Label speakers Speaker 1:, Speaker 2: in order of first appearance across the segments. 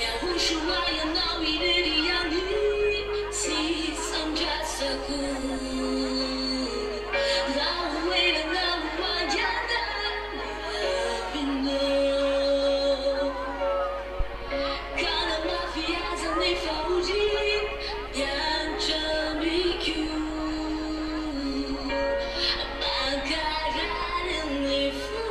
Speaker 1: YAHOSHUAH yang nawi diri yang si samjasaku lawe dengan wajahnya bino karena mafia zani fauji yang cemiku bakaran nifu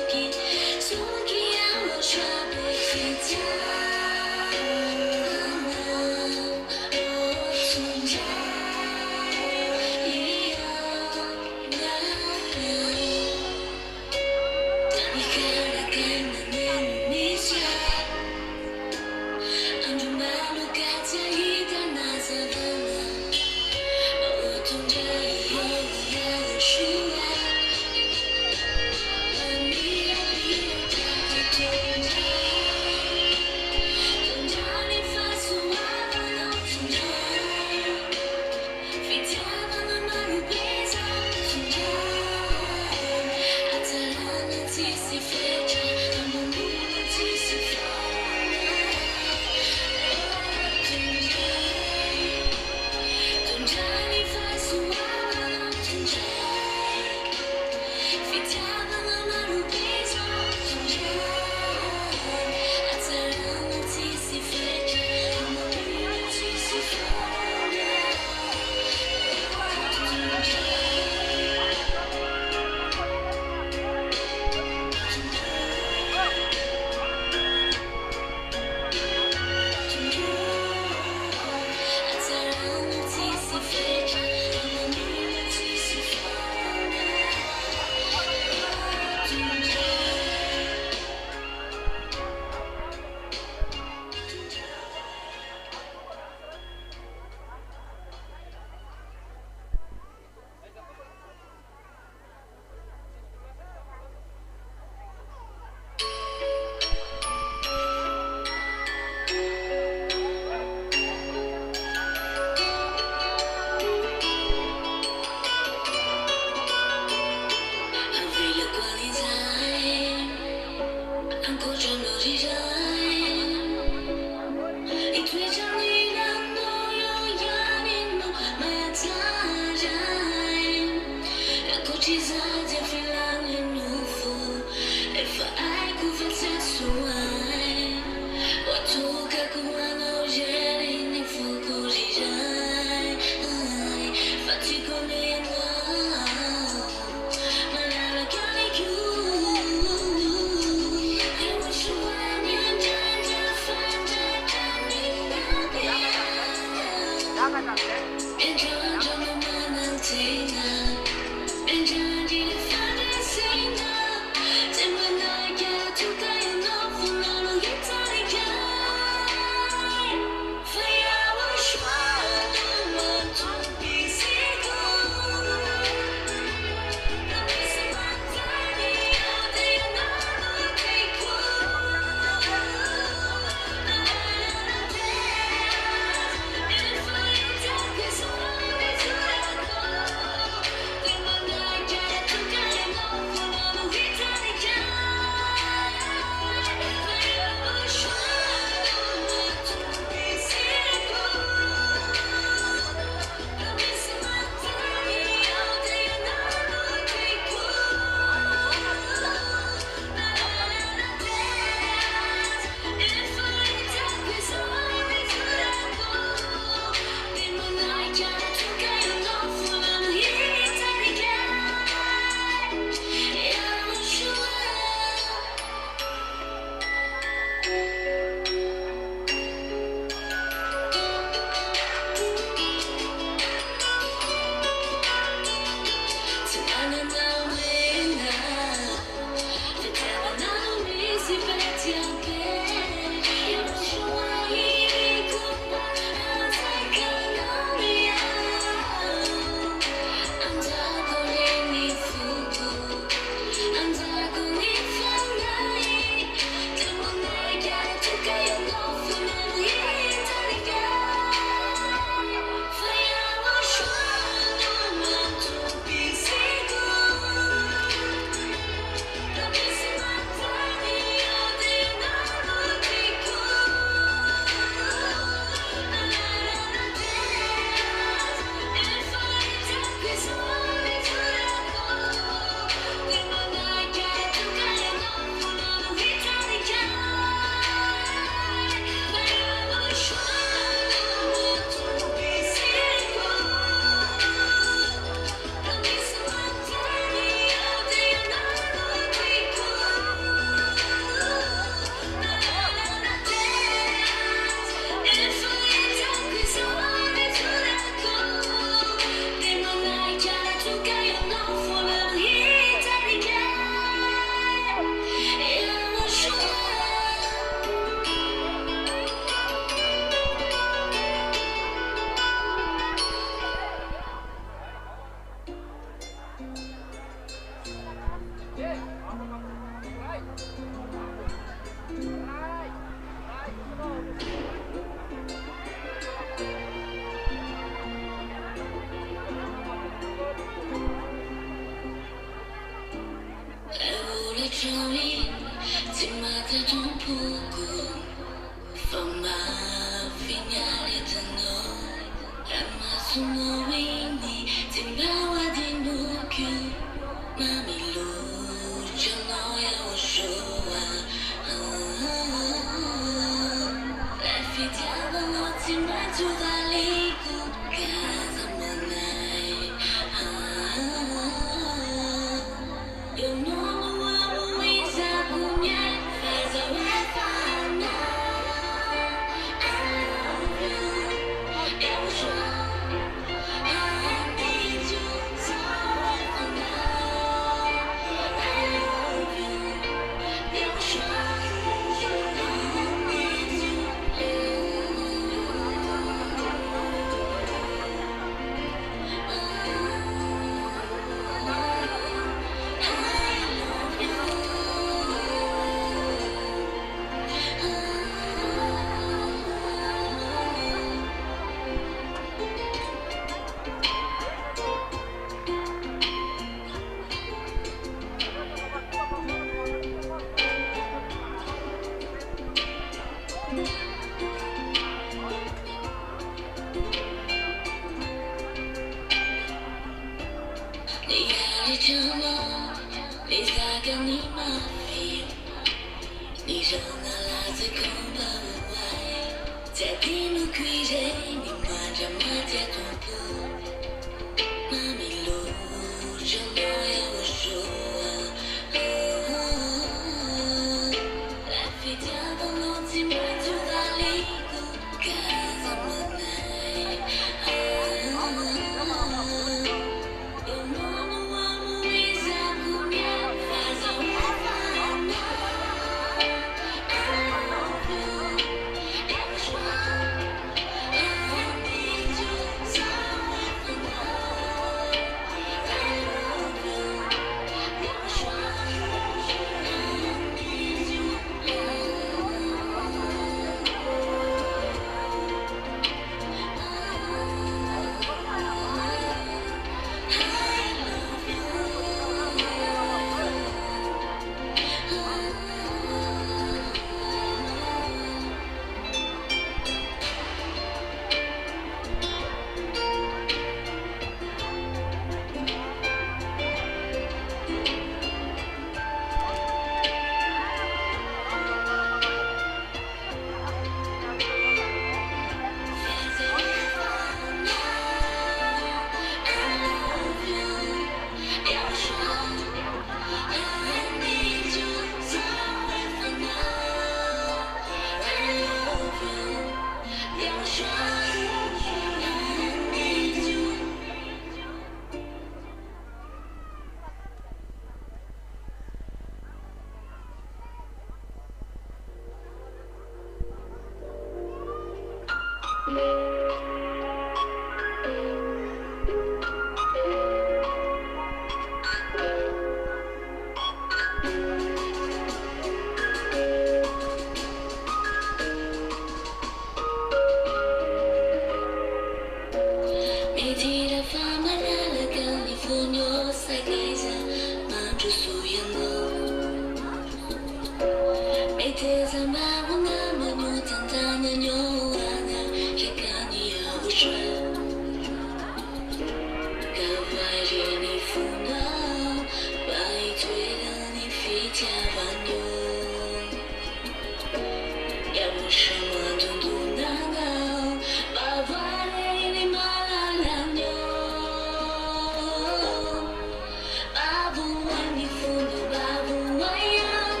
Speaker 1: Babu wayang,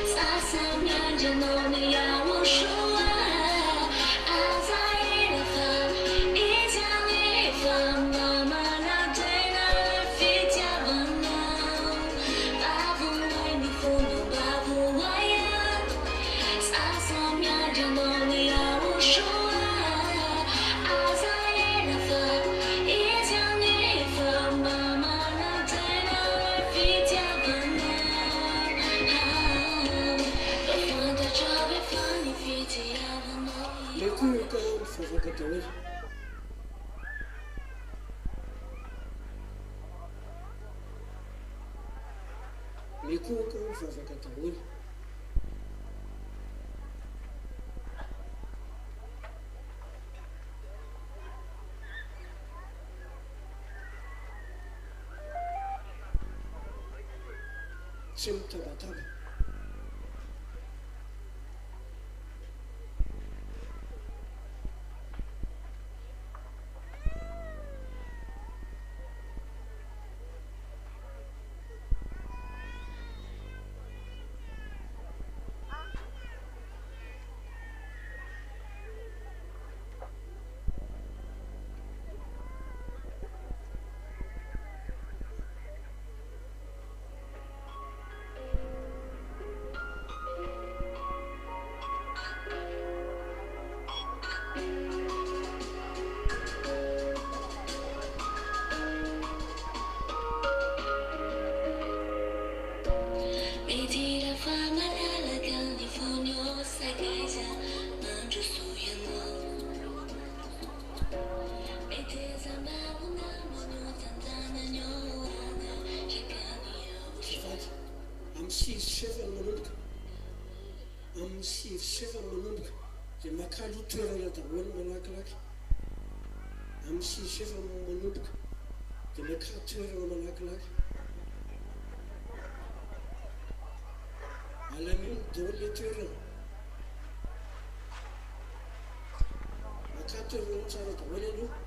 Speaker 1: sasam yang jenong
Speaker 2: mikoaka fa afaka daholo tsy mitabataba de makalo toerana daholo malakilaky amin'ny sisy manomboka de makalo toerana malakilaky alamino daholo le toerana makalo toerana tsara daholo aloha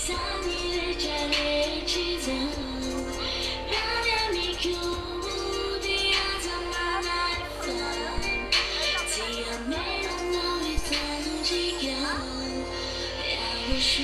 Speaker 1: 上你的家里起早，让你哭的样子慢慢放，只要没人能为他能记高，要我是。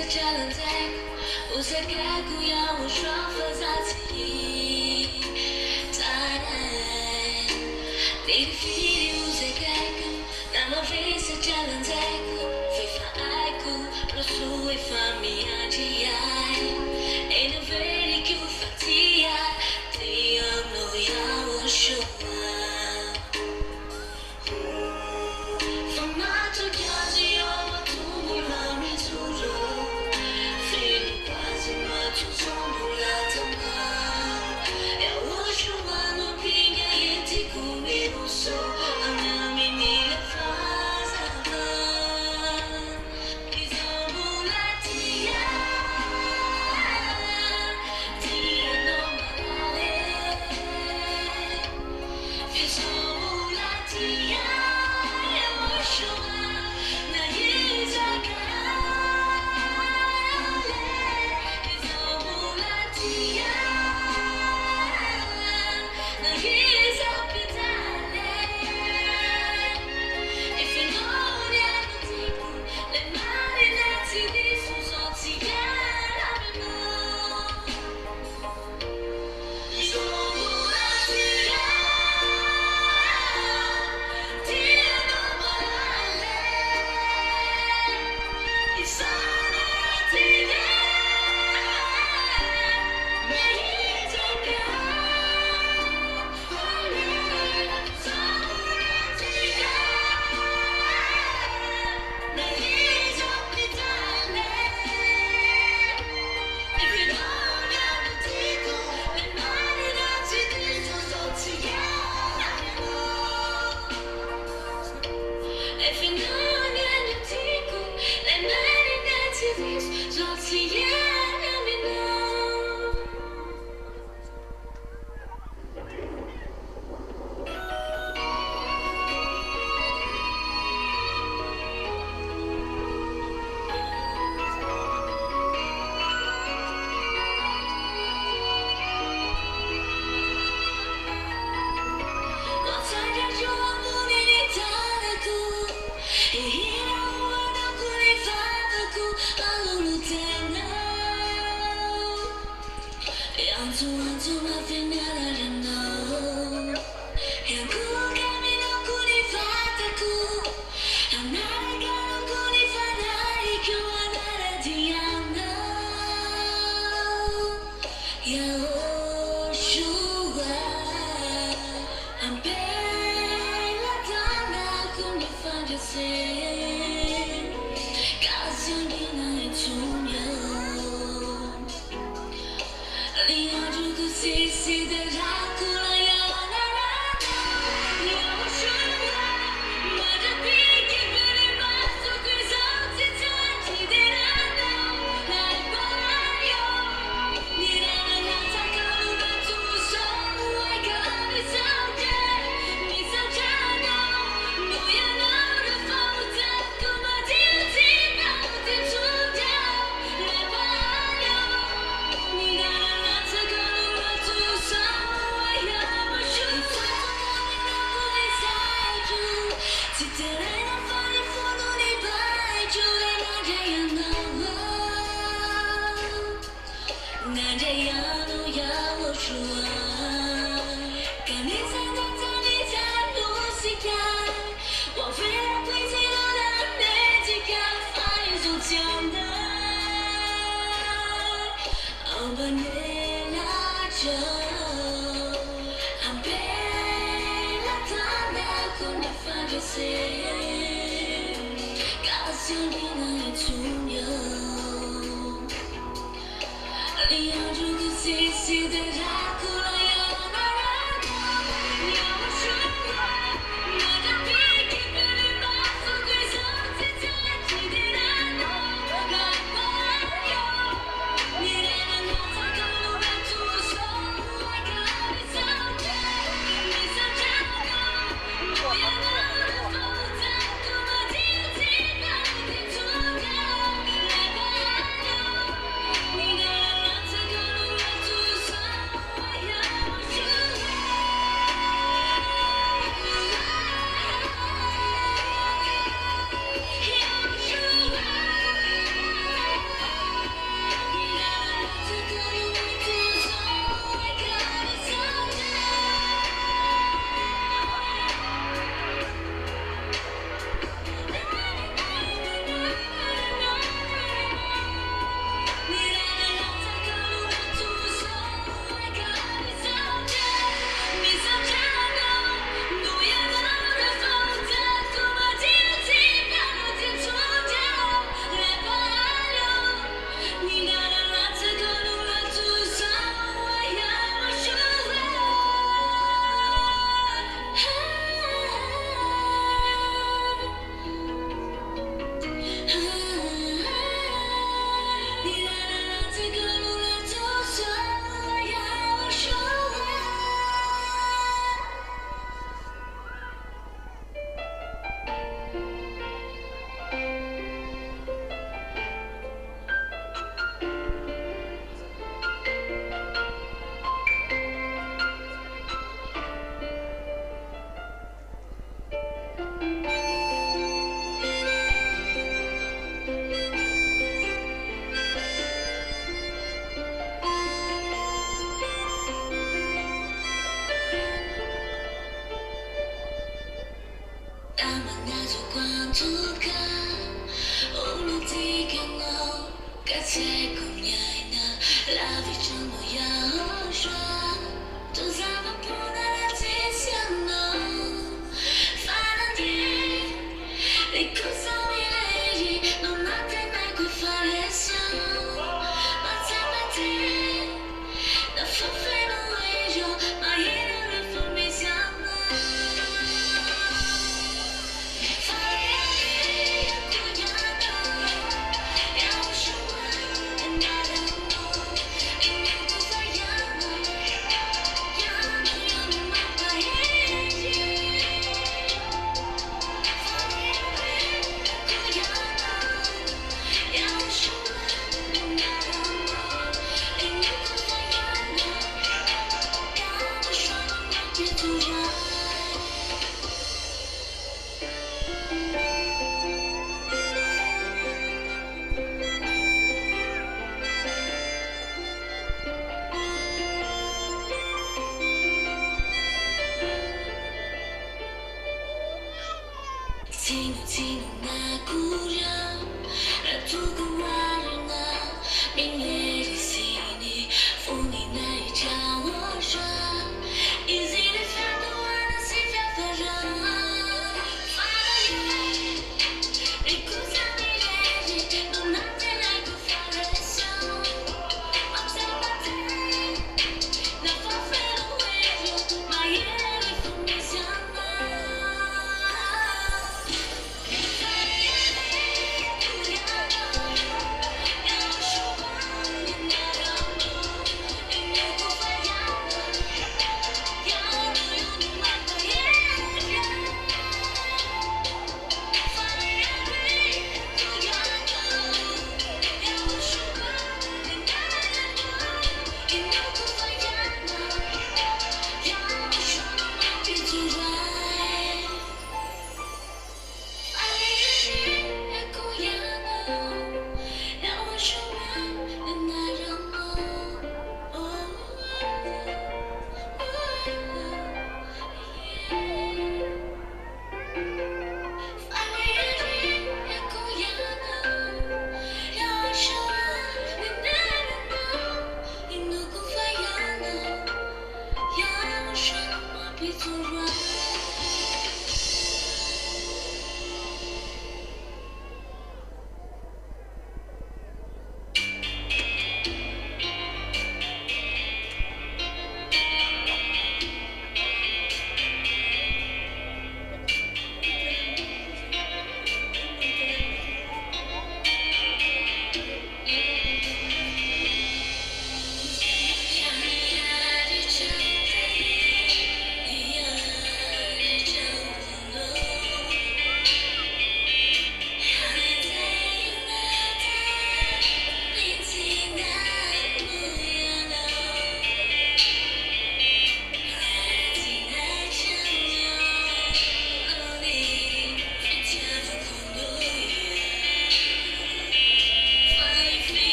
Speaker 1: 是加人在，我在盖骨要我双分在自己，在你的飞我在盖骨，那么飞是加人在骨，非法爱骨，若是违反米亚吉亚，ain't no very good for tia, they all know YAHOSHUA. 你要如果细细的拉过来。C'est comme Yaina, la vie de mon Yahoshua. Tous avons pour la tiziano. Fanati, e cosa mi leggi? Non ha te mai qui fare siamo. Ma sempre te, da fare non vedo, ma io non fu mi siamo. Fare a te, Yahoshua, and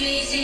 Speaker 1: Let's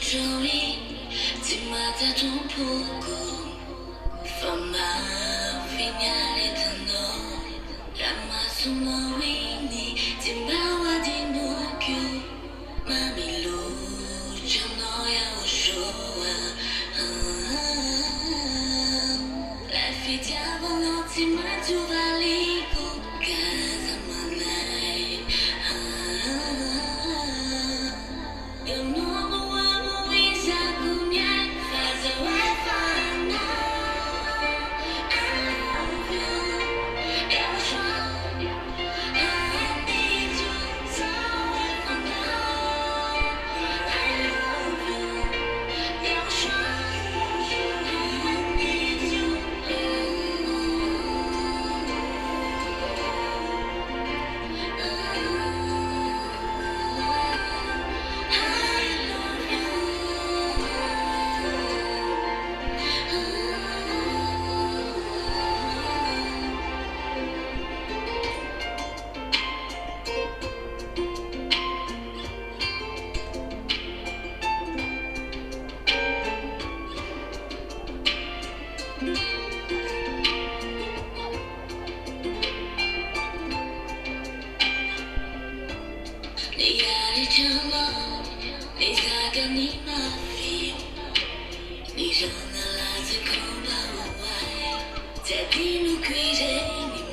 Speaker 1: trôi chỉ mà ta trong phố cổ và mà vì nhà để thân nó làm mà sung mơ winnie chỉ bao qua đi nuôi cứu mà mình lu cho nó YAHOSHUAH lại phi theo bao nó chỉ mà tu vali của cả zaman này yêu nó mau bisa ku nhai và giờ YAHVAH I love you YAHOSHUAH I need you so for now I love you YAHOSHUAH I need you 네가 처럼 네가 네 마음이 네전날라서 고마워 자기는 그래 네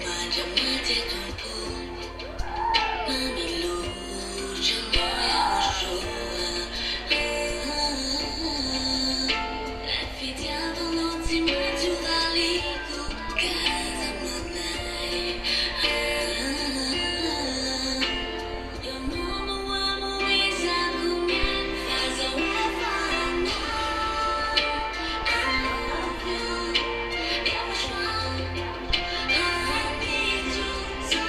Speaker 1: 마지막에 동포 마음이 루저 YAHOSHUAH Life diavolo non si mangia valico casa manai Your mama bisa ku nyai faz a YAHVAH I love you YAHOSHUAH I need you so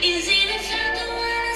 Speaker 1: Is it a fact that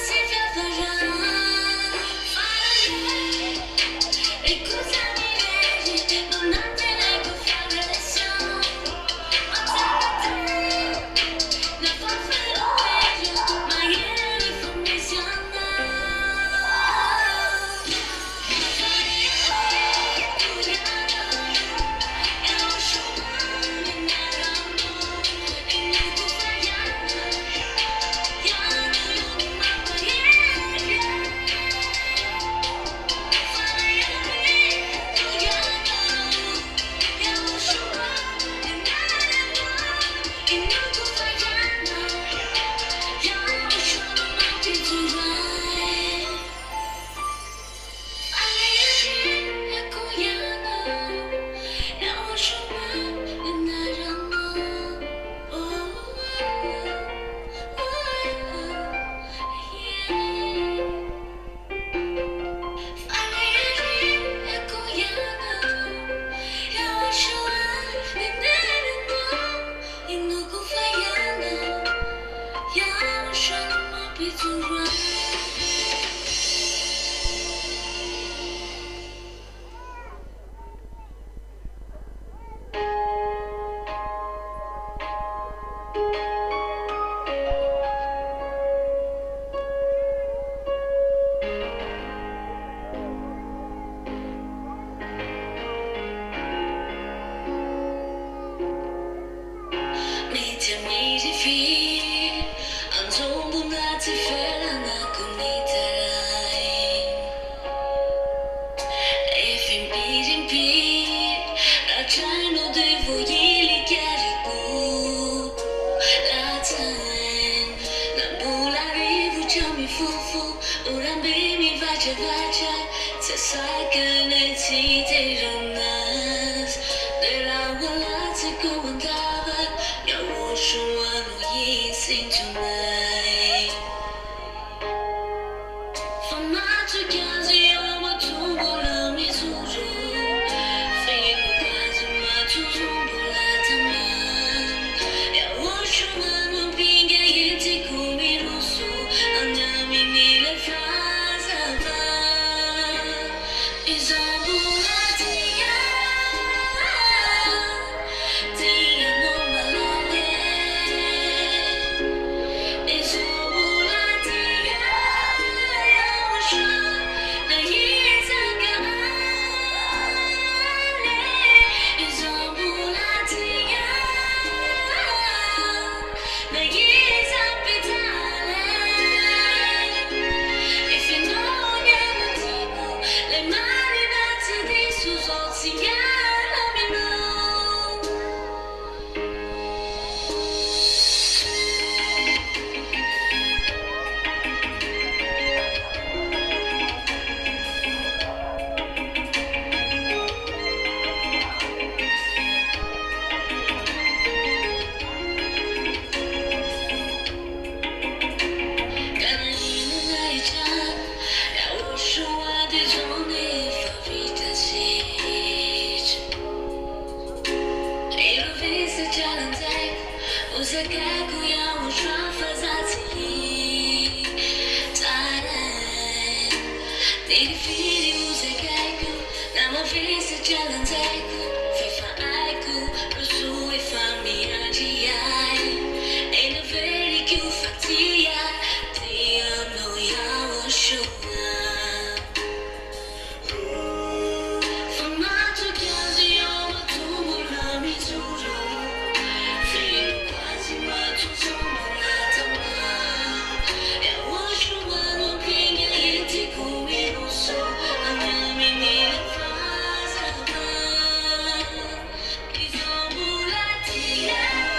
Speaker 1: Yeah.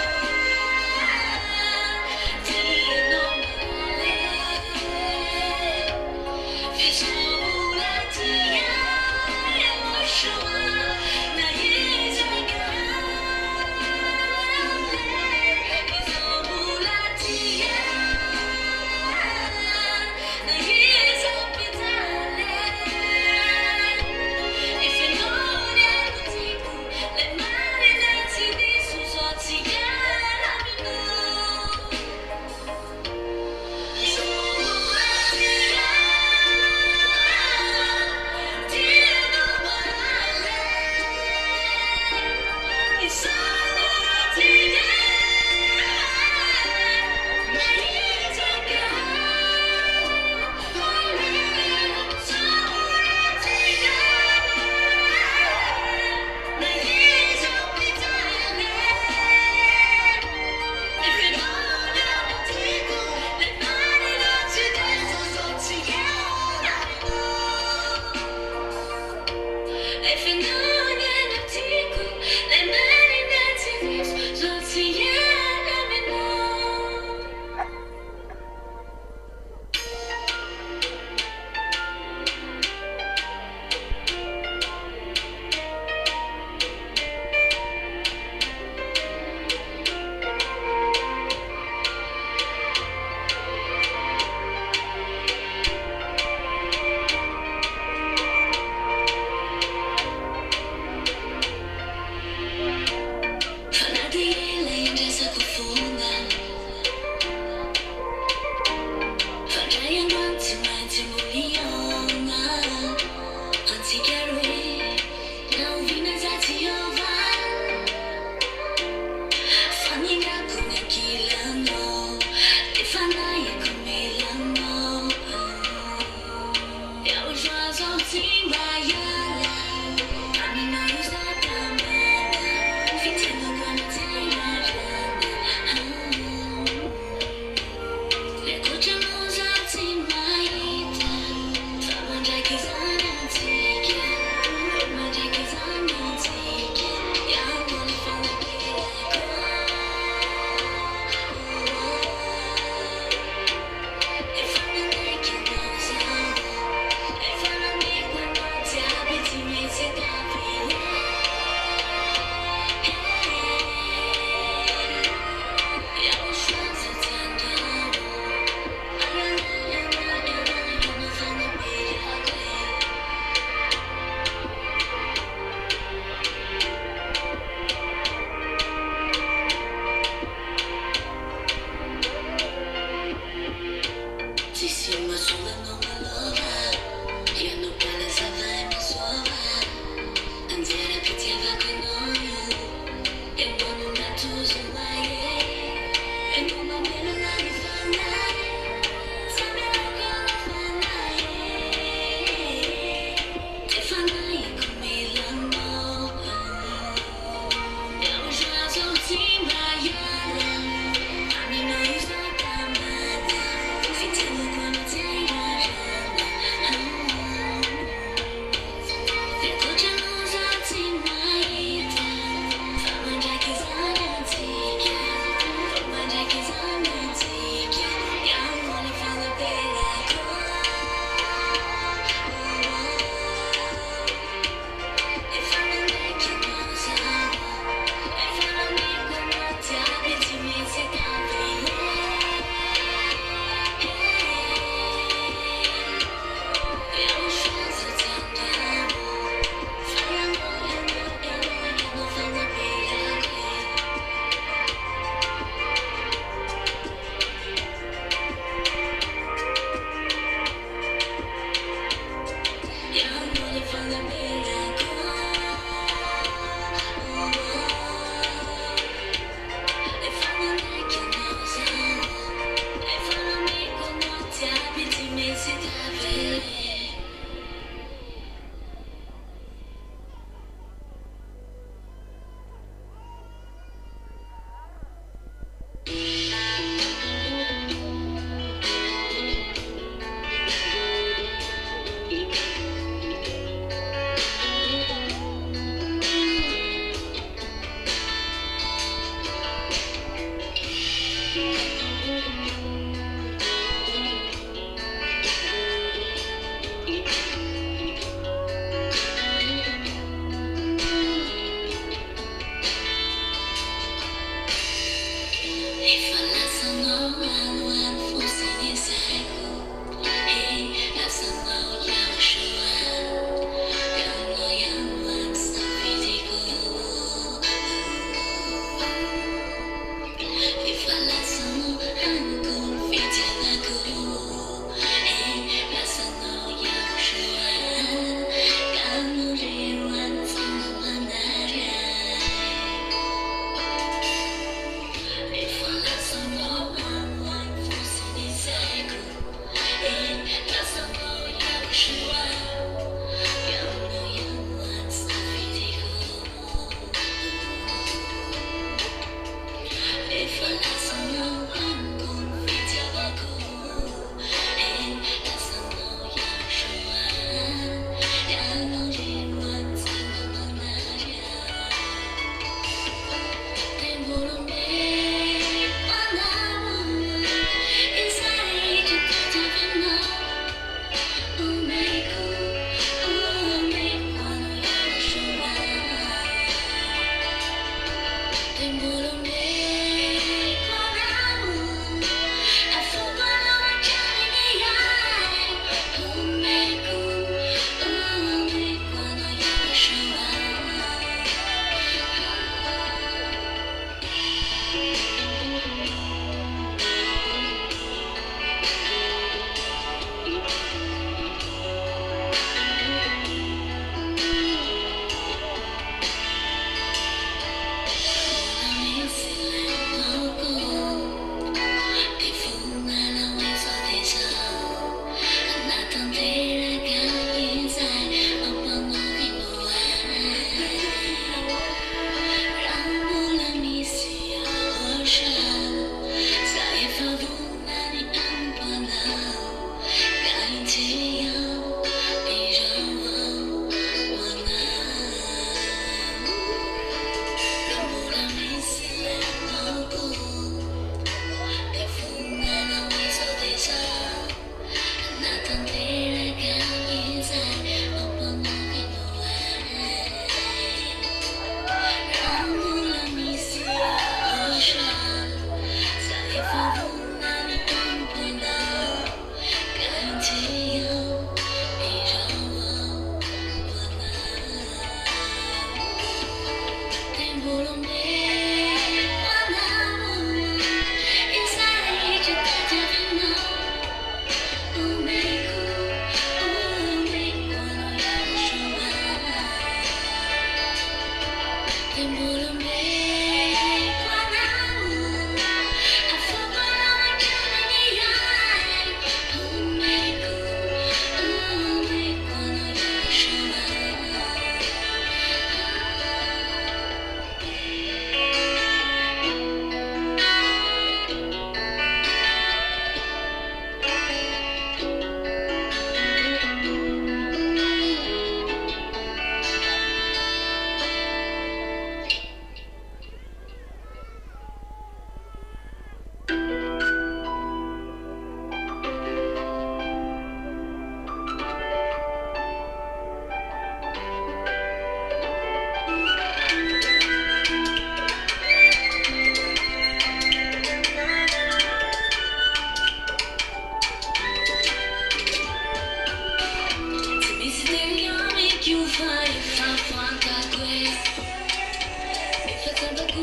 Speaker 1: YAHOSHUAH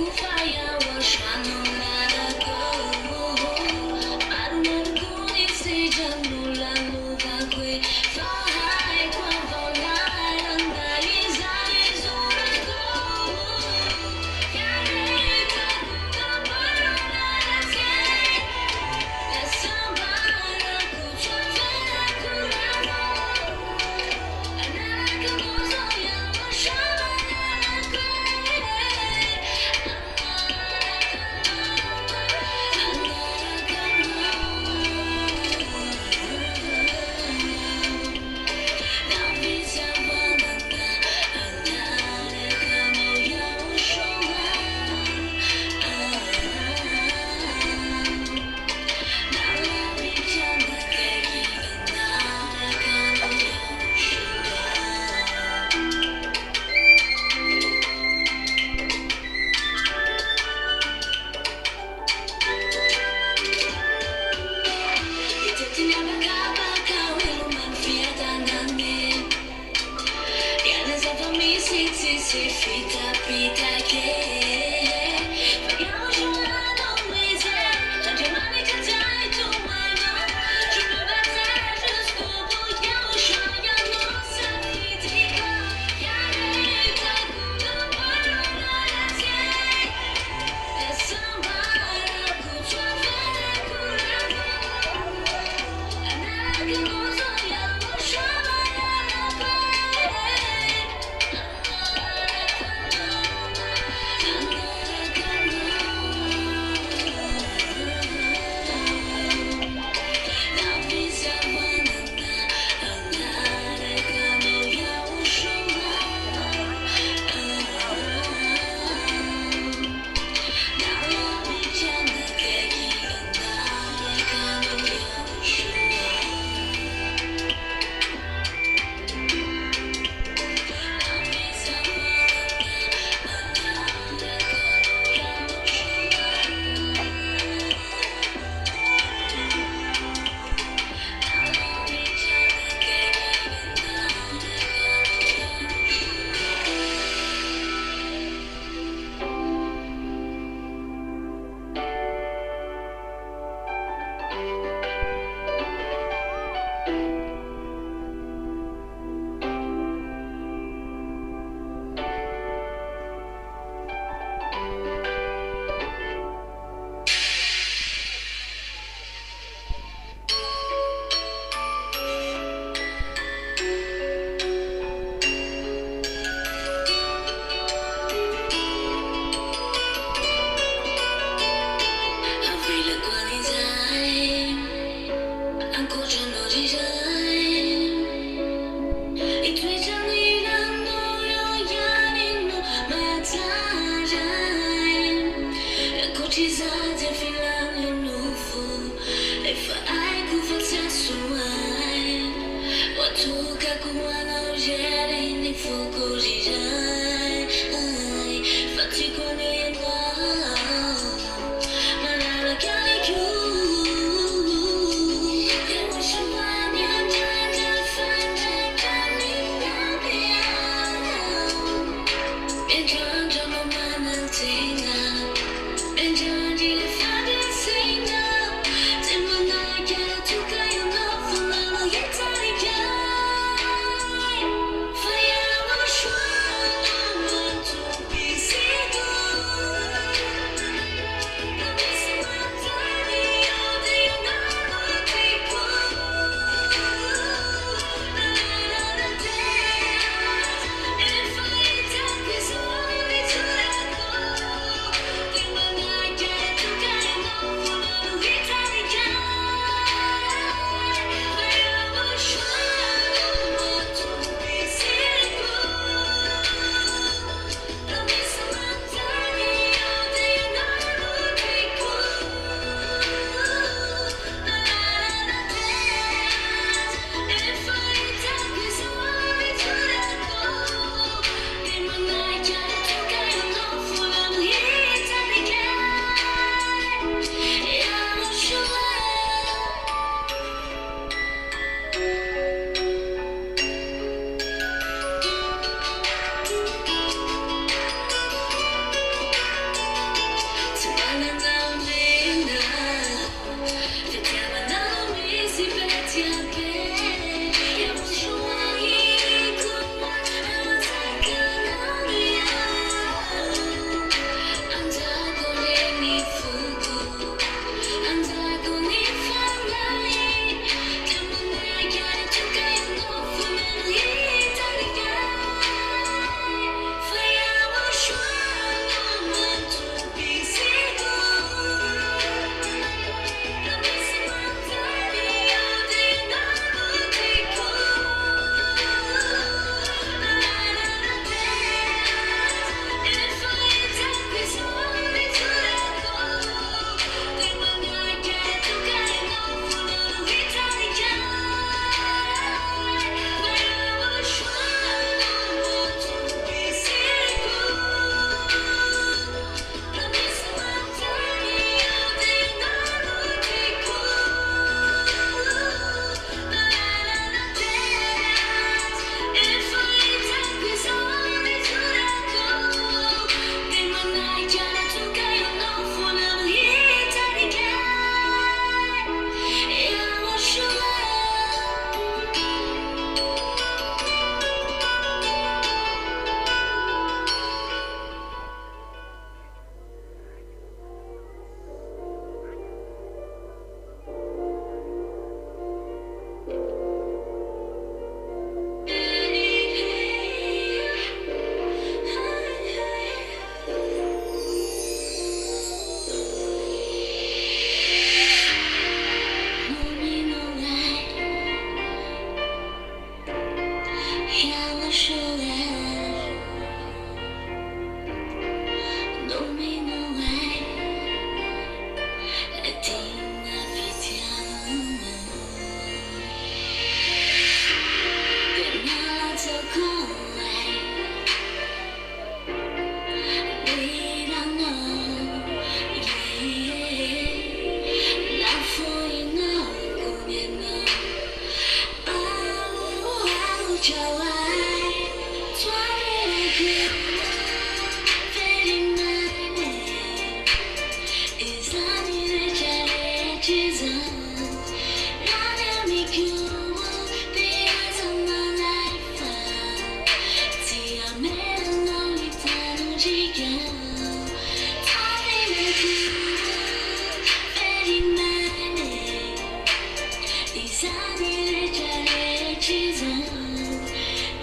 Speaker 1: 세상을 잘해지자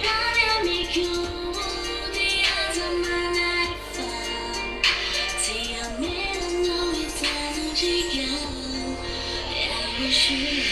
Speaker 1: 바람이 교무디 아자만 알파 지어내는 너의 사는 지겨 야호슈아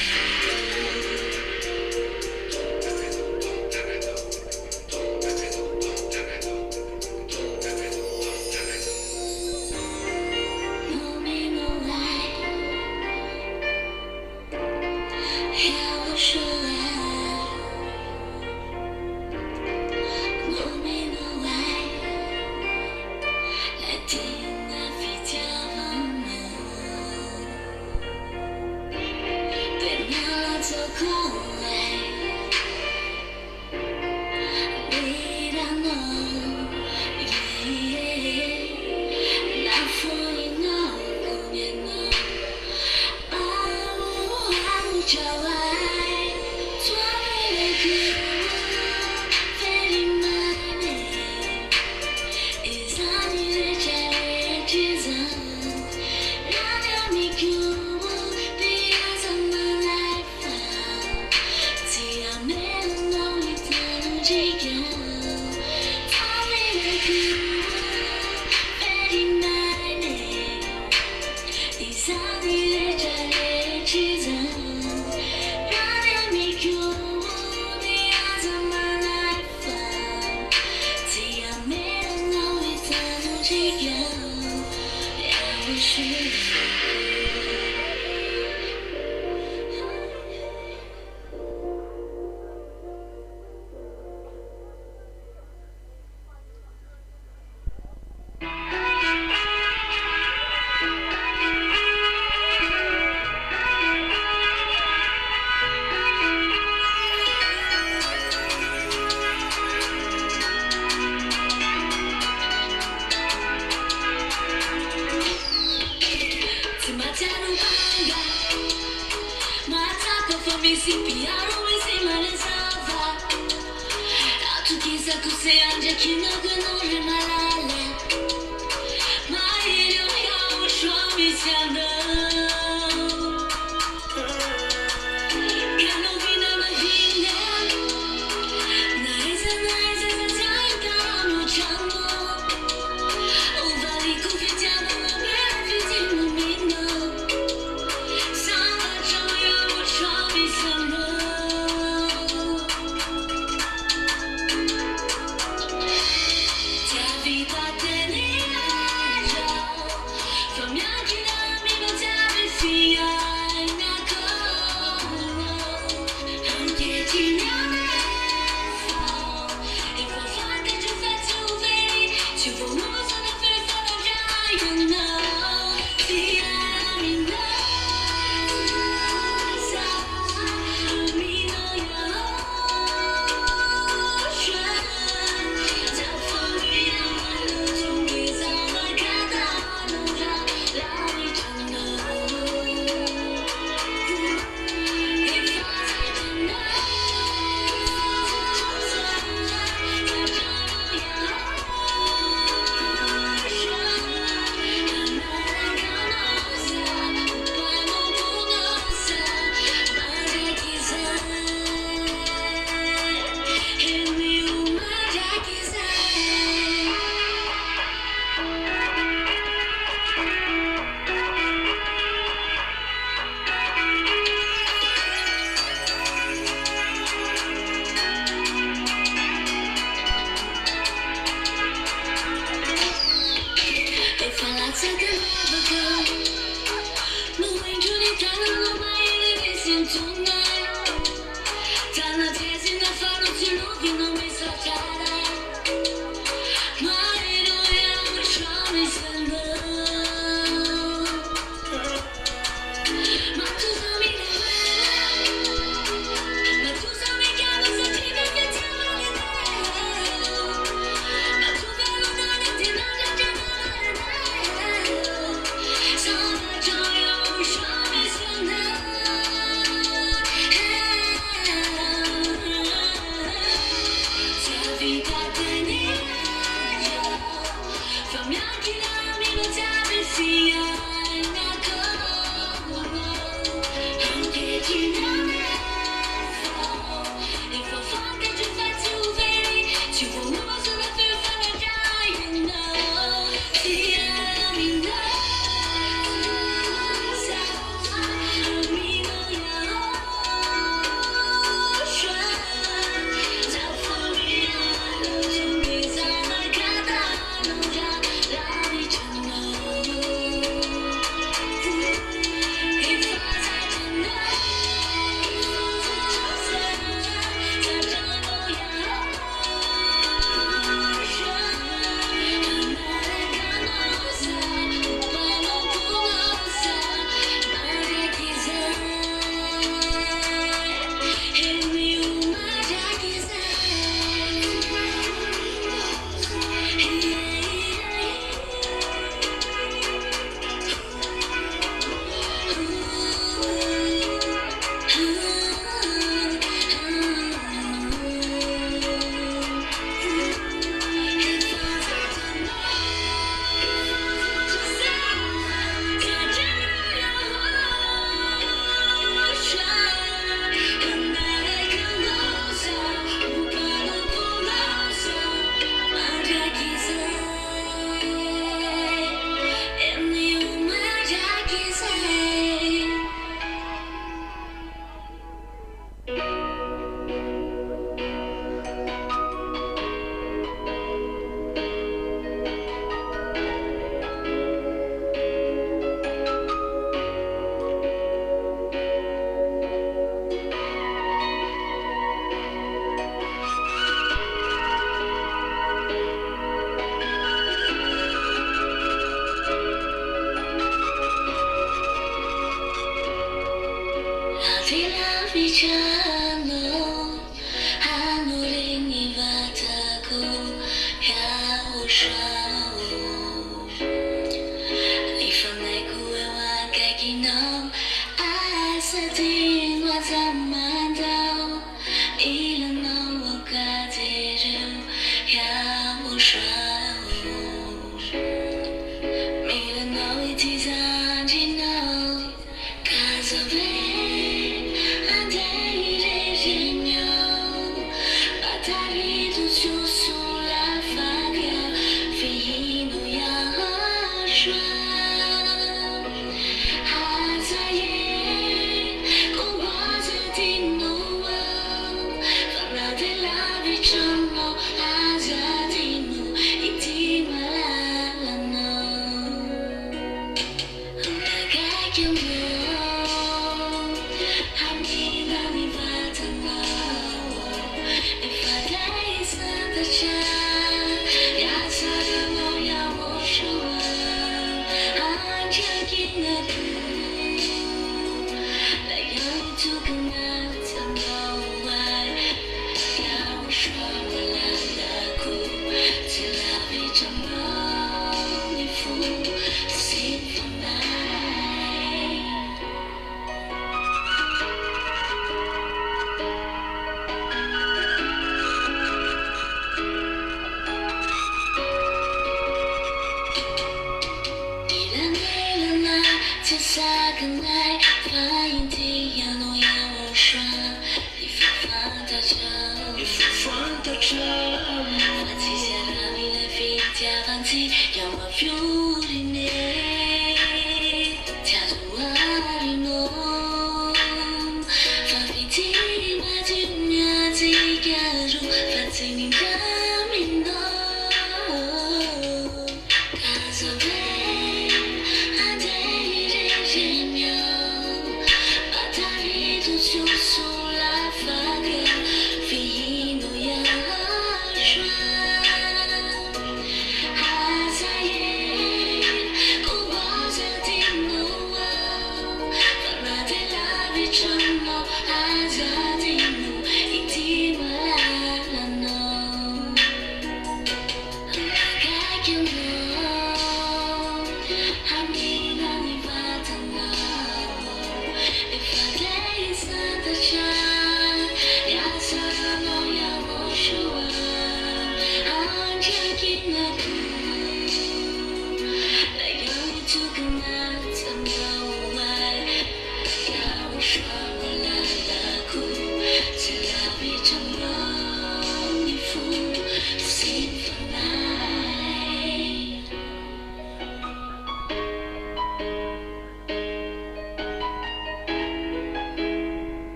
Speaker 1: With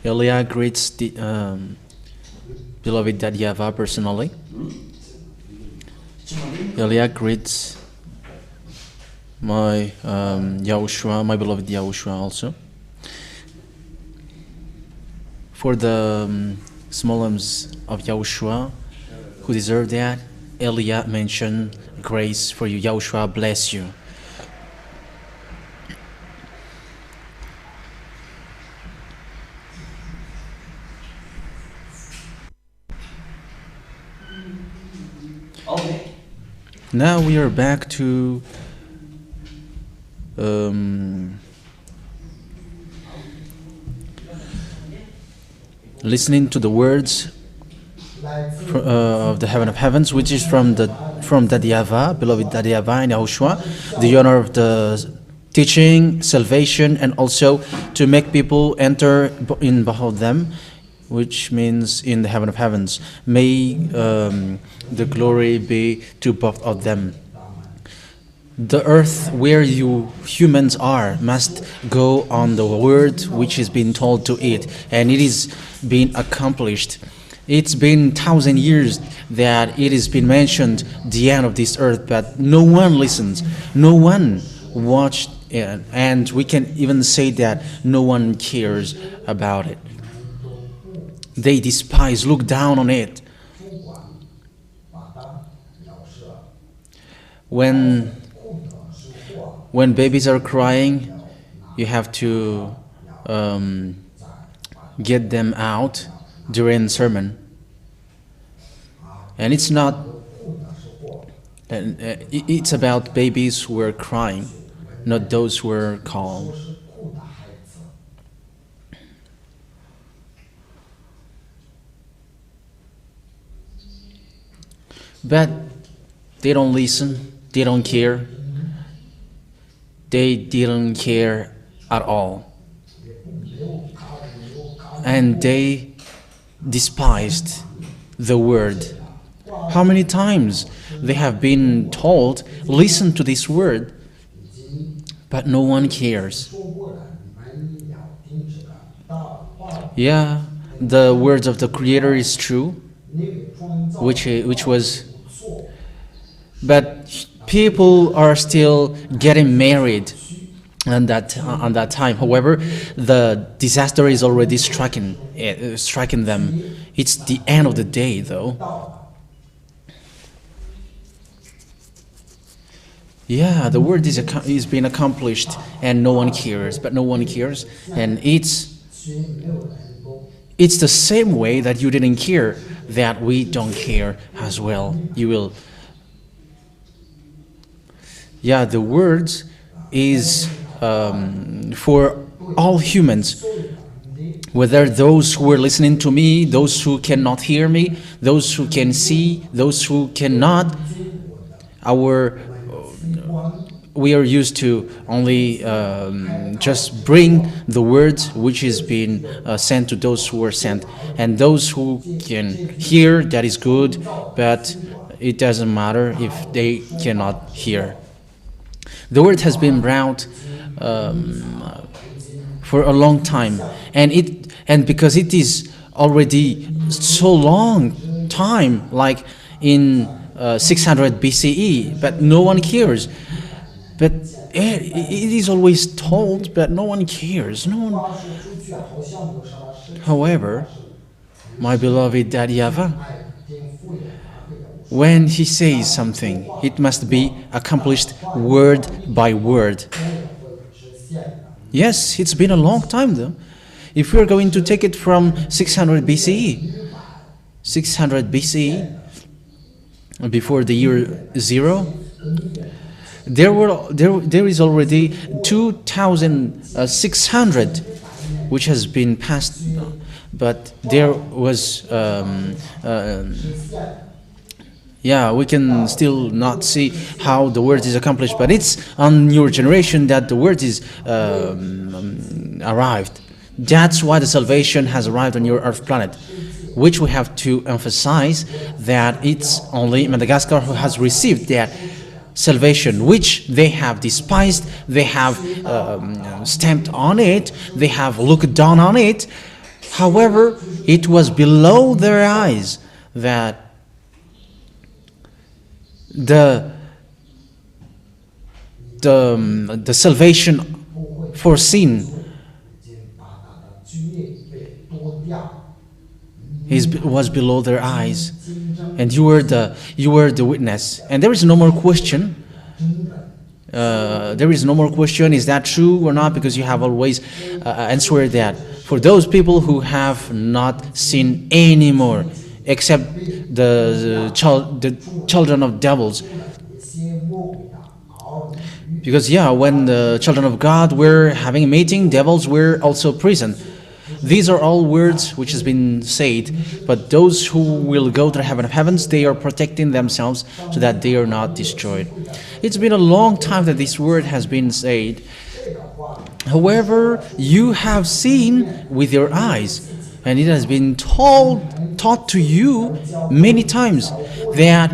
Speaker 3: YAH greets the beloved Dad YAHVAH personally. YAH greets my YAHOSHUAH, my beloved YAHOSHUAH also. For the small arms of YAHOSHUAH who deserve that, YAH mentioned grace for you. YAHOSHUAH bless you.
Speaker 4: Okay.
Speaker 3: Now we are back to listening to the words of the heaven of heavens, which is from Dad YAHVAH, beloved Dad YAHVAH and YAHOSHUAH, the honor of the teaching, salvation, and also to make people enter in behold them, which means in the heaven of heavens. May the glory be to both of them. The earth where you humans are must go on the word which is being told to it, and it is being accomplished. It's been 1,000 years that it has been mentioned, the end of this earth, but no one listens, no one watched it, and we can even say that no one cares about it. They despise, look down on it. When babies are crying, you have to get them out during sermon. And it's not, it's about babies who are crying, not those who are calm. But they don't listen, they don't care. They didn't care at all. And they despised the word. How many times they have been told, listen to this word, but no one cares. Yeah, the words of the Creator is true, which was, but people are still getting married on that time. However, the disaster is already striking them. It's the end of the day, though. Yeah, the word is being accomplished, and no one cares. But no one cares, and it's the same way that you didn't care that we don't care as well. You will. Yeah, the words is for all humans, whether those who are listening to me, those who cannot hear me, those who can see, those who cannot. We are used to only just bring the words which is being sent to those who are sent, and those who can hear, that is good, but it doesn't matter if they cannot hear. The word has been brought for a long time, and because it is already so long time, like in 600 BCE, but no one cares. But it is always told, but no one cares. No one. However, my beloved Dad YAHVAH, when he says something, it must be accomplished word by word. Yes, it's been a long time though. If we're going to take it from 600 BCE, before the year 0, there is already 2,600 which has been passed, but there was we can still not see how the word is accomplished, but it's on your generation that the word is arrived. That's why the salvation has arrived on your earth planet, which we have to emphasize that it's only Madagascar who has received that salvation, which they have despised, they have stamped on it, they have looked down on it. However, it was below their eyes that the salvation for sin was below their eyes, and you were the witness. And there is no more question. There is no more question. Is that true or not? Because you have always answered that. For those people who have not sinned anymore, except the children of devils. Because when the children of God were having a meeting, devils were also present. These are all words which has been said, but those who will go to the heaven of heavens, they are protecting themselves so that they are not destroyed. It's been a long time that this word has been said. However, you have seen with your eyes, and it has been taught to you many times that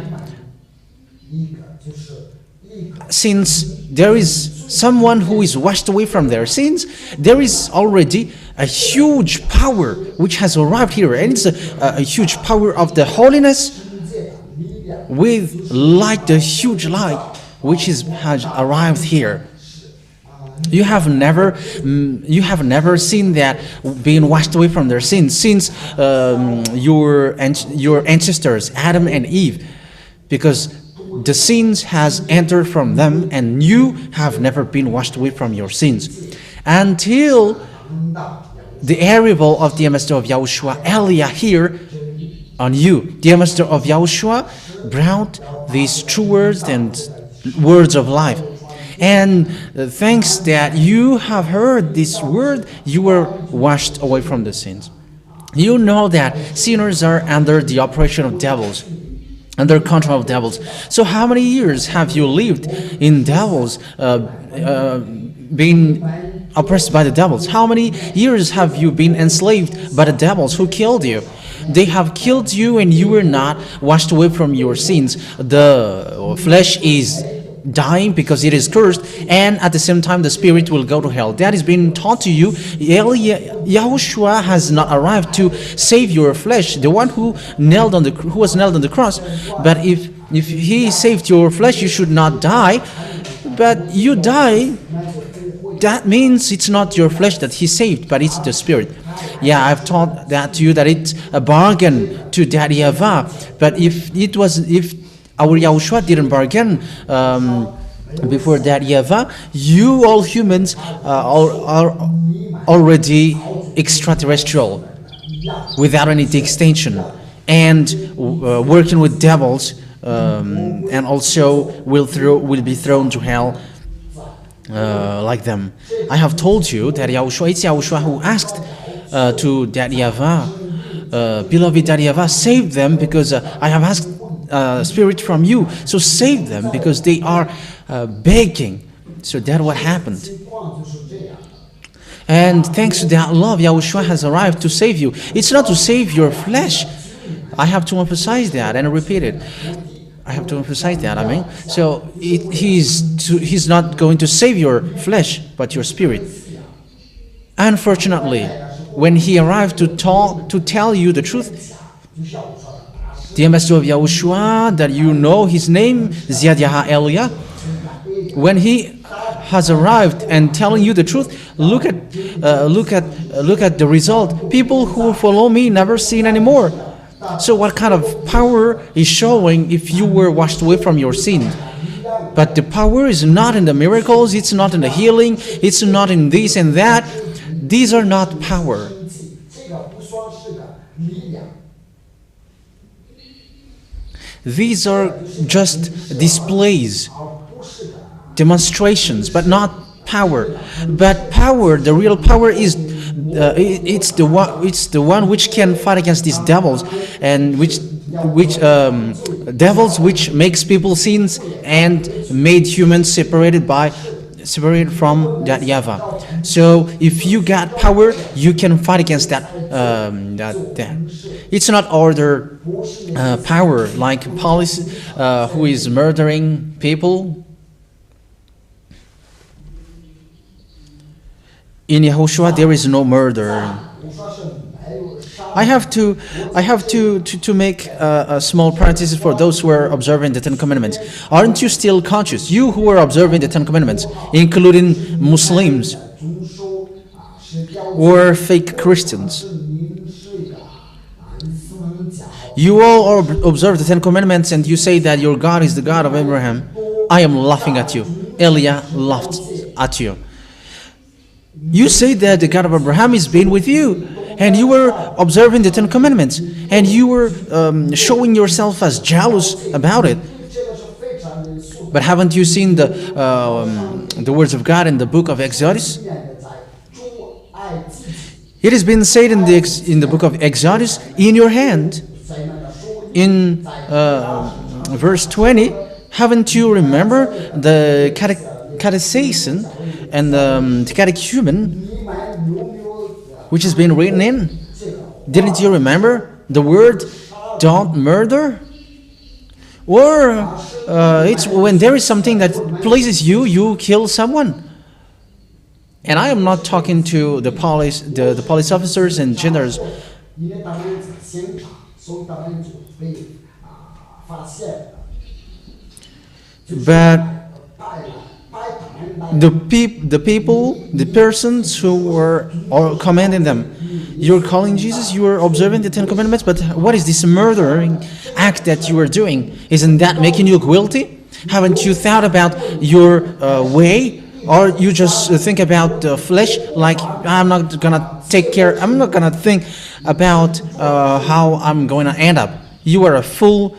Speaker 3: since there is someone who is washed away from their sins, there is already a huge power which has arrived here, and it's a huge power of the holiness with light, the huge light which has arrived here. You have never seen that being washed away from their sins since your ancestors Adam and Eve, because the sins has entered from them, and you have never been washed away from your sins until the arrival of the ambassador of Yahushua, Eliah, here on you. The ambassador of Yahushua brought these true words and words of life. And thanks that you have heard this word, you were washed away from the sins. You know that sinners are under the operation of devils, under control of devils. So how many years have you lived in devils, being oppressed by the devils? How many years have you been enslaved by the devils who killed you? They have killed you and you were not washed away from your sins. The flesh is dying because it is cursed, and at the same time the spirit will go to hell. That is being taught to you. Yahushua has not arrived to save your flesh, the one who was nailed on the cross. But if he saved your flesh, you should not die. But you die, that means it's not your flesh that he saved, but it's the spirit. I've taught that to you, that it's a bargain to that YAHVAH. But if our Yahushua didn't bargain before that YAHVAH, you all humans are already extraterrestrial, without any extension, and working with devils, and also will be thrown to hell like them. I have told you that it's Yahushua who asked to that YAHVAH, beloved that YAHVAH, save them, because I have asked spirit from you, so save them, because they are begging. So that's what happened. And thanks to that love, Yahushua has arrived to save you. It's not to save your flesh. I have to emphasize that and repeat it. I have to emphasize that. So he's not going to save your flesh, but your spirit. Unfortunately, when he arrived to tell you the truth, the ambassador of Yahushua, that you know his name, ZHYAH Eliah, when he has arrived and telling you the truth, look at the result. People who follow me never sin anymore. So what kind of power is showing if you were washed away from your sin? But the power is not in the miracles, it's not in the healing, it's not in this and that. These are not power. These are just displays, demonstrations, but not power. But power, the real power, is it's the one which can fight against these devils, and which devils which makes people sins and made humans separated from that YAHVAH. So if you got power, you can fight against that. It's not other power like police who is murdering people. In Yahushua there is no murder. I have to make a small parenthesis for those who are observing the Ten Commandments. Aren't you still conscious? You who are observing the Ten Commandments, including Muslims or fake Christians. You all observe the Ten Commandments and you say that your God is the God of Abraham. I am laughing at you. Eliah laughed at you. You say that the God of Abraham is being with you, and you were observing the Ten Commandments, and you were showing yourself as jealous about it. But haven't you seen the words of God in the book of Exodus? It has been said in the book of Exodus, in your hand, in verse 20. Haven't you remember the catechism and the catechumen, which has been written in? Didn't you remember the word "don't murder"? Or it's when there is something that pleases you, you kill someone. And I am not talking to the police officers and genders. But the persons who were commanding them, you're calling Jesus, you are observing the Ten Commandments, but what is this murdering act that you are doing? Isn't that making you guilty? Haven't you thought about your way? Or you just think about the flesh, like I'm not gonna think about how I'm going to end up. You are a fool.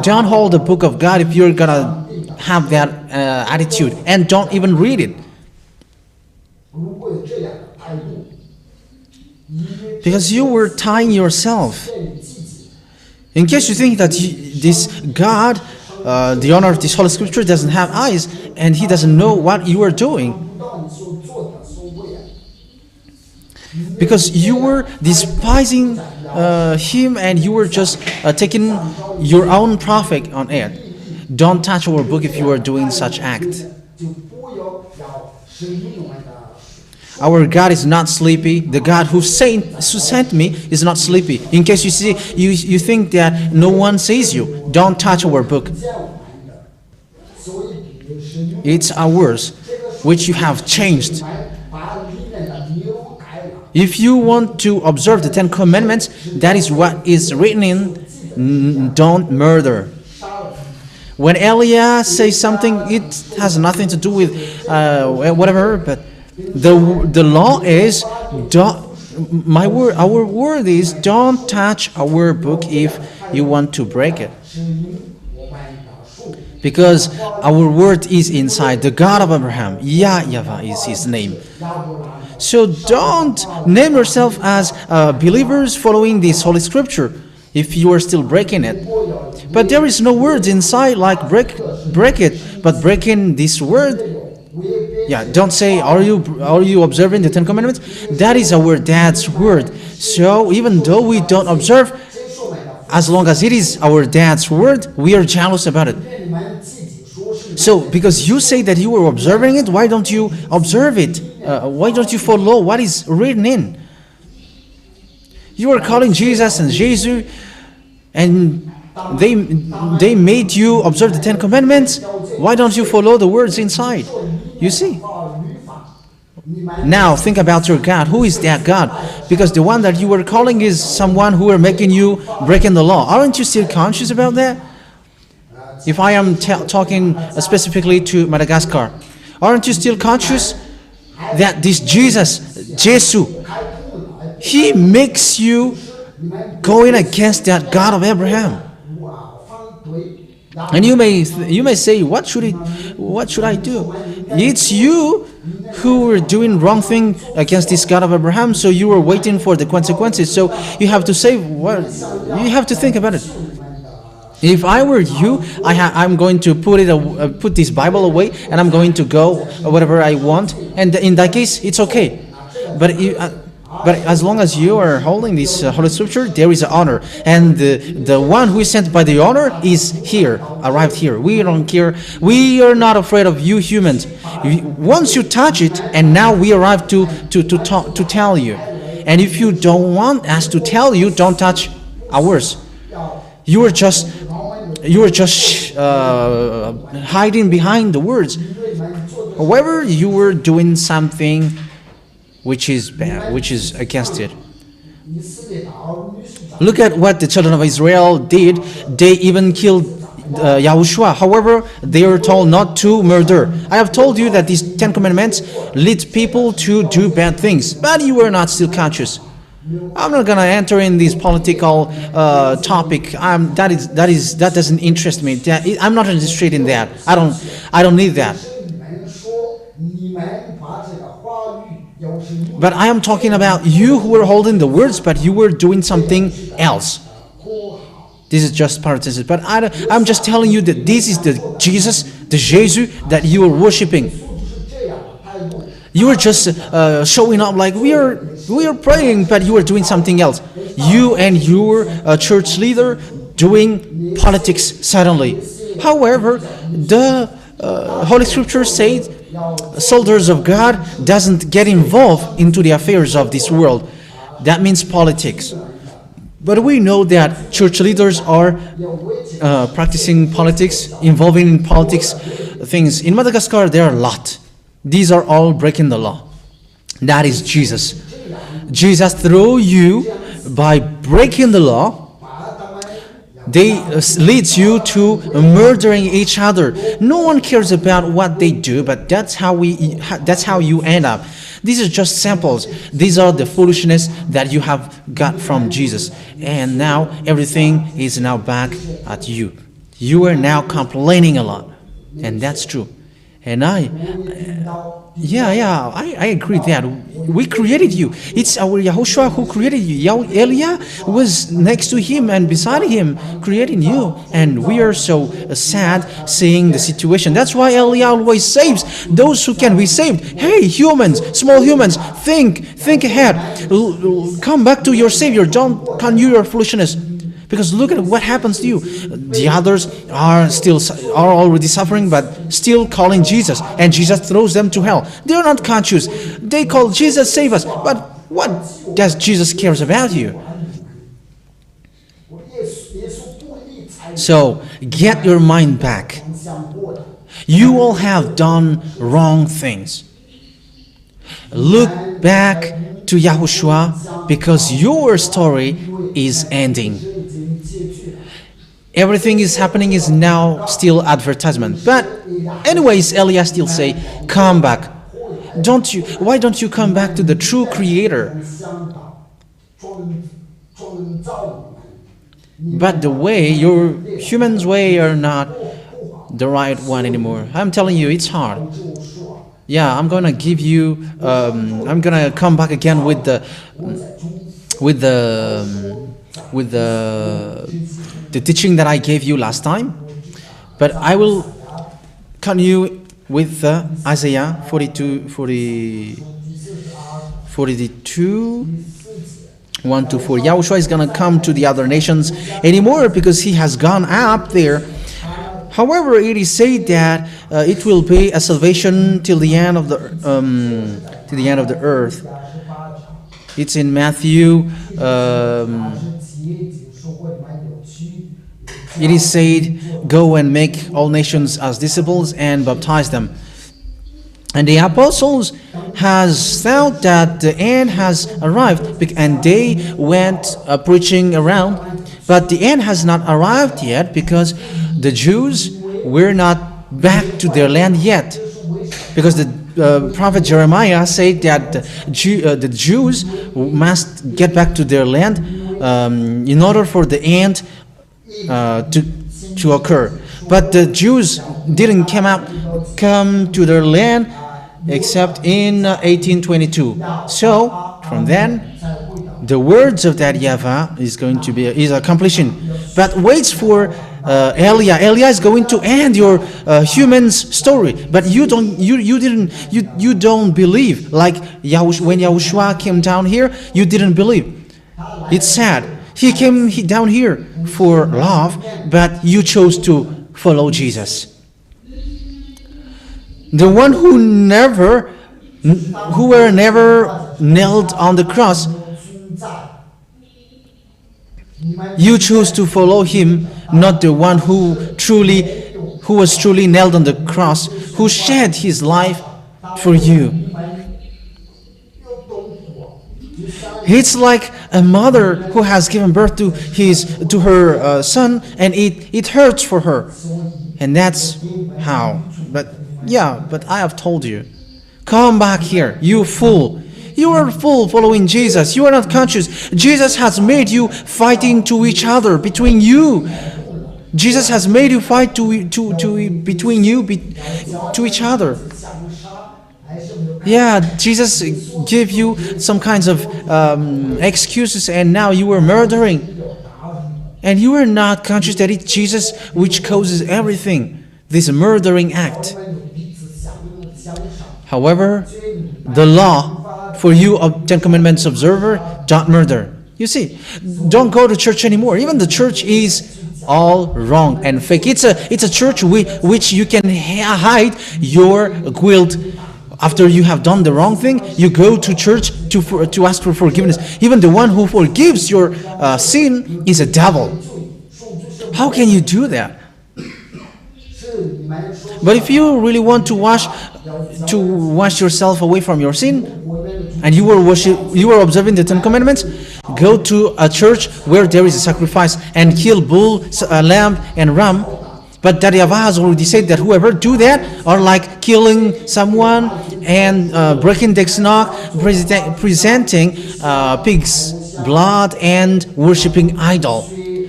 Speaker 3: Don't hold the book of God if you're gonna have that attitude, and don't even read it, because you were tying yourself. In case you think that this God, the owner of this Holy Scripture, doesn't have eyes and he doesn't know what you are doing, because you were despising him and you were just taking your own profit on it. Don't touch our book if you are doing such act. Our God is not sleepy. The God who sent me is not sleepy. In case you think that no one sees you, don't touch our book. It's ours, which you have changed. If you want to observe the Ten Commandments, that is what is written in. Don't murder. When Eliah says something, it has nothing to do with whatever, but the law is, our word is, don't touch our book if you want to break it. Because our word is inside. The God of Abraham, YAHVAH is his name. So don't name yourself as believers following this Holy Scripture if you are still breaking it. But there is no words inside like break it, but breaking this word. Yeah, don't say, are you observing the Ten Commandments? That is our dad's word. So even though we don't observe, as long as it is our dad's word, we are jealous about it. So because you say that you are observing it, why don't you observe it? Why don't you follow what is written in? You are calling Jesus and Jesus, and they made you observe the Ten Commandments. Why don't you follow the words inside? You see? Now think about your God. Who is that God? Because the one that you were calling is someone who are making you breaking the law. Aren't you still conscious about that? If I am talking specifically to Madagascar, aren't you still conscious that this Jesus, he makes you going against that God of Abraham? And you may say, what should I do? It's you who were doing wrong thing against this God of Abraham, so you were waiting for the consequences. So you have to say, what? You have to think about it. If I were you, I'm going to put this Bible away, and I'm going to go whatever I want. And in that case, it's okay. But as long as you are holding this Holy Scripture, there is an honor. And the one who is sent by the honor is here, arrived here. We don't care. We are not afraid of you humans. Once you touch it, and now we arrive to tell you. And if you don't want us to tell you, don't touch ours. You are just hiding behind the words. However, you were doing something which is bad, which is against it. Look at what the children of Israel did. They even killed YAHOSHUAH. However, they were told not to murder. I have told you that these 10 commandments lead people to do bad things, but you were not still conscious. I'm not gonna enter in this political topic. That doesn't interest me. I'm not interested in that. I don't need that. But I am talking about you who were holding the words, but you were doing something else. This is just parenthesis. But I'm just telling you that this is the Jesus, the Jesus that you are worshiping. You were just showing up like we are praying, but you are doing something else. You and your church leader doing politics suddenly. However, the Holy Scripture says soldiers of God doesn't get involved into the affairs of this world. That means politics. But we know that church leaders are practicing politics, involving in politics things. In Madagascar, there are a lot. These are all breaking the law. That is Jesus. Jesus, through you, by breaking the law, they leads you to murdering each other. No one cares about what they do, but that's how you end up. These are just samples. These are the foolishness that you have got from Jesus. And now everything is now back at you. You are now complaining a lot. And that's true. And I agree that we created you. It's our YAHOSHUAH who created you. Eliah was next to him and beside him creating you. And we are so sad seeing the situation. That's why Eliah always saves those who can be saved. Hey, humans, small humans, think ahead. Come back to your Savior. Don't continue your foolishness. Because look at what happens to you. The others are already suffering, but still calling Jesus, and Jesus throws them to hell. They are not conscious. They call Jesus, save us. But what does Jesus cares about you? So get your mind back. You all have done wrong things. Look back to YAHOSHUAH, because your story is ending. Everything is happening is now still advertisement. But anyways, Eliah still say, come back. Why don't you come back to the true Creator? But the way, your human's way are not the right one anymore. I'm telling you, it's hard. Yeah, I'm gonna give you. I'm gonna come back again with the teaching that I gave you last time. But I will continue with Isaiah 42, 1 to 4. YAHOSHUAH is gonna come to the other nations anymore because he has gone up there. However, it is said that it will be a salvation till the end of the earth. It's in Matthew. It is said, "Go and make all nations as disciples and baptize them." And the apostles has thought that the end has arrived, and they went preaching around. But the end has not arrived yet because the Jews were not back to their land yet. Because the prophet Jeremiah said that the Jews must get back to their land in order for the end to occur. But the Jews didn't come to their land except in 1822. So from then, the words of that YAHVAH is accomplishing. But waits for Eliah. Eliah is going to end your human's story. But you don't believe. Like when YAHOSHUAH came down here, you didn't believe. It's sad. He came down here for love, but you chose to follow Jesus. The one who were never nailed on the cross You choose to follow him, not the one who was truly nailed on the cross, who shed his life for you. It's like a mother who has given birth to her son, and it hurts for her. And that's how. But I have told you. Come back here, you fool. You are a fool following Jesus. You are not conscious. Jesus has made you fighting to each other, between you. Jesus has made you fight between you to each other. Yeah, Jesus gave you some kinds of excuses, and now you are murdering. And you are not conscious that it's Jesus which causes everything, this murdering act. However, the law for you of 10 Commandments observer, don't murder. You see, don't go to church anymore. Even the church is all wrong and fake. It's a church which you can hide your guilt. After you have done the wrong thing, you go to church to ask for forgiveness. Even the one who forgives your sin is a devil. How can you do that? But if you really want to wash yourself away from your sin, and you were observing the 10 Commandments, go to a church where there is a sacrifice and kill bull, lamb, and ram. But YAHVAH has already said that whoever do that are like killing someone and breaking the snog, presenting pig's blood and worshipping idol.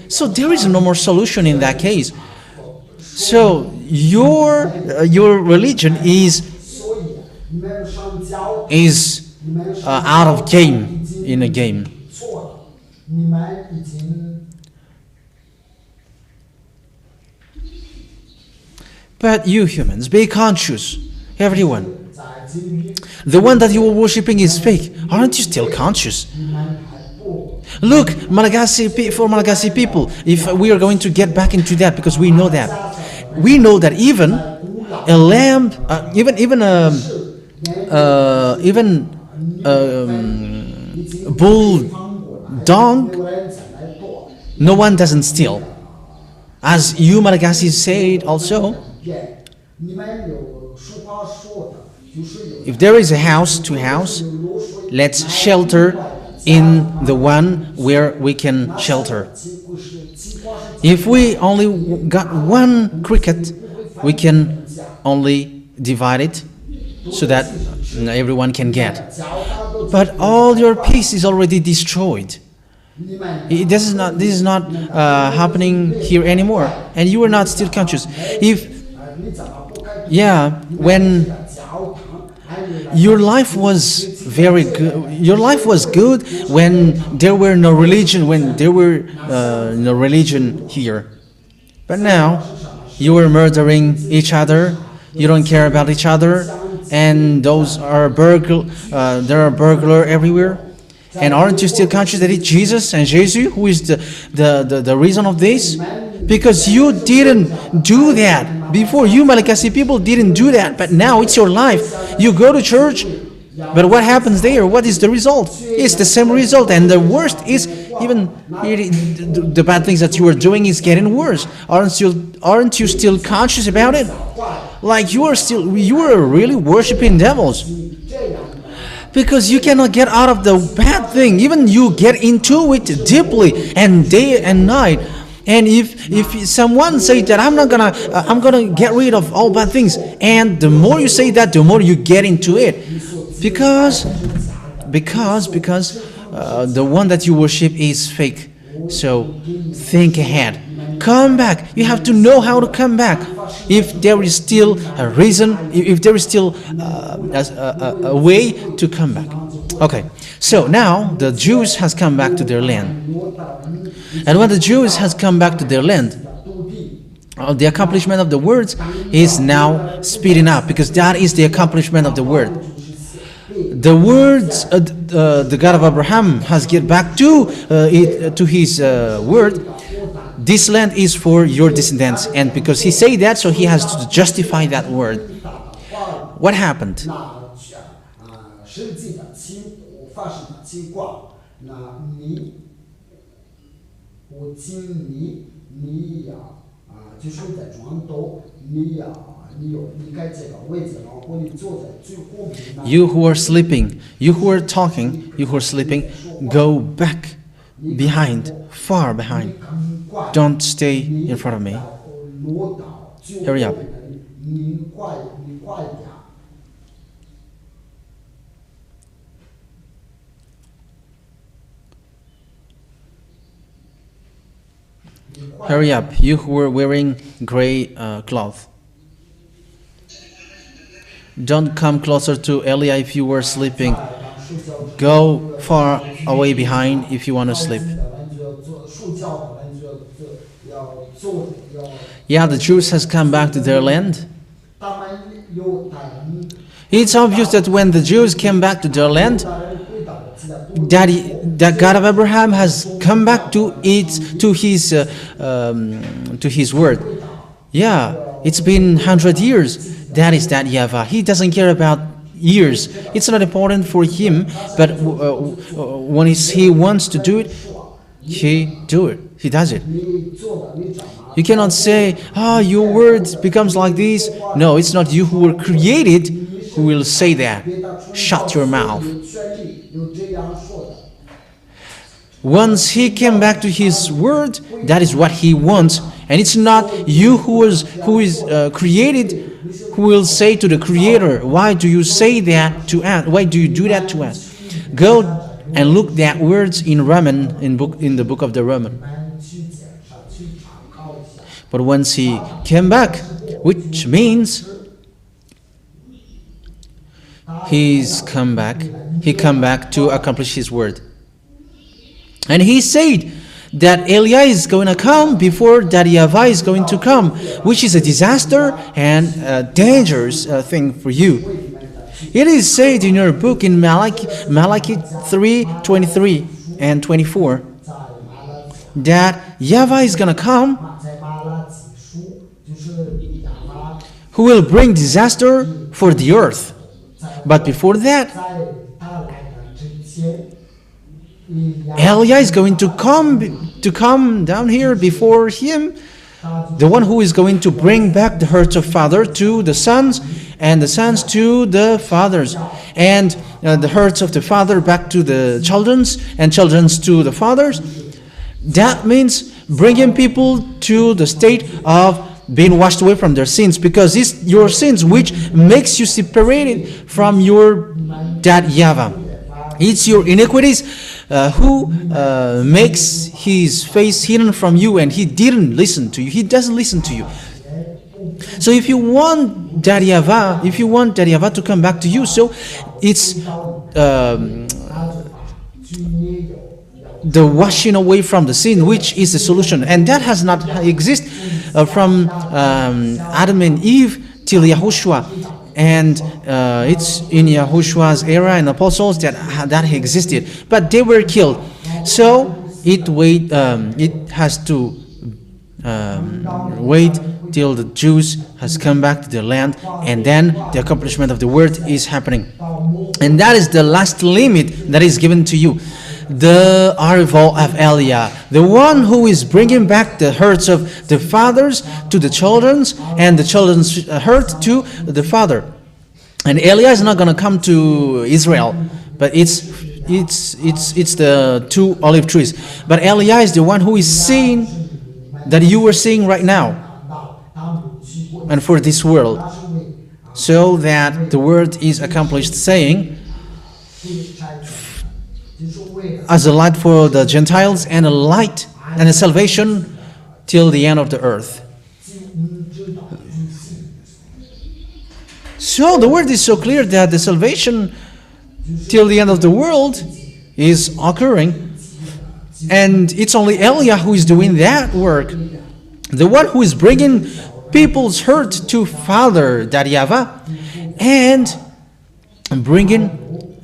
Speaker 3: So there is no more solution in that case. So your religion is out of game, in a game. But you humans, be conscious, everyone. The one that you are worshipping is fake. Aren't you still conscious? Look, for Malagasy people, if we are going to get back into that, because we know that even a lamb, bull, dog, no one doesn't steal. As you Malagasy said also, if there is a house to house, let's shelter in the one where we can shelter. If we only got one cricket, we can only divide it so that everyone can get. But all your peace is already destroyed. This is not happening here anymore, and you are not still conscious. When your life was very good, your life was good when there were no religion, no religion here. But now you are murdering each other. You don't care about each other, and those are there are burglar everywhere. And aren't you still conscious that it's Jesus and Jesus who is the reason of this? Because you didn't do that before. You Malagasy people didn't do that, but now it's your life. You go to church, but what happens there? What is the result? It's the same result, and the worst is even the bad things that you are doing is getting worse. Aren't you still conscious about it? Like you are really worshiping devils. Because you cannot get out of the bad thing. Even you get into it deeply and day and night. And if someone say that I'm gonna get rid of all bad things, and the more you say that, the more you get into it, because the one that you worship is fake. So think ahead. Come back. You have to know how to come back. If there is still a reason, if there is still a way to come back. Okay, so now the Jews has come back to their land. And when the Jews has come back to their land, the accomplishment of the words is now speeding up, because that is the accomplishment of the word. The words, the God of Abraham has get back to his word. This land is for your descendants, and because he said that, so he has to justify that word. What happened?
Speaker 4: 那你，我请你呀就是在床头，你该这个位置，然后你坐在最后面那。
Speaker 3: You who are sleeping, you who are talking, you who are sleeping, go back behind, far behind. Don't stay in front of me. Hurry up. Hurry up, you who are wearing gray cloth. Don't come closer to Elia if you were sleeping. Go far away behind if you want to sleep. Yeah, the Jews has come back to their land. It's obvious that when the Jews came back to their land, that God of Abraham has come back to his word. Yeah, it's been 100 years. That is that YAHVAH. He doesn't care about years. It's not important for him, but when he wants to do it, he does it. You cannot say, your word becomes like this. No, it's not you who were created who will say that. Shut your mouth. Once he came back to his word, that is what he wants. And it's not you who is created who will say to the Creator, why do you say that to us? Why do you do that to us? Go and look that words in Roman, in the book of the Roman. But once he came back, which means he come back to accomplish his word. And he said that Elia is going to come before that YAHVAH is going to come, which is a disaster and a dangerous thing for you. It is said in your book in Malachi 3:23 and 24 that YAHVAH is going to come, who will bring disaster for the earth. But before that, Elia is going to come down here before him, the one who is going to bring back the hearts of father to the sons, and the sons to the fathers, and the hearts of the father back to the children's, and children's to the fathers. That means bringing people to the state of being washed away from their sins, because it's your sins which makes you separated from your dad YAHVAH. It's your iniquities who makes his face hidden from you, and he didn't listen to you. He doesn't listen to you. So if you want that YAHVAH, to come back to you, so it's the washing away from the sin, which is the solution, and that has not existed from Adam and Eve till YAHOSHUA. And it's in Yahoshua's era and apostles that existed, but they were killed. So it has to wait till the Jews has come back to their land, and then the accomplishment of the word is happening. And that is the last limit that is given to you. The arrival of Elia, the one who is bringing back the hearts of the fathers to the children's, and the children's heart to the father. And Elia is not going to come to Israel, but it's the two olive trees. But Elia is the one who is seeing that you are seeing right now, and for this world, so that the word is accomplished, saying, as a light for the Gentiles, and a light and a salvation till the end of the earth. So the word is so clear that the salvation till the end of the world is occurring, and it's only Elia who is doing that work, the one who is bringing people's hurt to Father, that YAHVAH, and bringing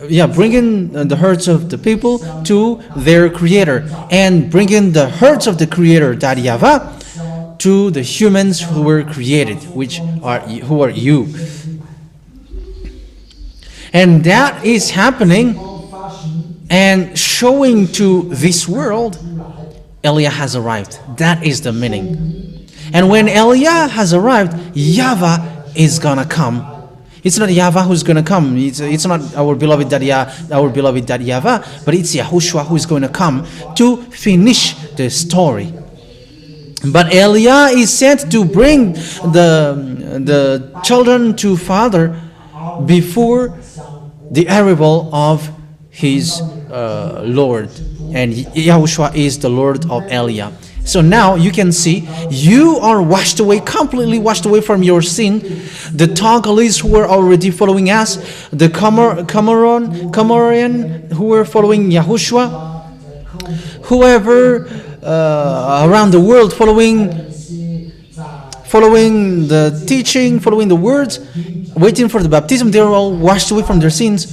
Speaker 3: the hurts of the people to their Creator, and bringing the hurts of the Creator, that YAHVAH, to the humans who were created, who are you. And that is happening and showing to this world, Eliah has arrived. That is the meaning. And when Eliah has arrived, YAHVAH is gonna come. It's not YAHVAH who's gonna come. It's not our beloved Daddy YAHVAH, but it's Yahushua who is going to come to finish the story. But Eliah is sent to bring the children to Father before the arrival of his Lord. And Yahushua is the Lord of Eliah. So now you can see you are washed away, completely washed away from your sin. The Tongolese who were already following us, the Comorian who were following Yahushua, whoever around the world following the teaching, following the words, waiting for the baptism, they were all washed away from their sins.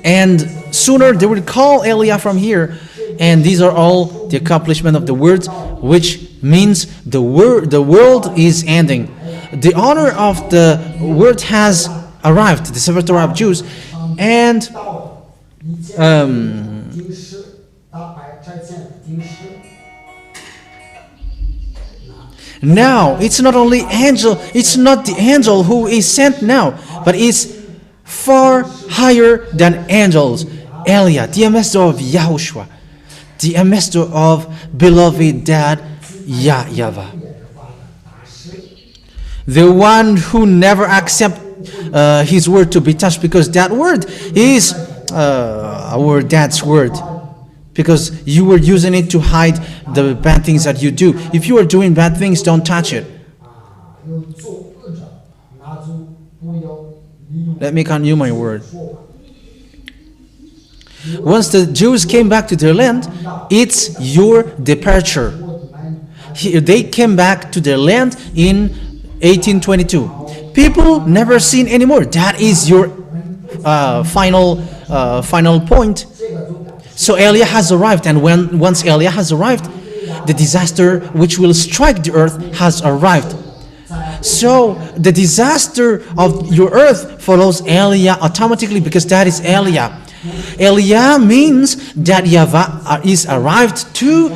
Speaker 3: And sooner they will call Eliah from here. And these are all the accomplishment of the words, which means the world is ending. The honor of the word has arrived, the Sefer Torah of Jews, and now it's not only angel, it's not the angel who is sent now, but it's far higher than angels. Eliah, the ambassador of Yahushua, the ambassador of beloved Dad YAHVAH, the one who never accept his word to be touched, because that word is our Dad's word, because you were using it to hide the bad things that you do. If you are doing bad things, don't touch it. Let me continue my word. Once the Jews came back to their land, it's your departure. They came back to their land in 1822. People never seen anymore. That is your final point. So Eliah has arrived, and once Eliah has arrived, the disaster which will strike the earth has arrived. So the disaster of your earth follows Eliah automatically, because that is Eliah. Eliah means that YAHVAH is arrived to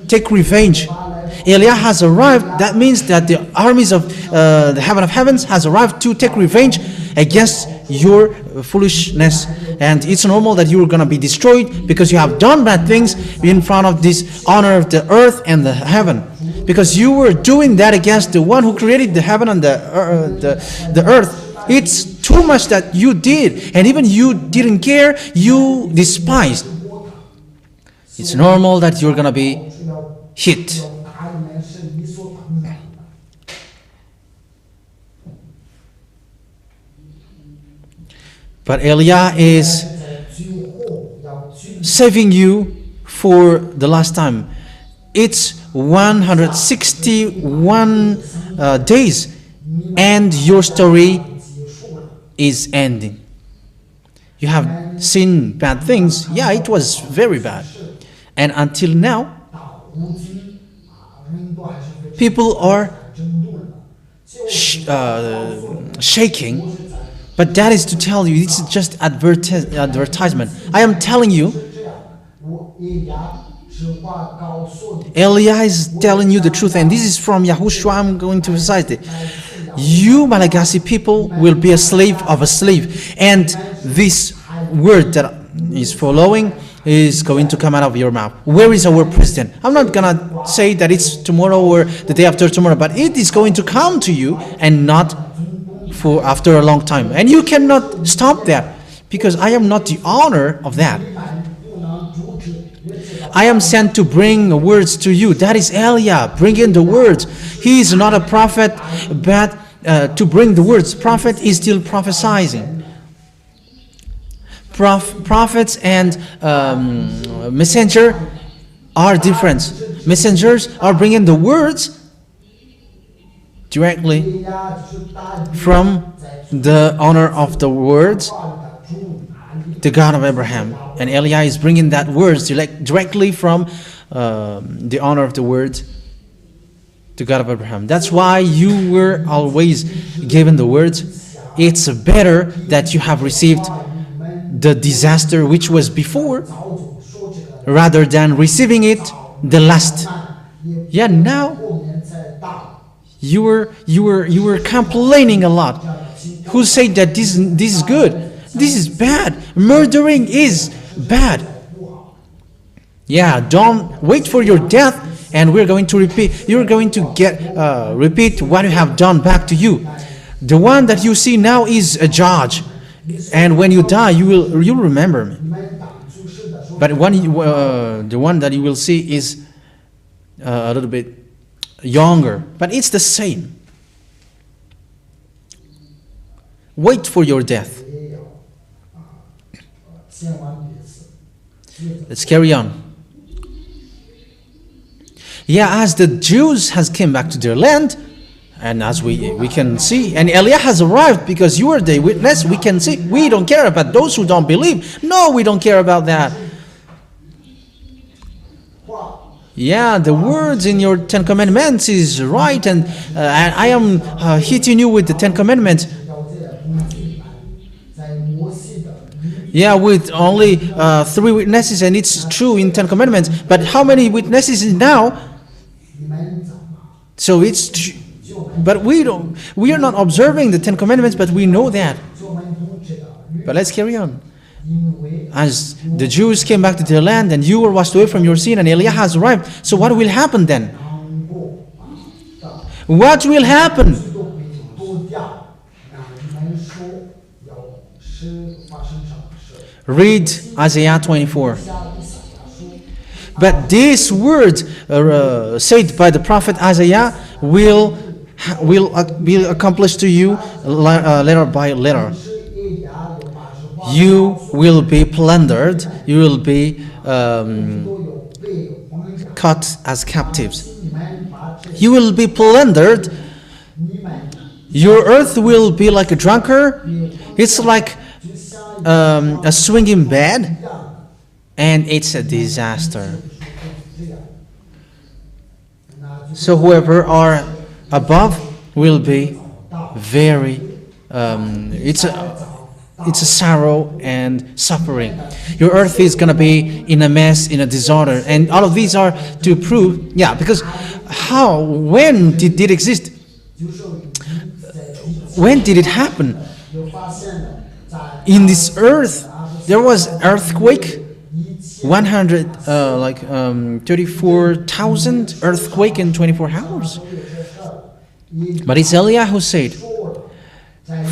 Speaker 3: take revenge. Eliah has arrived. That means that the armies of the heaven of heavens has arrived to take revenge against your foolishness. And it's normal that you are going to be destroyed because you have done bad things in front of this honor of the earth and the heaven. Because you were doing that against the one who created the heaven and the earth. It's too much that you did, and even you didn't care, you despised. It's normal that you're going to be hit. But Eliah is saving you for the last time. It's 161 days, and your story is ending. You have seen bad things. Yeah, it was very bad. And until now, people are shaking. But that is to tell you, it's just advertisement. I am telling you, Eliah is telling you the truth, and this is from Yahushua. I'm going to emphasize it. You Malagasy people will be a slave of a slave, and this word that is following is going to come out of your mouth. Where is our president? I'm not gonna say that it's tomorrow or the day after tomorrow, but it is going to come to you, and not for after a long time. And you cannot stop that, because I am not the owner of that. I am sent to bring words to you. That is Eliah, bring in the words. He is not a prophet, but to bring the words. Prophet is still prophesying. Prophets and messenger are different. Messengers are bringing the words directly from the owner of the words, the God of Abraham. And Eliah is bringing that words directly from the owner of the words, the God of Abraham. That's why you were always given the words. It's better that you have received the disaster which was before,
Speaker 4: 早主说这个
Speaker 3: rather than receiving it the last.
Speaker 4: 也
Speaker 3: Yeah, now
Speaker 4: 过年才大，
Speaker 3: you were complaining a lot. Who said that this is good? This is bad. Murdering is bad. Yeah, don't wait for your death, and we're going to repeat. You're going to repeat what you have done back to you. The one that you see now is a judge, and when you die, you'll remember me.
Speaker 4: 你们党出事的时候，
Speaker 3: But the one that you will see is a little bit younger, but it's the same. Wait for your death.
Speaker 4: 也要千万别死。
Speaker 3: Let's carry on. Yeah, as the Jews has came back to their land, and as we can see, and Eliah has arrived because you are the witness. We can see. We don't care about those who don't believe. No, we don't care about that.
Speaker 4: 话
Speaker 3: Yeah, the words in your Ten Commandments is right, and I am hitting you with the Ten Commandments.
Speaker 4: 要在公祭里面，在摩西的律
Speaker 3: Yeah, with only 3 witnesses, and it's true in Ten Commandments. But how many witnesses is now?
Speaker 4: 你们怎么
Speaker 3: So it's tr- but we are not observing the Ten Commandments, but we know that.
Speaker 4: 就我们不知道律？
Speaker 3: But let's carry on.
Speaker 4: 因为
Speaker 3: As the Jews came back to their land, and you were washed away from your sin, and Eliah has arrived. So what will happen then?
Speaker 4: 当过的
Speaker 3: What will happen?
Speaker 4: 都会多掉，那你们说要是发生什么事？
Speaker 3: Read Isaiah 24.
Speaker 4: 下以赛亚书，
Speaker 3: But these words said by the prophet Isaiah will be accomplished to you letter by letter.
Speaker 4: 是耶亚有把是话
Speaker 3: You will be plundered. You will be
Speaker 4: 都有被皇家
Speaker 3: cut as captives.
Speaker 4: 你们把这
Speaker 3: You will be plundered.
Speaker 4: 你们
Speaker 3: Your earth will be like a drunkard. It's like
Speaker 4: 就像
Speaker 3: a swinging bed,
Speaker 4: 一样，
Speaker 3: and it's a disaster.
Speaker 4: 这样，那就
Speaker 3: So whoever are above will be very. It's a sorrow and suffering. Your earth is gonna be in a mess, in a disorder, and all of these are to prove. Yeah, because when did it exist?
Speaker 4: 就是在
Speaker 3: When did it happen?
Speaker 4: 有发现了，在
Speaker 3: In this earth, there was earthquake. 100 34,000 earthquake in 24 hours. But it's Eliah who said,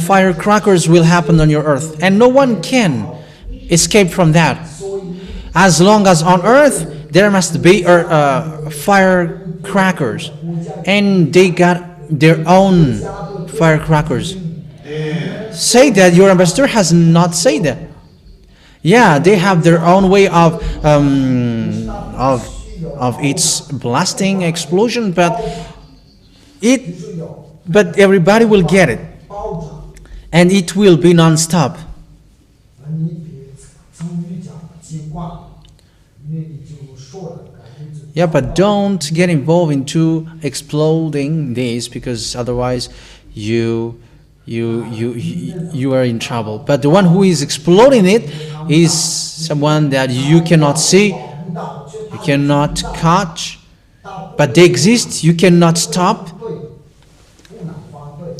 Speaker 3: firecrackers will happen on your earth, and no one can escape from that. As long as on earth, there must be firecrackers, and they got their own firecrackers. Say that your ambassador has not said that. Yeah, they have their own way of its blasting explosion, but everybody will get it,
Speaker 4: 包着，
Speaker 3: and it will be non-stop.
Speaker 4: 你别从语讲习惯，因为你就说了，感觉就
Speaker 3: Yeah, but don't get involved into exploding this, because otherwise you are in trouble. But the one who is exploding it is someone that you cannot see, you cannot catch, but they exist. You cannot stop,
Speaker 4: 对，不能反对，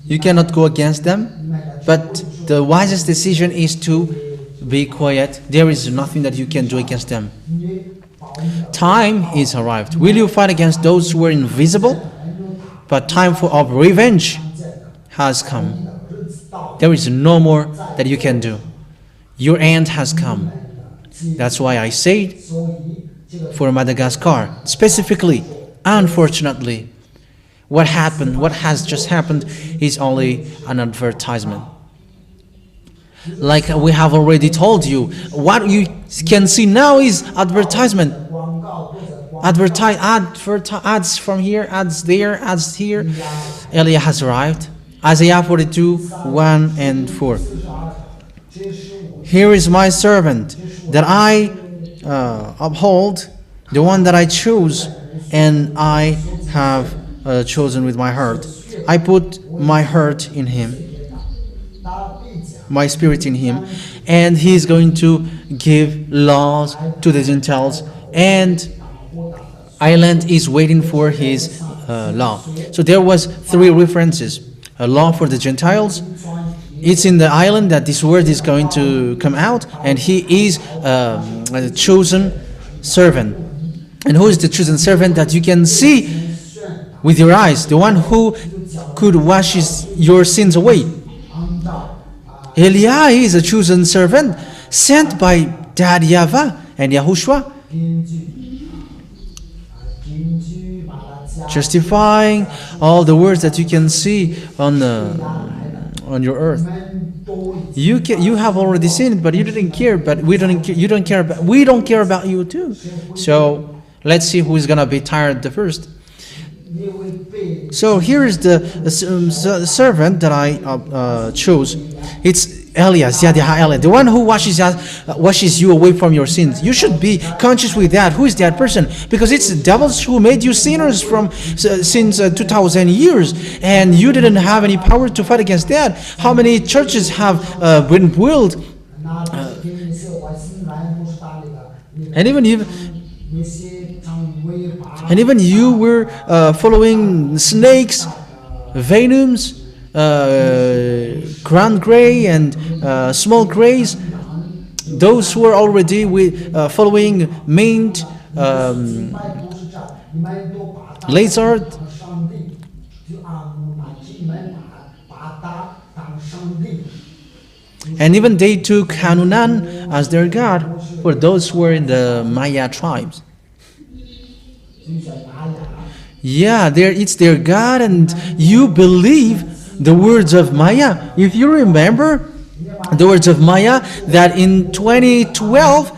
Speaker 3: you cannot go against them. But the wisest decision is to be quiet. There is nothing that you can do against them.
Speaker 4: 因为保你的
Speaker 3: Time is arrived. Will you fight against those who are invisible? But time of revenge has come.
Speaker 4: 日子到，
Speaker 3: There is no more that you can do. Your end has come. That's why I say
Speaker 4: 所以这个
Speaker 3: for Madagascar, specifically, unfortunately, what has just happened is only an advertisement. Like we have already told you, what you can see now is advertisement.
Speaker 4: 广告都在广
Speaker 3: Ads from here, ads there, ads here. Eliah has arrived. Isaiah 42, 1 and 4.
Speaker 4: 这是我
Speaker 3: Here is my servant that I uphold, the one that I choose, and I have chosen with my heart. I put my heart in him.
Speaker 4: 他必讲
Speaker 3: my spirit in him, and he's going to give laws to the Gentiles, and island is waiting for his law. So there was 3 references. A law for the Gentiles. It's in the island that this word is going to come out, and he is a chosen servant. And who is the chosen servant that you can see with your eyes? The one who could wash your sins away. Eliah is a chosen servant sent by Dad YAHVAH and YAHOSHUAH, justifying all the words that you can see on your earth. You have already seen it, but you didn't care. But we don't care about you too. So let's see who is gonna be tired the first. So here is the servant that I chose. It's Elias, ZHYAH, the one who washes you away from your sins. You should be conscious with that. Who is that person? Because it's the devils who made you sinners since 2,000 years, and you didn't have any power to fight against that. How many churches have been built? And even you were following snakes, venoms, grand gray and small grays. Those who are already following mint, lizard, and even they took Hanunan as their god for those who were in the Maya tribes. Yeah, it's their God, and you believe the words of Maya. If you remember the words of Maya, that in 2012,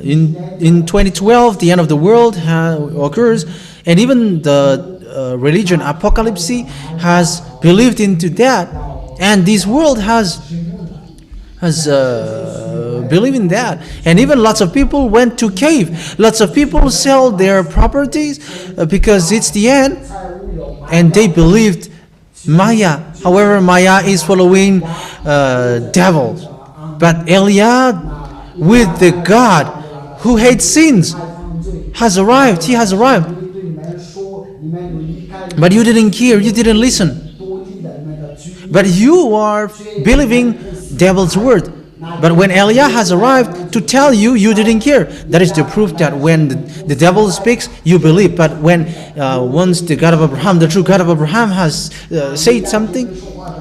Speaker 3: in 2012, the end of the world occurs, and even the religion Apocalypse has believed into that, and this world has believed in that, and even lots of people went to cave. Lots of people sell their properties because it's the end, and they believed Maya. However, Maya is following devils, but Eliah, with the God who hates sins, has arrived. He has arrived, but you didn't care. You didn't listen. But you are believing devil's word. But when Eliah has arrived to tell you, you didn't care. That is the proof that when the devil speaks, you believe. But when once the God of Abraham, the true God of Abraham, has said something,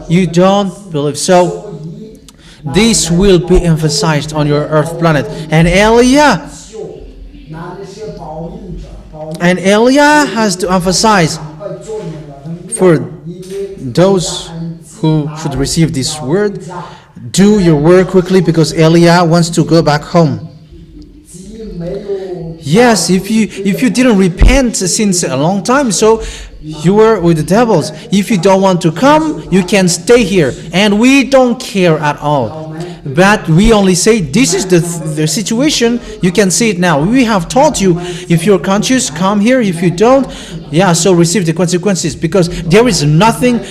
Speaker 3: you don't believe. So this will be emphasized on your earth planet. And Eliah has to emphasize for those who should receive this word. Do your work quickly, because Eliah wants to go back home. Yes, if you didn't repent since a long time, so you were with the devils. If you don't want to come, you can stay here, and we don't care at all. But we only say this is the situation. You can see it now. We have taught you, if you're conscious, come here. If you don't, so receive the consequences, because there is nothing.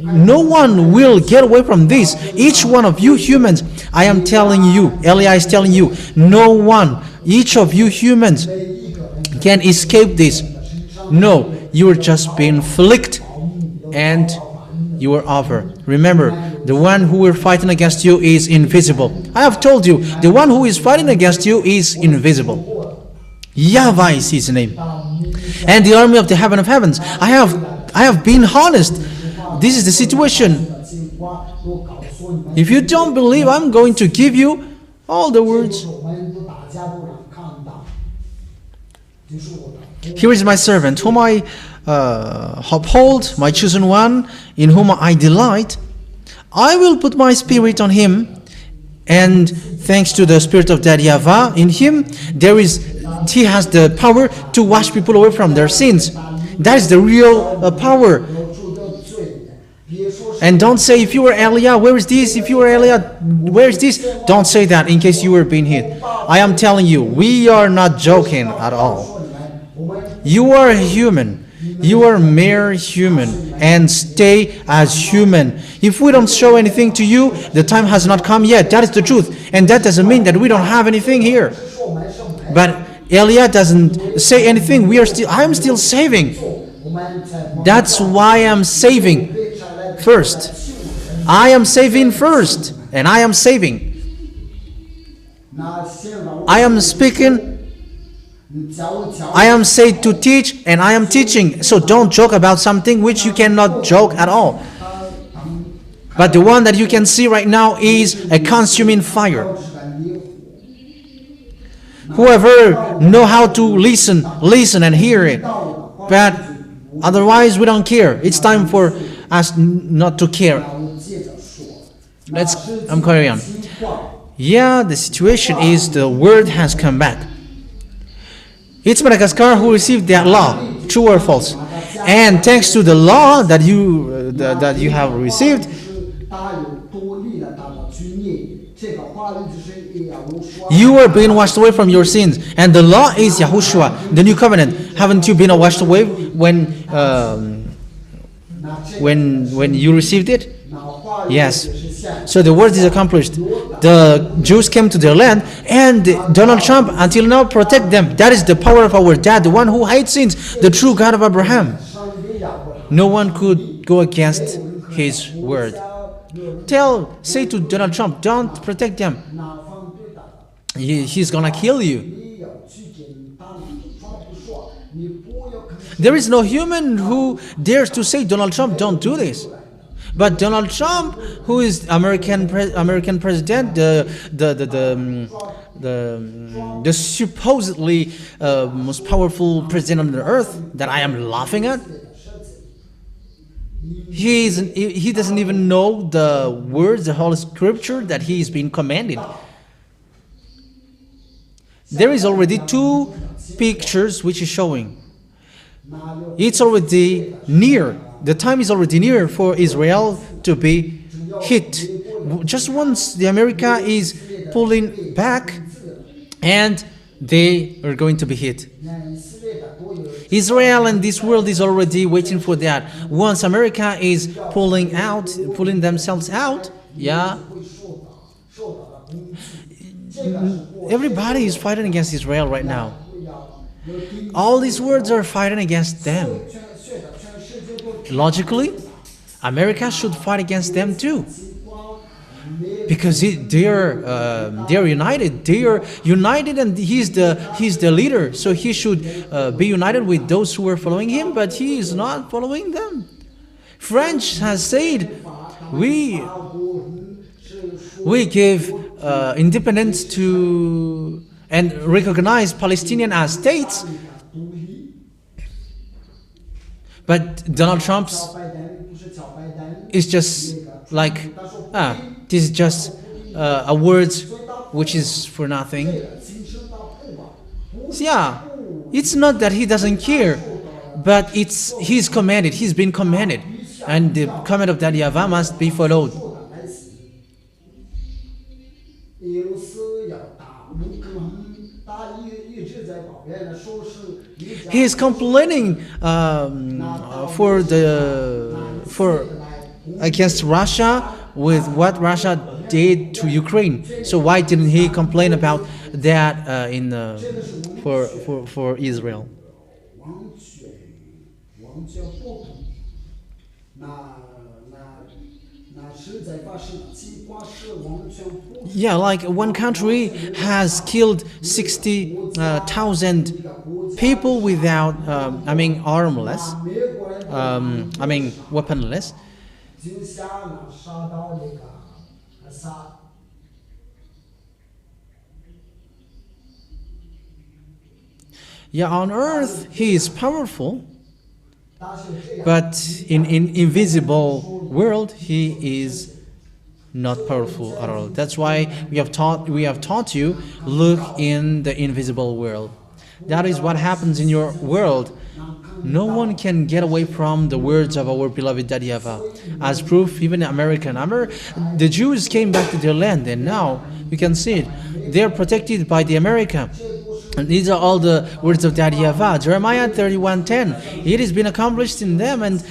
Speaker 3: No one will get away from this. Each one of you humans, I am telling you, Eliah is telling you, no one, each of you humans can escape this. No, you are just being flicked and you are over. Remember, the one who is fighting against you is invisible. I have told you, the one who is fighting against you is invisible. YAHVAH is his name. And the army of the heaven of heavens. I have been honest. This is the situation. If you don't believe, I'm going to give you all the words. Here is my servant, whom I uphold, my chosen one, in whom I delight. I will put my spirit on him, and thanks to the spirit of Dad YAHVAH in him, he has the power to wash people away from their sins. That is the real power. And don't say, if you were Eliah, where is this? If you were Eliah, where is this? Don't say that in case you were being hit. I am telling you, we are not joking at all. You are a human. You are mere human and stay as human. If we don't show anything to you, the time has not come yet. That is the truth. And that doesn't mean that we don't have anything here. But Elia doesn't say anything. I am still saving. That's why I'm saving first. I am saving first. And I am saving. I am speaking. I am said to teach, and I am teaching. So don't joke about something which you cannot joke at all. But the one that you can see right now is a consuming fire. Whoever know how to listen and hear it. But otherwise, we don't care. It's time for us not to care. I'm carrying on. Yeah, the situation is the word has come back. It's Madagascar who received that law, true or false. And thanks to the law that you have received, you are being washed away from your sins. And the law is Yahushua, the new covenant. Haven't you been washed away when you received it? Yes. So the word is accomplished. The Jews came to their land, and Donald Trump until now protect them. That is the power of our dad, the one who hates sins, the true God of Abraham. No one could go against his word. Say to Donald Trump, don't protect them. He's gonna kill you. There is no human who dares to say, Donald Trump, don't do this. But Donald Trump, who is American president, the supposedly most powerful president on the earth that I am laughing at, he doesn't even know the words, the Holy Scripture that he is being commanded. There is already 2 pictures which is showing. It's already near. The time is already near for Israel to be hit. Just once the America is pulling back, and they are going to be hit. Israel and this world is already waiting for that. Once America is pulling themselves out, yeah, everybody is fighting against Israel right now. All these words are fighting against them. Logically, America should fight against them too, because they are united. They are united, and he's the leader. So he should be united with those who are following him. But he is not following them. France has said, we give independence to and recognize Palestinian as states. But Donald Trump's is just like, this is just a word which is for nothing. So yeah, it's not that he doesn't care, but he's commanded, he's been commanded, and the command of that YAHVAH must be followed. He is complaining against Russia with what Russia did to Ukraine. So why didn't he complain about that for Israel? Yeah, like one country has killed 60,000 people without, armless, weaponless. Yeah, on earth he is powerful, but in invisible world he is not powerful at all. That's why we have taught you, look in the invisible world. That is what happens in your world. No one can get away from the words of our beloved Daddy YAHVAH. As proof, even the Jews came back to their land, and now you can see it. They're protected by the America. And these are all the words of Daddy YAHVAH. Jeremiah 31:10. It has been accomplished in them, and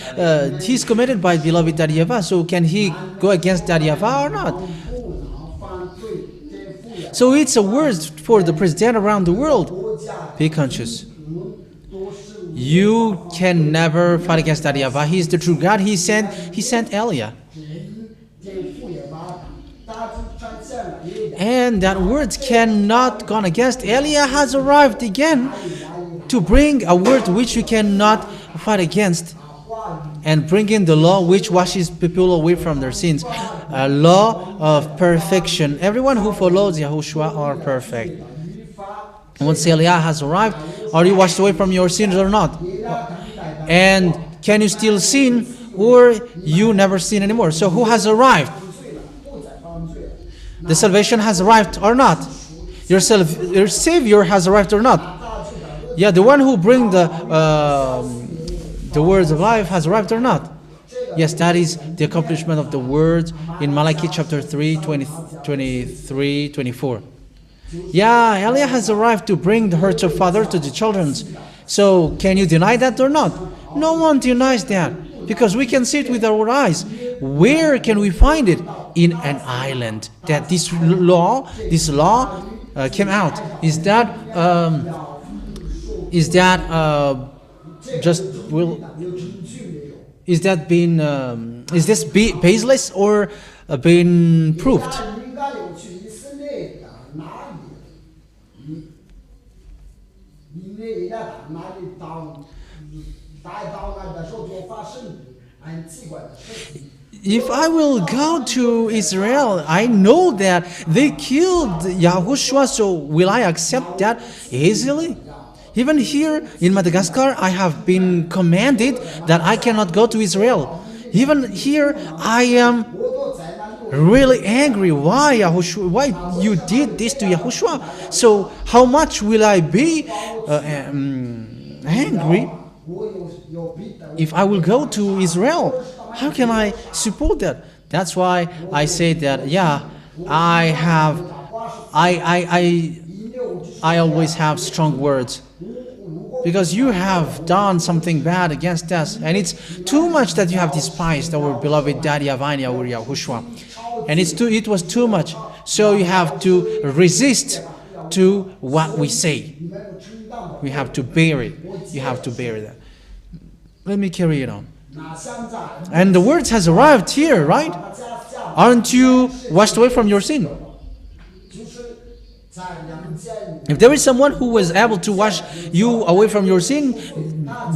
Speaker 3: he's committed by beloved Daddy YAHVAH. So can he go against Daddy YAHVAH or not?
Speaker 4: 不能犯罪，颠覆了
Speaker 3: So it's a word for the president around the world.
Speaker 4: 国家
Speaker 3: Be conscious.
Speaker 4: 都是
Speaker 3: You can never fight against Daddy YAHVAH. He is the true God. He sent Eliah.
Speaker 4: 人，颠覆也把大就出现了，也
Speaker 3: And that word cannot go against. Eliah has arrived again to bring a word which you cannot fight against,
Speaker 4: 话语
Speaker 3: and bring in the law which washes people away from their sins. A law of perfection. Everyone who follows Yahushua are perfect.
Speaker 4: 律法，
Speaker 3: Once Eliah has arrived, are you washed away from your sins or not? And can you still sin, or you never sin anymore? So who has arrived?
Speaker 4: 罪了，不再犯罪了。
Speaker 3: The salvation has arrived or not? Your Savior has arrived or not? Yeah, the one who brings the words of life has arrived or not? Yes, that is the accomplishment of the words in Malachi chapter 3, 23, 24. Yeah, Eliah has arrived to bring the hearts of father to the children. So can you deny that or not? No one denies that, because we can see it with our eyes. Where can we find it? In an island. That this law came out. Is that just will? Is that been? Is this baseless or been proved?
Speaker 4: 应该有去以色列哪里？你那一代哪里当那的时候就发生很奇怪的事情。
Speaker 3: If I will go to Israel, I know that they killed Yahushua, so will I accept that easily? Even here in Madagascar, I have been commanded that I cannot go to Israel. Even here, I am really angry. Why, Yahushua? Why you did this to Yahushua? So how much will I be angry if I will go to Israel? How can I support that? That's why I say that, yeah, I always have strong words, because you have done something bad against us, and it's too much that you have despised our beloved Daddy YAHVAH, our Yahushua, and it was too much. So you have to resist to what we say. We have to bear it. You have to bear that. Let me carry it on. And the words has arrived here, right? Aren't you washed away from your sin? If there is someone who was able to wash you away from your sin,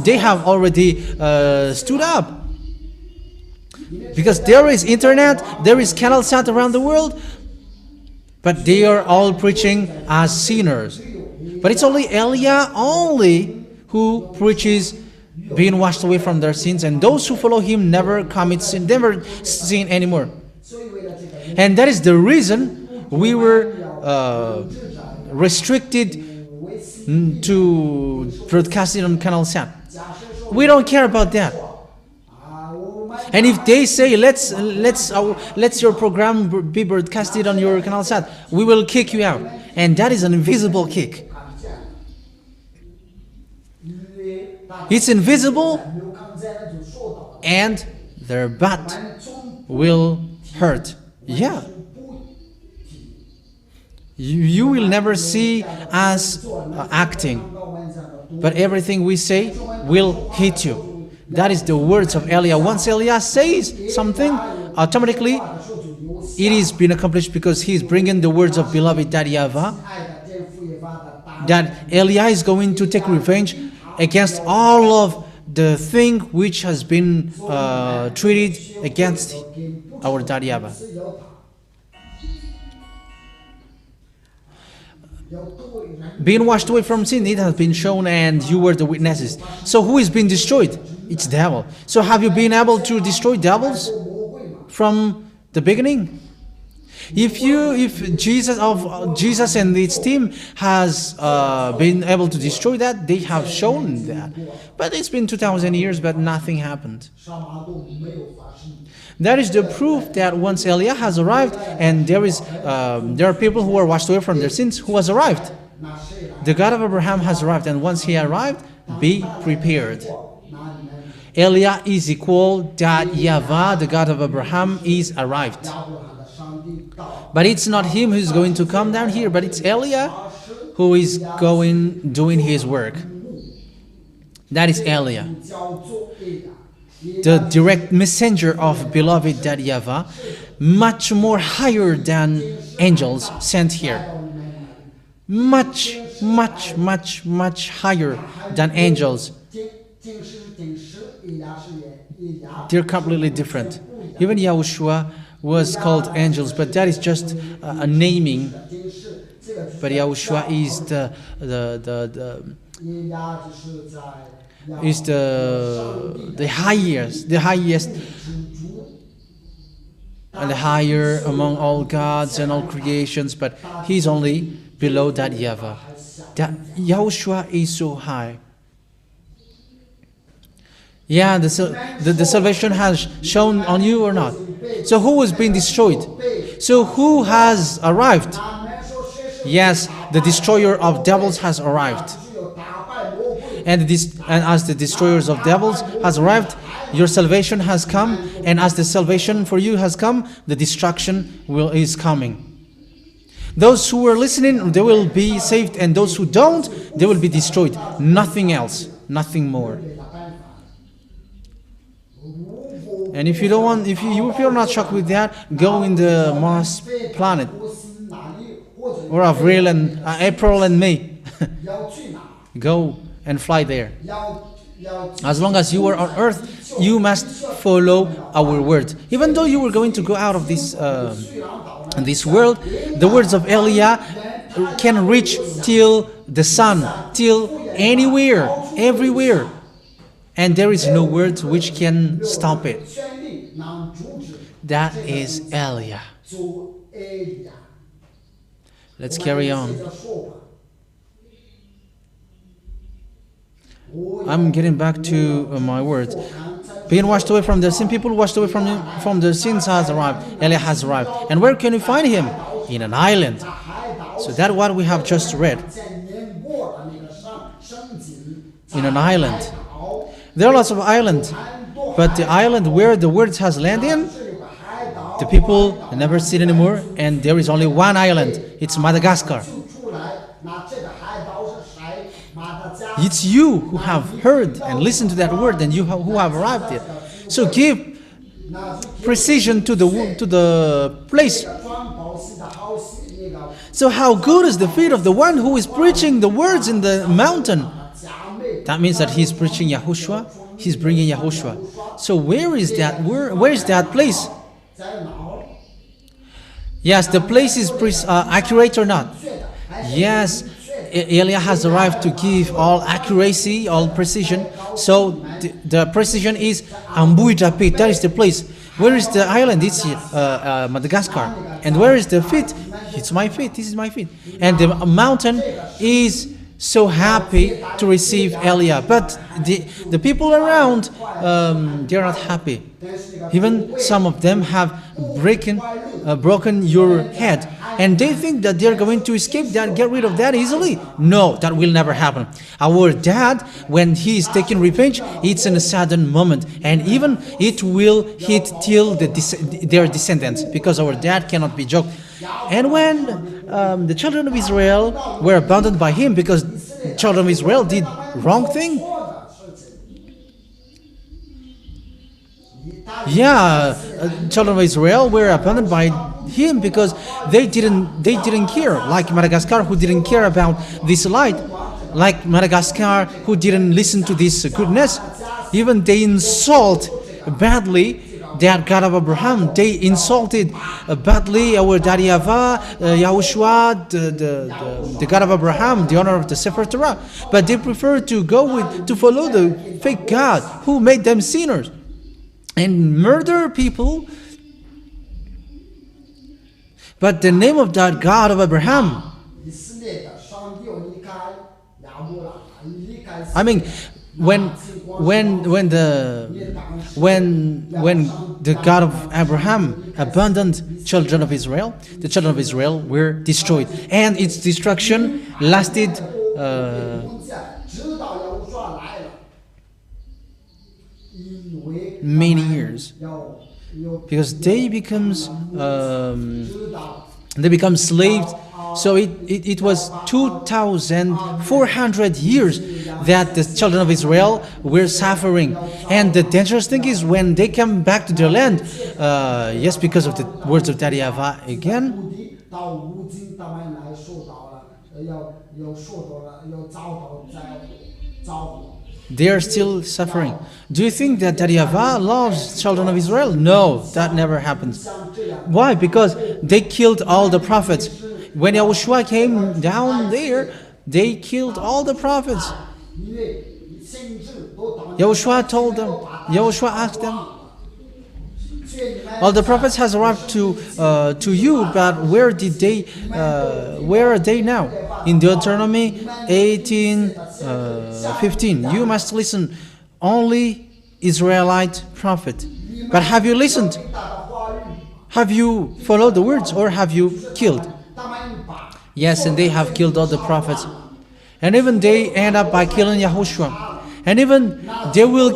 Speaker 3: they have already stood up. Because there is internet, there is Canal Sat around the world, but they are all preaching as sinners. But it's only Eliah who preaches being washed away from their sins, and those who follow him never commit sin, never sin anymore. And that is the reason we were restricted to broadcast it on Canal Sat. We don't care about that. And if they say let's your program be broadcasted on your Canal Sat, we will kick you out, and that is an invisible kick. It's invisible, and their butt will hurt. Yeah. You will never see us acting, but everything we say will hit you. That is the words of Eliah. Once Eliah says something, automatically it is been accomplished, because he is bringing the words of beloved Daddy YAHVAH, that Eliah is going to take revenge against all of the thing which has been treated against our Daddy YAHVAH. Being washed away from sin, it has been shown, and you were the witnesses. So who is being destroyed? It's devil. So have you been able to destroy devils from the beginning? If Jesus and its team has been able to destroy that, they have shown that. But it's been 2,000 years, but nothing happened. That is the proof that once Eliah has arrived, and there are people who are washed away from their sins who has arrived. The God of Abraham has arrived, and once he arrived, be prepared. Elia is equal that YAHVAH, the God of Abraham, is arrived. But it's not him who's going to come down here, but it's Elia who is doing his work. That is Elia, the direct messenger of beloved Daddy YAHVAH, much more higher than angels sent here. Much higher than angels. They're completely different. Even Yahushua was called angels, but that is just a naming. But Yahushua is the highest, and the higher among all gods and all creations. But he's only below that YAHVAH. That Yahushua is so high. Yeah, the salvation has shown on you or not. So who has been destroyed? So who has arrived? Yes, the destroyer of devils has arrived. And as the destroyers of devils has arrived, your salvation has come. And as the salvation for you has come, the destruction is coming. Those who are listening, they will be saved. And those who don't, they will be destroyed. Nothing else, nothing more. And if you don't want, if you're not shocked with that, go in the Mars planet, or April and May. Go and fly there. As long as you are on earth, you must follow our word. Even though you were going to go out of this world, the words of Elia can reach till the sun, till anywhere, everywhere. And there is no word which can stop it. That is Elia. Let's carry on. I'm getting back to my words. Being washed away from their sin, people washed away from their sins has arrived. Elia has arrived. And where can you find him? In an island. So that's what we have just read. In an island. There are lots of islands, but the island where the word has landed in, the people never see it anymore, and there is only one island. It's Madagascar. It's you who have heard and listened to that word, and you who have arrived there. So give precision to the place. So how good is the feet of the one who is preaching the words in the mountain? That means that he's preaching Yahushua. He's bringing Yahushua. So where is that? Where is that place? Yes, the place is accurate or not? Yes, Elia has arrived to give all accuracy, all precision. So the precision is Ambuidapit. That is the place. Where is the island? It's Madagascar. And where is the feet? It's my feet. This is my feet. And the mountain is so happy to receive Elia, but the people around, they are not happy. Even some of them have broken your head, and they think that they are going to escape that, get rid of that easily. No, that will never happen. Our dad, when he is taking revenge, it's in a sudden moment, and even it will hit till their descendants, because our dad cannot be joked. And when the children of Israel were abandoned by him because children of Israel did wrong thing, children of Israel were abandoned by him because they didn't care, like Madagascar, who didn't care about this light, like Madagascar, who didn't listen to this goodness. Even they insult badly that God of Abraham. They insulted badly our Daddy YAHVAH, Yahushua, the God of Abraham, the honor of the Sefer Torah. But they prefer to follow the fake God who made them sinners and murder people. But the name of that God of Abraham, I mean, when the God of Abraham abandoned the children of Israel were destroyed, and its destruction lasted many years, because they become slaves. So it was 2,400 years that the children of Israel were suffering. And the dangerous thing is when they come back to their land, yes, because of the words of Daddy YAHVAH again, they are still suffering. Do you think that Daddy YAHVAH loves children of Israel? No, that never happens. Why? Because they killed all the prophets. When Yahushua came down there, they killed all the prophets. Yahushua told them, Yahushua asked them, all the prophets has arrived to you, but where are they now? In Deuteronomy 18:15, you must listen, only Israelite prophet. But have you listened? Have you followed the words, or have you killed? Yes, and they have killed all the prophets. And even they end up by killing Yahushua. And even they will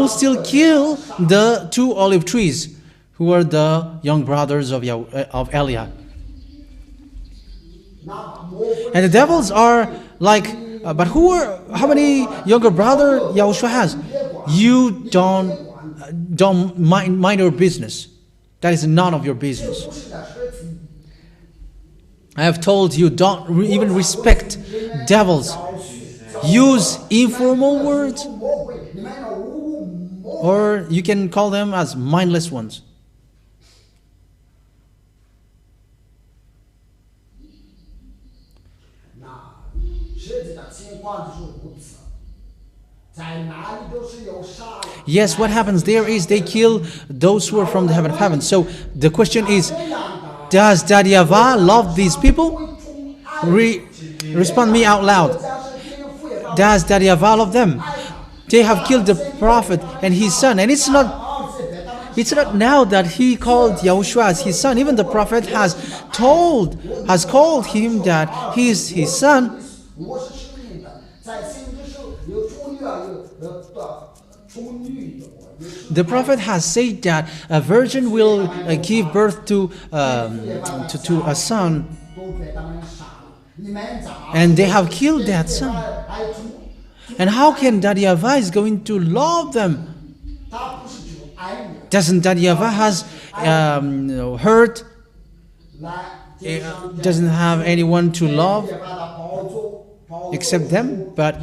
Speaker 3: still kill the 2 olive trees, who are the young brothers of Eliah. And the devils are like, but how many younger brother Yahushua has? You don't mind your business. That is none of your business. I have told you, don't even respect devils. Use informal words, or you can call them as mindless ones. Yes, what happens there is they kill those who are from the heaven of heaven. So the question is, does Daddy YAHVAH love these people? Respond me out loud. Does Daddy YAHVAH love them? They have killed the prophet and his son, and it's not now that he called Yahushua as his son. Even the prophet has called him that he is his son. The prophet has said that a virgin will give birth to a son, and they have killed that son. And how can Daddy YAHVAH is going to love them? Doesn't Daddy YAHVAH has hurt? Doesn't have anyone to love except them? But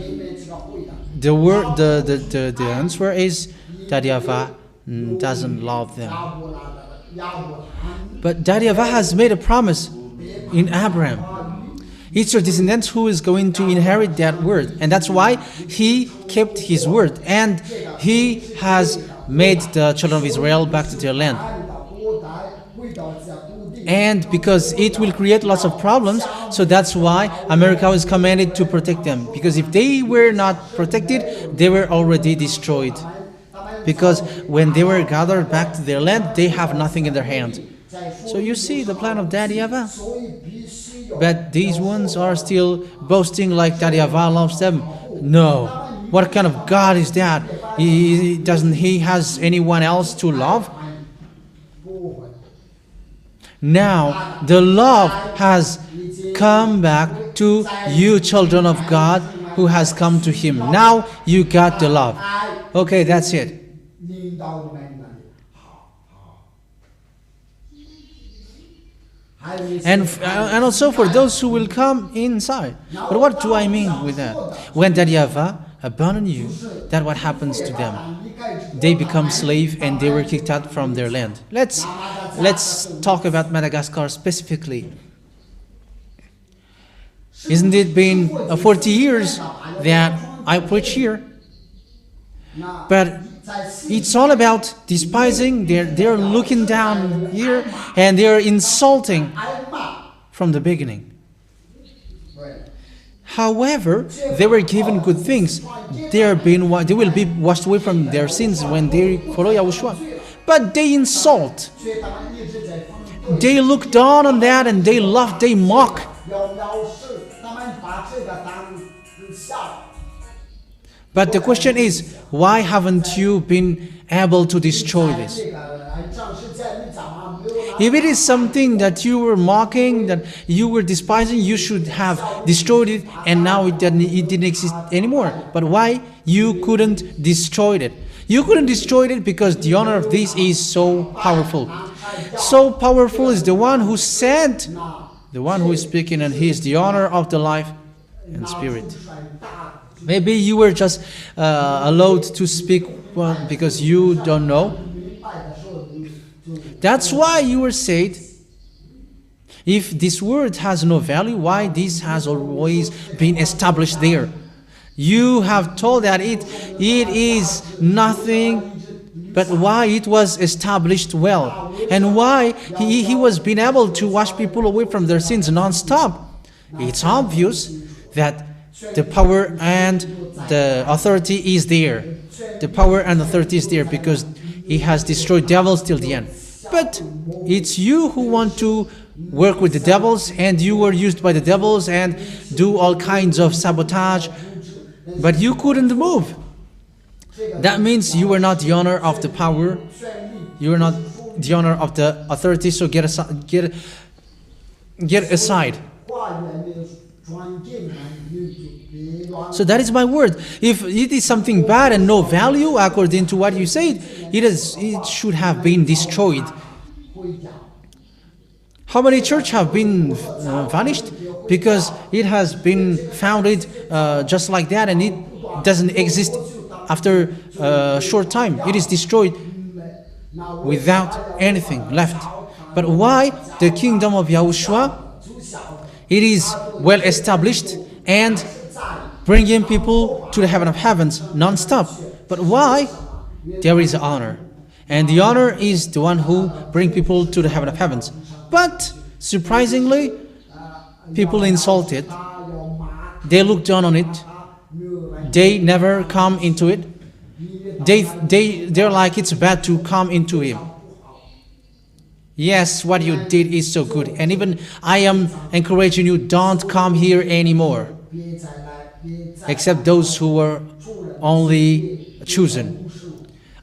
Speaker 3: the answer is Daddy YAHVAH doesn't love them. But Daddy YAHVAH has made a promise in Abraham. It's your descendants who is going to inherit that word. And that's why he kept his word. And he has made the children of Israel back to their land. And because it will create lots of problems, so that's why America was commanded to protect them. Because if they were not protected, they were already destroyed. Because when they were gathered back to their land, they have nothing in their hand. So you see the plan of Daddy YAHVAH. But these ones are still boasting like Daddy YAHVAH loves them. No. What kind of God is that? Doesn't he has anyone else to love? Now, the love has come back to you, children of God, who has come to him. Now you got the love. Okay, that's it. And also for those who will come inside. But what do I mean with that? When Daddy YAHVAH abandoned you, that's what happens to them. They become slave and they were kicked out from their land. Let's talk about Madagascar specifically. Isn't it been 40 years that I preach here? But it's all about despising. They're looking down here and they're insulting from the beginning. However, they were given good things. They will be washed away from their sins when they follow Yahushua. But they insult. They look down on that and they laugh, they mock. But the question is, why haven't you been able to destroy this?
Speaker 4: 这个仗是在你怎么没有拿
Speaker 3: If it is something that you were mocking, that you were despising, you should have destroyed it, and now it didn't exist anymore. But why you couldn't destroy it? You couldn't destroy it because the honor of this is so powerful. So powerful is the one who said, the one who is speaking, and he is the honor of the life and spirit.
Speaker 4: 甩大
Speaker 3: Maybe you were just allowed to speak because you don't know.
Speaker 4: 明白的时候，你就
Speaker 3: That's why you were said. If this word has no value, why this has always been established there? You have told that it is nothing, but why it was established well, and why he was being able to wash people away from their sins non-stop. It's obvious that the power and the authority is there. The power and authority is there because he has destroyed devils till the end. But it's you who want to work with the devils, and you were used by the devils and do all kinds of sabotage, but you couldn't move. That means you were not the honor of the power. You are not the honor of the authority. So get aside. Get aside.
Speaker 4: 话语的转进来，你就别乱
Speaker 3: So that is my word. If it is something bad and no value according to what you said, it should have been destroyed.
Speaker 4: 回家。
Speaker 3: How many churches have been vanished? Because it has been founded just like that, and it doesn't exist after a short time. It is destroyed without anything left. But why the kingdom of Yahushua? It is well established and bringing people to the heaven of heavens non-stop. But why? There is honor. And the honor is the one who brings people to the heaven of heavens. But surprisingly, people insult it. They look down on it. They never come into it. They're like it's bad to come into him. Yes, what you did is so good. And even I am encouraging you, don't come here anymore.
Speaker 4: 别再来，别再
Speaker 3: Except those who were only chosen.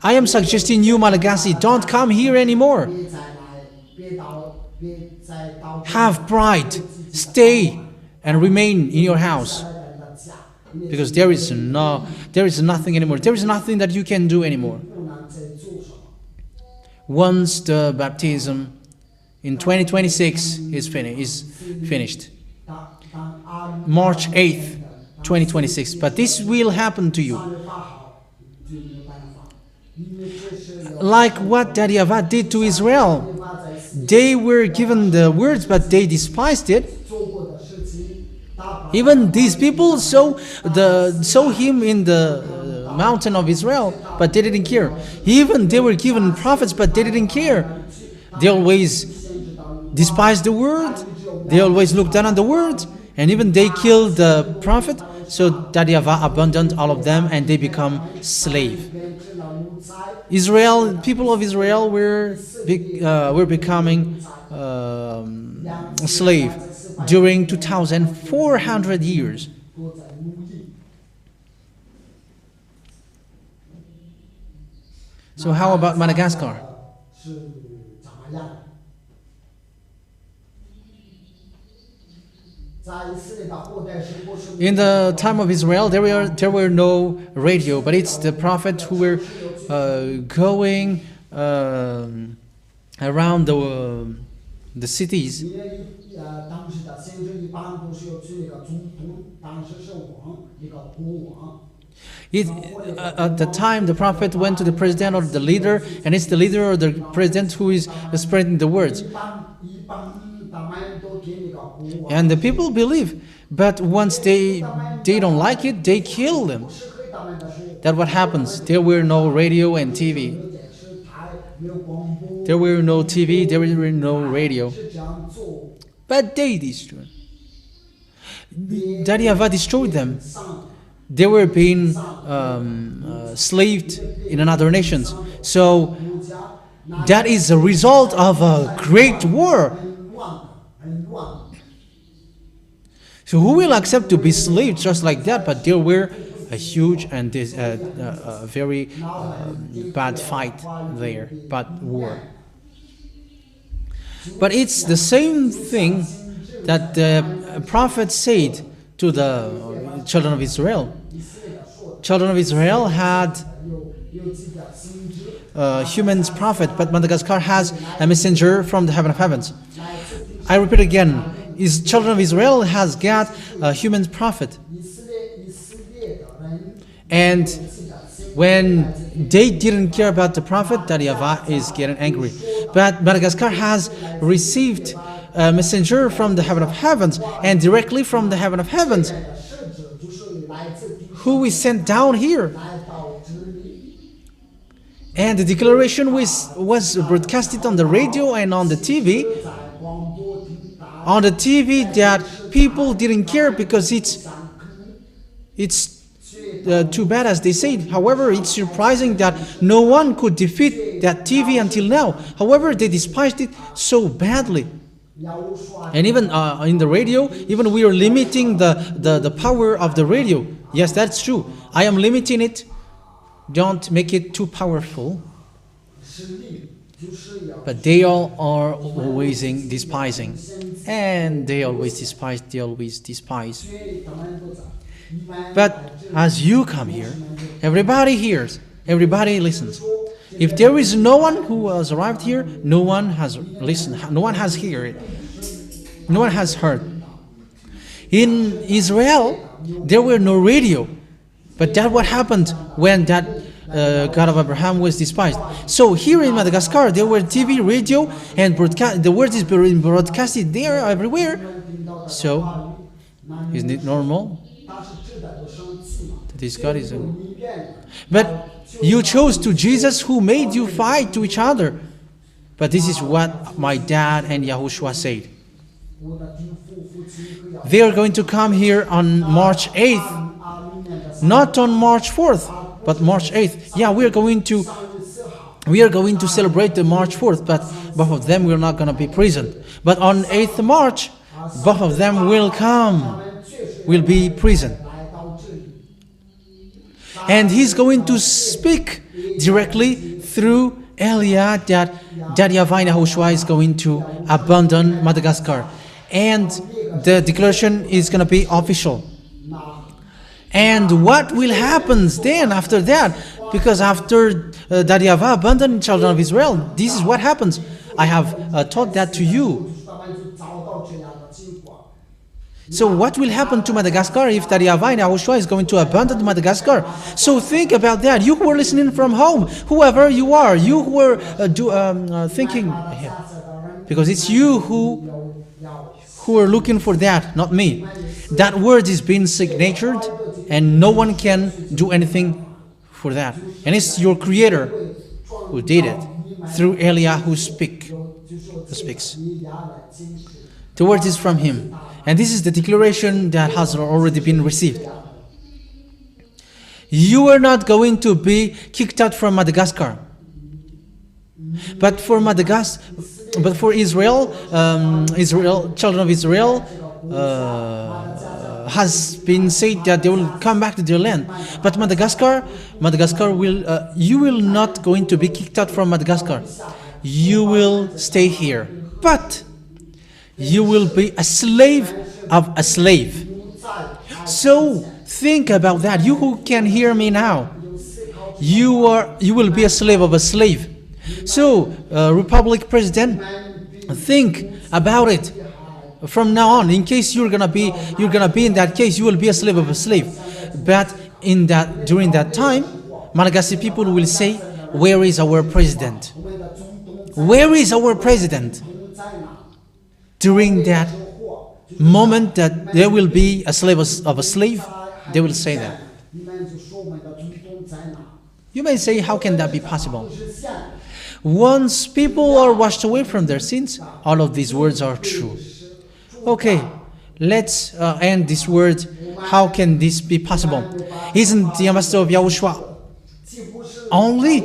Speaker 3: I am suggesting you, Malagasy, don't come here anymore.
Speaker 4: 别再来，别再到
Speaker 3: Have pride. Stay and remain in your house.
Speaker 4: 的家，
Speaker 3: Because there is nothing anymore. There is nothing that you can do anymore.
Speaker 4: 不能再做什么。
Speaker 3: Once the baptism in 2026 is finished.
Speaker 4: 当阿
Speaker 3: March 8th, 2026. But this will happen to you.
Speaker 4: 8月8号就没有办法，因为这是有
Speaker 3: Like what YAHVAH did to Israel.
Speaker 4: 他在
Speaker 3: They were given the words, but they despised it.
Speaker 4: 做过的事情，大
Speaker 3: Even these people saw him in the mountain of Israel, but they didn't care. Even they were given prophets, but they didn't care. They always despised the word. They always looked down on the word, and even they killed the prophet. So YAHVAH abandoned all of them, and they become slave.
Speaker 4: 编制了奴才，
Speaker 3: Israel, people of Israel were becoming slave during 2,400 years.
Speaker 4: 都在奴役。
Speaker 3: So how about Madagascar?
Speaker 4: 是怎么样？在以色列的后代是不是
Speaker 3: In the time of Israel, there were no radio, but it's the prophets who were going around the cities.
Speaker 4: 因为当时的先知一般都是要去那个总督，当时是王，一个国王。
Speaker 3: At the time, the prophet went to the president or the leader, and it's the leader or the president who is spreading the words.
Speaker 4: 一般他们都给那个国王。
Speaker 3: And the people believe, but once they don't like it, they kill them.
Speaker 4: 是给他们的是
Speaker 3: That's what happens. There were no radio and TV.
Speaker 4: 有电视台，没有广播，
Speaker 3: There were no TV, there were no radio.
Speaker 4: 是这样做。
Speaker 3: But they destroyed. YAHVAH destroyed them.
Speaker 4: 上
Speaker 3: They were being slaved in another nations. So
Speaker 4: 国家，那
Speaker 3: that is a result of a great war.
Speaker 4: 很乱的，很乱。
Speaker 3: So who will accept to be slaves just like that? But there were a huge and very bad fight there, bad war. But it's the same thing that the prophet said to the children of Israel. Children of Israel had human prophet, but Madagascar has a messenger from the heaven of heavens. I repeat again, children of Israel has got a human prophet. And when they didn't care about the prophet, that YAHVAH is getting angry. But Madagascar has received a messenger from the heaven of heavens, and directly from the heaven of heavens, who is sent down here. And the declaration was broadcasted on the radio and on the TV. On the TV, that people didn't care because it's too bad, as they said. However, it's surprising that no one could defeat that TV until now. However, they despised it so badly. And even in the radio, even we are limiting the power of the radio. Yes, that's true. I am limiting it. Don't make it too powerful. But they all are always despising. And they always despise. But as you come here, everybody hears, everybody listens. If there is no one who has arrived here, no one has listened, no one has heard it, no one has heard. In Israel, there were no radio, but that what happened when that God of Abraham was despised. So here in Madagascar, there were TV, radio, and broadcast. The word is being broadcasted there everywhere. So, isn't it normal? This God is but you chose to Jesus, who made you fight to each other. But this is what my dad and Yahushua said. They are going to come here on March 8th, not on March 4th, but March 8th. Yeah, we are going to celebrate the March 4th, but both of them will not going to be present. But on 8th March, both of them will come, will be present. And he's going to speak directly through Elia that YAHVAH and YAHOSHUA is going to abandon Madagascar. And the declaration is going to be official. And what will happen then after that? Because after that YAHVAH abandoned children of Israel, this is what happens. I have taught that to you. So what will happen to Madagascar if that YAHVAH and YAHOSHUA is going to abandon Madagascar? So think about that. You who are listening from home, whoever you are, you who are thinking, because it's you who are looking for that, not me. That word is being signatured, and no one can do anything for that. And it's your Creator who did it through Elia who speaks. The word is from him. And this is the declaration that has already been received. You are not going to be kicked out from Madagascar. But for Israel, children of Israel, has been said that they will come back to their land. But Madagascar will, you will not going to be kicked out from Madagascar. You will stay here. But you will be a slave of a slave. So think about that. You who can hear me now, you will be a slave of a slave. So, Republic President, think about it from now on. In case you're gonna be in that case, you will be a slave of a slave. But during that time, Malagasy people will say, "Where is our president? Where is our president?" During that moment that there will be a slave of a slave, they will say that. You may say, how can that be possible? Once people are washed away from their sins, all of these words are true. Okay, let's end this word. How can this be possible? Isn't the ambassador of Yahushua only?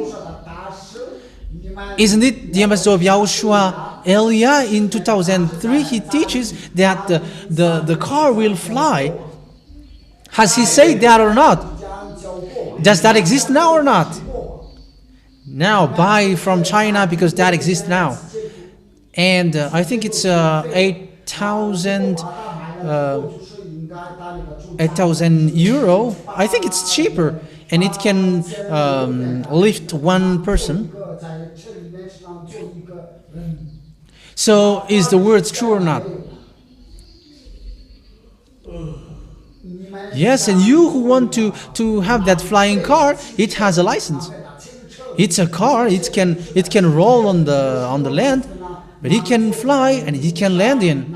Speaker 3: Isn't it the ambassador of Yahushua Elia in 2003? He teaches that the car will fly. Has he said that or not? Does that exist now or not? Now, buy from China because that exists now. And I think it's 8,000 euro. I think it's cheaper, and it can lift one person. So, is the word true or not? Yes, and you who want to have that flying car, it has a license. It's a car. It can roll on the land, but it can fly and it can land in.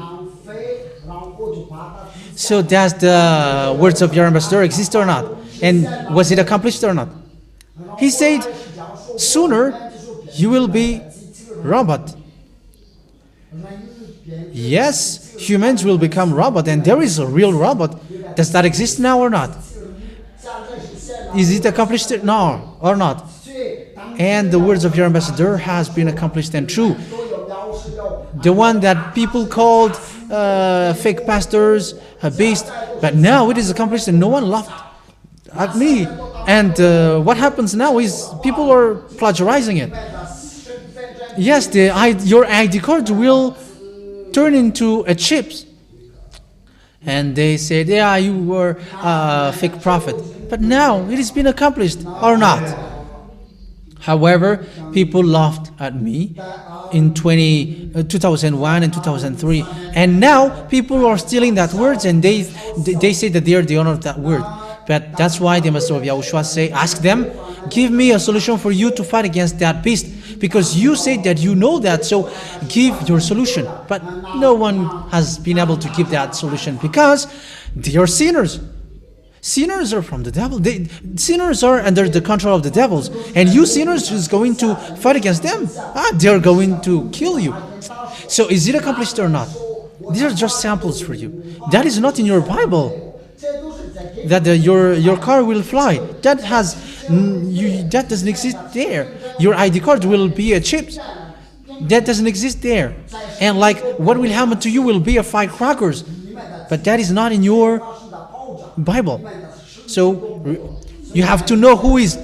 Speaker 3: So does the words of your ambassador exist or not? And was it accomplished or not? He said, sooner you will be robot. Yes, humans will become robot, and there is a real robot. Does that exist now or not? Is it accomplished now or not? And the words of your ambassador has been accomplished and true. The one that people called fake pastors, a beast, but now it is accomplished and no one laughed at me. And what happens now is people are plagiarizing it. Yes, your ID card will turn into a chip. And they said, yeah, you were a fake prophet. But now it has been accomplished or not. However, people laughed at me in 2001 and 2003. And now people are stealing that words, and they say that they are the owner of that word. But that's why the Master of Yahushua say, ask them, give me a solution for you to fight against that beast. Because you say that you know that, so give your solution. But no one has been able to give that solution because they are sinners. Sinners are from the devil. Sinners are under the control of the devils. And you sinners is going to fight against them. They are going to kill you. So is it accomplished or not? These are just samples for you. That is not in your Bible. That your car will fly. That doesn't exist there. Your ID card will be a chip. That doesn't exist there. And like what will happen to you will be a firecrackers. But that is not in your Bible. So you have to know who is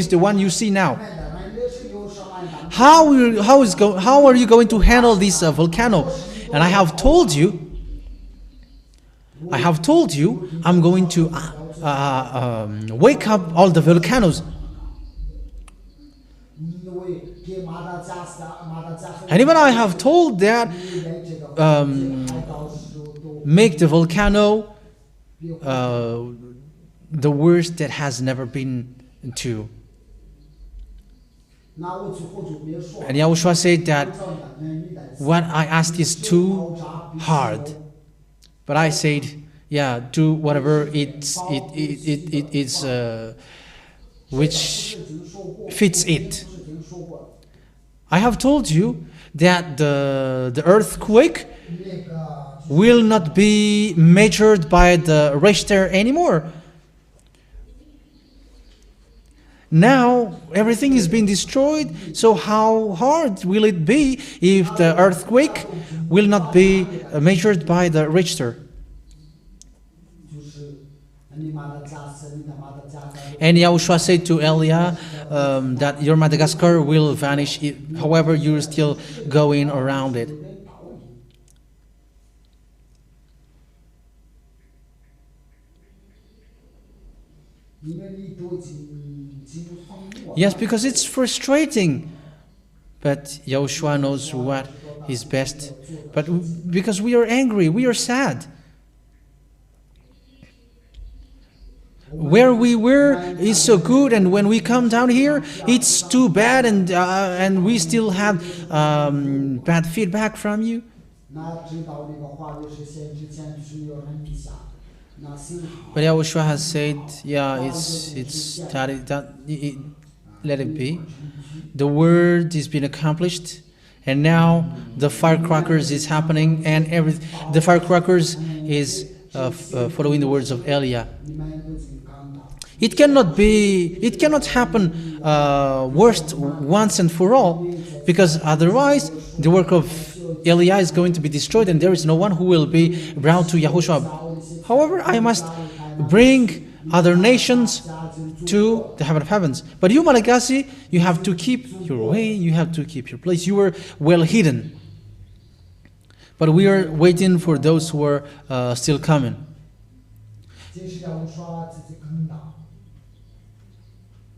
Speaker 3: the one you see now. How are you going to handle this volcano? And I have told you I'm going to wake up all the volcanoes. And even I have told that make the volcano the worst that has never been to. And Yahushua said that what I asked is too hard. But I said, yeah, do whatever it is which fits it. I have told you that the earthquake will not be measured by the Richter anymore. Now everything is being destroyed, so how hard will it be if the earthquake will not be measured by the Richter? And Yahushua said to Elia that your Madagascar will vanish, however you're still going around it. Yes, because it's frustrating. But Yahushua knows what is best. But because we are angry, we are sad. Where we were is so good, and when we come down here, it's too bad, and we still have bad feedback from you. But Yahushua has said, yeah, let it be. The word is being accomplished, and now the firecrackers is happening, and the firecrackers is following the words of Elia. It cannot happen worst once and for all, because otherwise the work of Elia is going to be destroyed, and there is no one who will be brought to Yahushua. However, I must bring other nations to the heaven of heavens. But you, Malagasy, you have to keep your way, you have to keep your place. You were well hidden. But we are waiting for those who are still coming.
Speaker 4: 这是要说自己更大，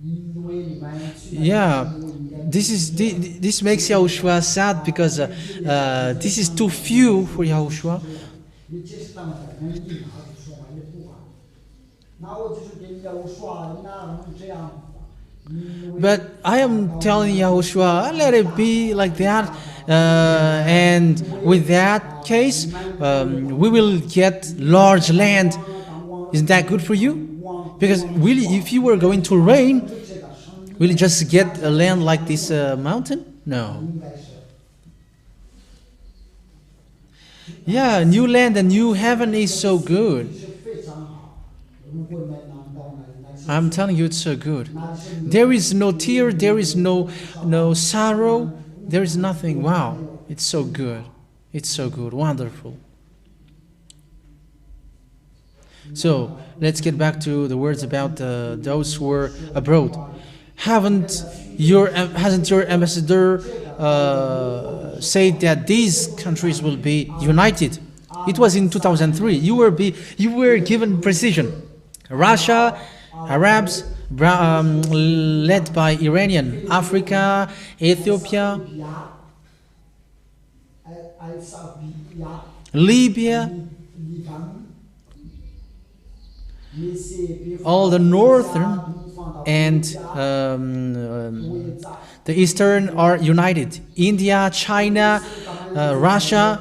Speaker 4: 因为你们去
Speaker 3: Yeah, this makes Yahushua sad because this is too few for Yahushua.
Speaker 4: 你这是当然人一拿就说完也不管，那我就是给你要说，那这样。
Speaker 3: But I am telling Yahushua, let it be like that. And with that case, we will get large land. Isn't that good for you? Because really, if you were going to reign, will you just get a land like this mountain? No. Yeah, new land and new heaven is so good. I'm telling you, it's so good. There is no tear, there is no sorrow, there is nothing. Wow, it's so good. It's so good, wonderful. So let's get back to the words about those who were abroad. Hasn't your ambassador said that these countries will be united? It was in 2003. You were given precision. Russia, Arabs, led by Iranian, Africa, Ethiopia, Libya, all the northern and the eastern are united. India, China, Russia,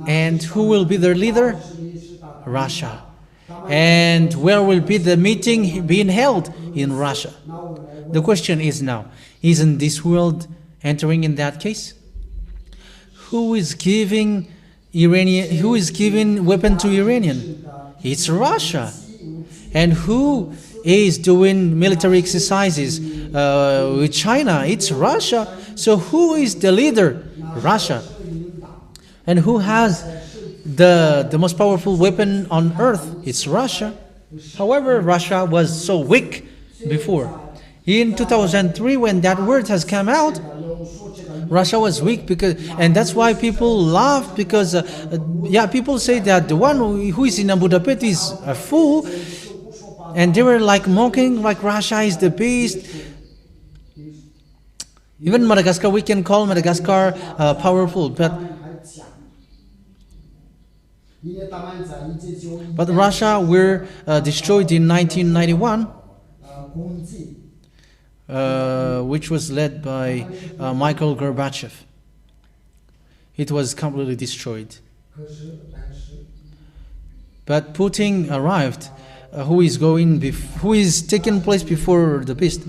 Speaker 3: and who will be their leader? Russia. And where will be the meeting being held? In Russia. The question is now, isn't this world entering in that case? Who is giving weapon to Iranian? It's Russia. And who is doing military exercises with China? It's Russia. So who is the leader? Russia. And who has the most powerful weapon on earth? It's Russia. However, Russia was so weak before. In 2003, when that word has come out, Russia was weak and that's why people laugh because, people say that the one who is in Budapest is a fool, and they were like mocking, like Russia is the beast. Even Madagascar, we can call Madagascar powerful, but Russia were destroyed in 1991, which was led by Michael Gorbachev. It was completely destroyed. But Putin arrived, who is taking place before the beast.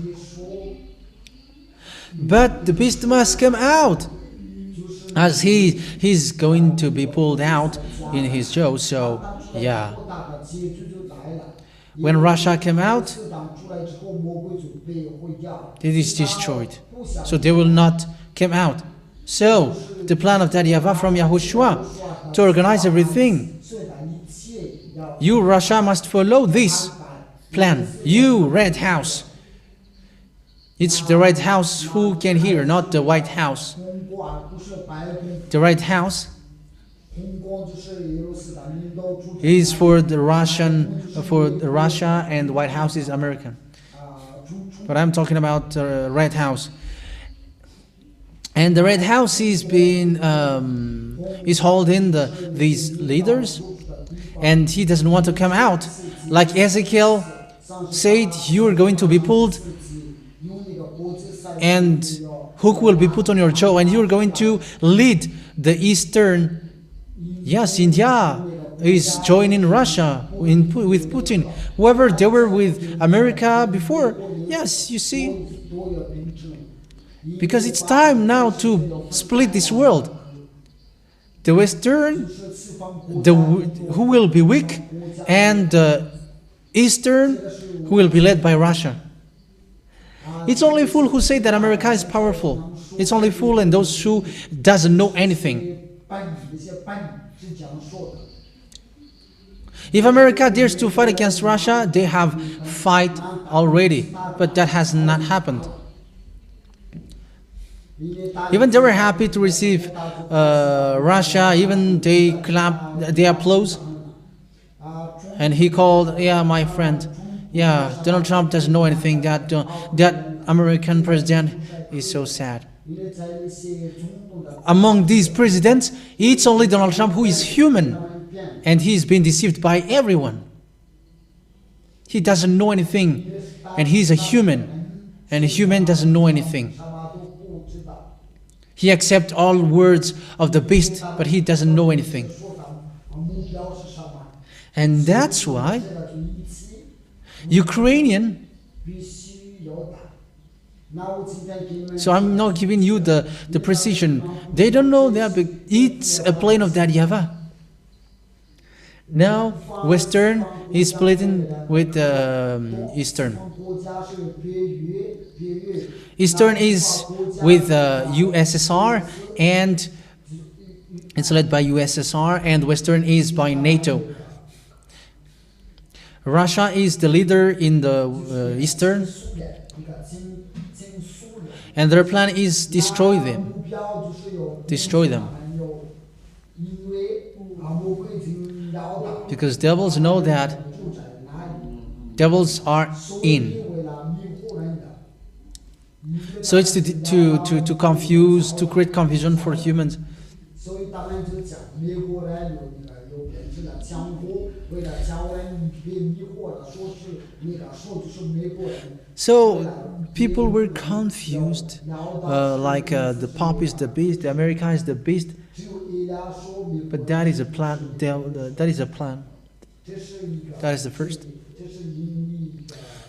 Speaker 3: But the beast must come out, as he's going to be pulled out in his jaw. So yeah, when Russia came out, it is destroyed, so they will not come out. So the plan of that YAHVAH from Yahushua to organize everything, you Russia must follow this plan. You Red House, it's the Red House who can hear, not the White House. The Red House is for Russia, and the White House is American. But I'm talking about the Red House. And the Red House is holding these leaders, and he doesn't want to come out. Like Ezekiel said, you are going to be pulled, and hook will be put on your jaw, and you're going to lead the Eastern. Yes, India is joining Russia with Putin. Whoever they were with America before, yes, you see. Because it's time now to split this world. The Western, who will be weak, and the Eastern, who will be led by Russia. It's only fool who say that America is powerful. It's only fool and those who doesn't know anything. If America dares to fight against Russia, they have fight already, but that has not happened. Even they were happy to receive Russia, even they clap, they applause. And he called, yeah, my friend, yeah, Donald Trump doesn't know anything, that American president is so sad. Among these presidents, it's only Donald Trump who is human, and he's been deceived by everyone. He doesn't know anything, and he's a human, and a human doesn't know anything. He accepts all words of the beast, but he doesn't know anything. And that's why Ukrainian, so I'm not giving you the precision. They don't know that, but it's a plane of that YAHVAH. Now Western is splitting with Eastern. Eastern is with USSR, and it's led by USSR, and Western is by NATO. Russia is the leader in the Eastern, and their plan is destroy them. Destroy them. Because devils know that devils are in. So it's to confuse, to create confusion for humans. So people were confused, like the Pope is the beast, the America is the beast. But that is a plan. That is a plan. That is the first.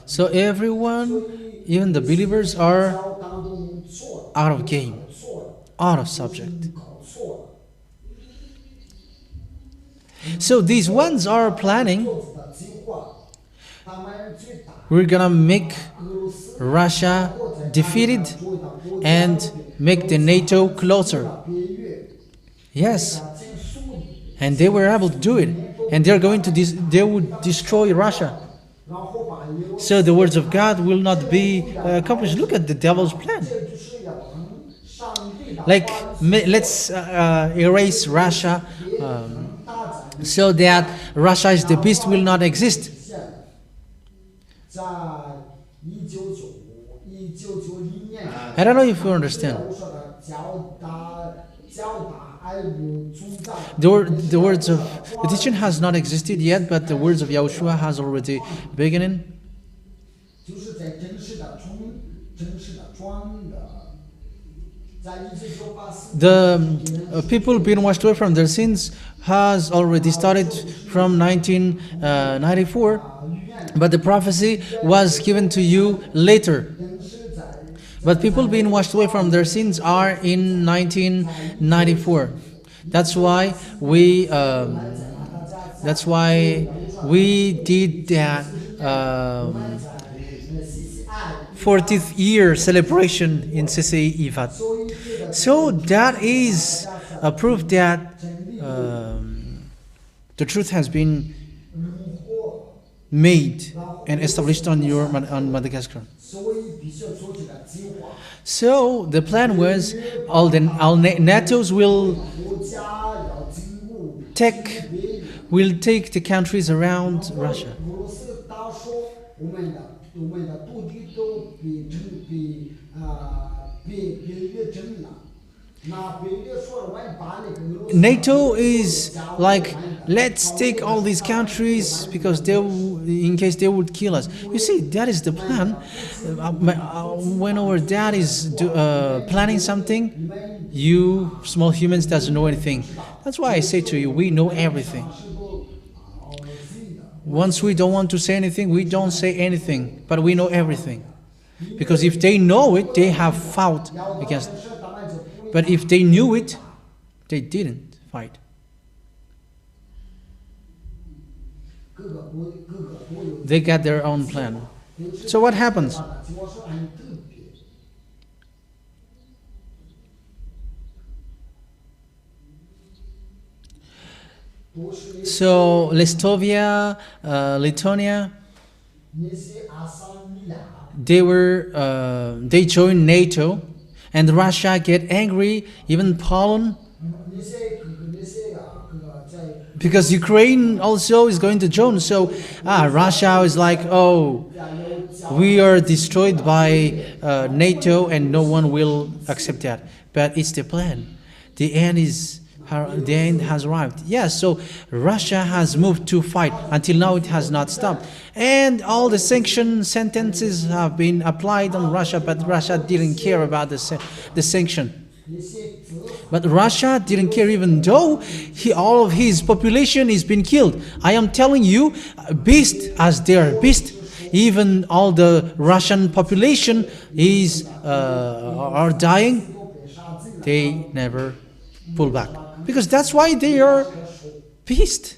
Speaker 3: So everyone, even the believers, are out of game, out of subject. So these ones are planning, we're gonna make Russia defeated and make the NATO closer. Yes, and they were able to do it, and they're going to they would destroy Russia. So the words of God will not be accomplished. Look at the devil's plan. Like, let's erase Russia so that Russia is the beast will not exist. I don't know if you understand. The words of the teaching has not existed yet, but the words of Yahushua has already beginning. The people being washed away from their sins has already started from 1994, but the prophecy was given to you later. But people being washed away from their sins are in 1994. That's why we did that 40th year celebration in ZHYAH. So that is a proof that the truth has been made and established on Madagascar. So the plan was all NATOs will take the countries around Russia. NATO is like, let's take all these countries because in case they would kill us. You see, that is the plan. When our dad is planning something, you small humans doesn't know anything. That's why I say to you, we know everything. Once we don't want to say anything, we don't say anything, but we know everything. Because if they know it, they have fought against it. But if they knew it, they didn't fight. They got their own plan. So what happens? So Lestovia, Lithuania,
Speaker 4: 那些阿桑利亚，
Speaker 3: they joined NATO, and Russia get angry, even Poland,
Speaker 4: 那些在
Speaker 3: because Ukraine also is going to join. So Russia is like, oh, we are destroyed by NATO and no one will accept that. But it's the plan. The end has arrived. Yes, so Russia has moved to fight. Until now it has not stopped. And all the sanction sentences have been applied on Russia, but Russia didn't care about the sanction.
Speaker 4: 那些折
Speaker 3: But Russia didn't care, even though all of his population is being killed. I am telling you, beast as their beast, even all the Russian population are dying.
Speaker 4: 都被杀尽了。
Speaker 3: They never pull back, because that's why they are beast.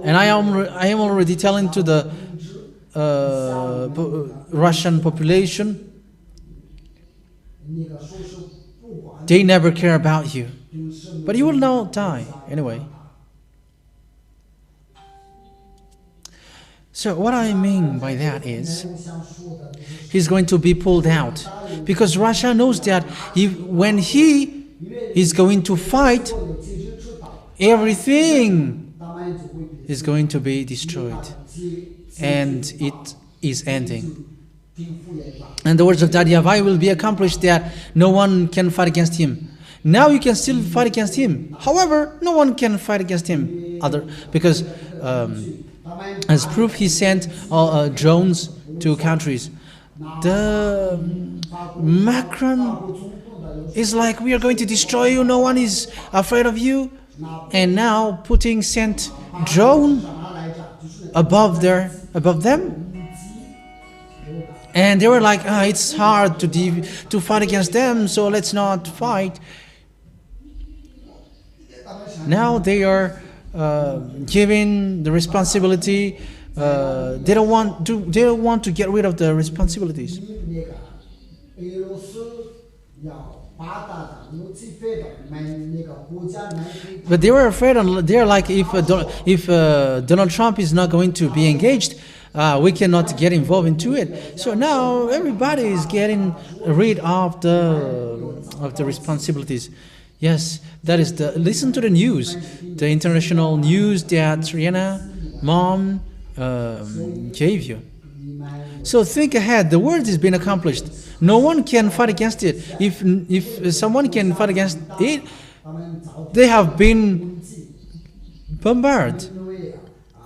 Speaker 3: And I am already telling to the Russian population,
Speaker 4: 那个说是不管
Speaker 3: they never care about you,
Speaker 4: 对生命
Speaker 3: but you will not die anyway. So what I mean by that is,
Speaker 4: 我想说的就是
Speaker 3: he's going to be pulled out, because Russia knows that when he is going to fight,
Speaker 4: 有竞争者打，
Speaker 3: everything
Speaker 4: 大麦就会被
Speaker 3: is going to be destroyed,
Speaker 4: 接
Speaker 3: and it is ending.
Speaker 4: 定复原吧。
Speaker 3: And the words of ZHYAH will be accomplished, that no one can fight against him. Now you can still fight against him. However, no one can fight against him, because as proof, he sent drones to countries. The Macron is like, we are going to destroy you, no one is afraid of you. And now Putin sent drone above them. And they were like, it's hard to fight against them, so let's not fight. Now they are giving the responsibility. They don't want to get rid of the responsibilities.
Speaker 4: 那个俄罗斯要发达的，有机会的，买那个国家买给
Speaker 3: But they were afraid. They're like, if Donald Trump is not going to be engaged, we cannot get involved into it. So now everybody is getting rid of the responsibilities. Yes, that is listen to the news, the international news that Rihanna mom gave you. So think ahead. The word has been accomplished. No one can fight against it. If someone can fight against it,
Speaker 4: 他们早
Speaker 3: they have been
Speaker 4: 记，
Speaker 3: bombarded.
Speaker 4: 因为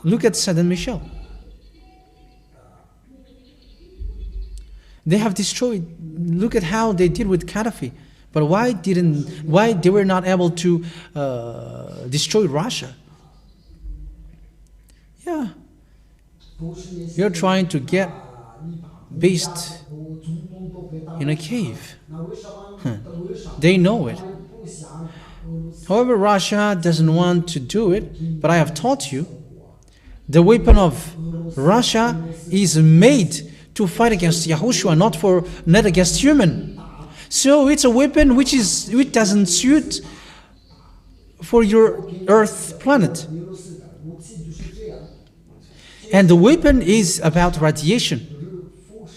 Speaker 3: Look at Saddam Michel. They have destroyed. Look at how they did with Gaddafi. But why they were not able to destroy Russia? Yeah,
Speaker 4: 都是那些
Speaker 3: you're trying to get
Speaker 4: 立法
Speaker 3: beast
Speaker 4: 都总统都被打
Speaker 3: in a cave.
Speaker 4: 那为什么
Speaker 3: They know it.
Speaker 4: 他们不想俄罗斯
Speaker 3: However, Russia doesn't want to do it. But I have taught you, the weapon of Russia is made to fight against Yahushua, not against human. So it's a weapon which doesn't suit for your Earth planet.
Speaker 4: 俄罗斯的武器就是这样，
Speaker 3: And the weapon is about radiation.
Speaker 4: 就是辐射。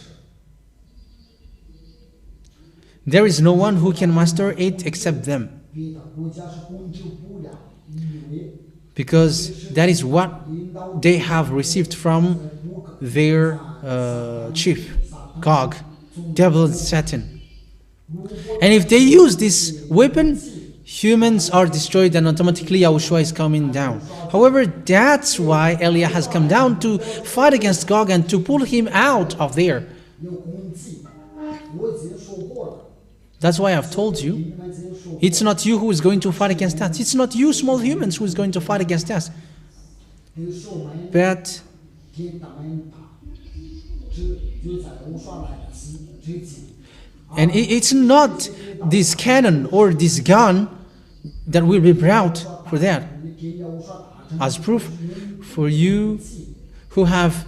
Speaker 3: There is no one who can master it except them,
Speaker 4: 别的国家是控制不了，因为
Speaker 3: because that is what
Speaker 4: 领导
Speaker 3: they have received from their chief, Gog, devil and Satan. And if they use this weapon, humans are destroyed and automatically Yahushua is coming down. However, that's why Eliah has come down to fight against Gog and to pull him out of there.
Speaker 4: 有攻击，我已经说过了，
Speaker 3: That's why I've told you,
Speaker 4: 你们已经说过
Speaker 3: it's not you who is going to fight against us. It's not you, small humans, who is going to fight against us.
Speaker 4: 有时候我们
Speaker 3: But
Speaker 4: 听他们打，就在无双来的是最近。
Speaker 3: and it's not this cannon or this gun that will be brought for that.
Speaker 4: 给要无双打成
Speaker 3: As proof, for you who have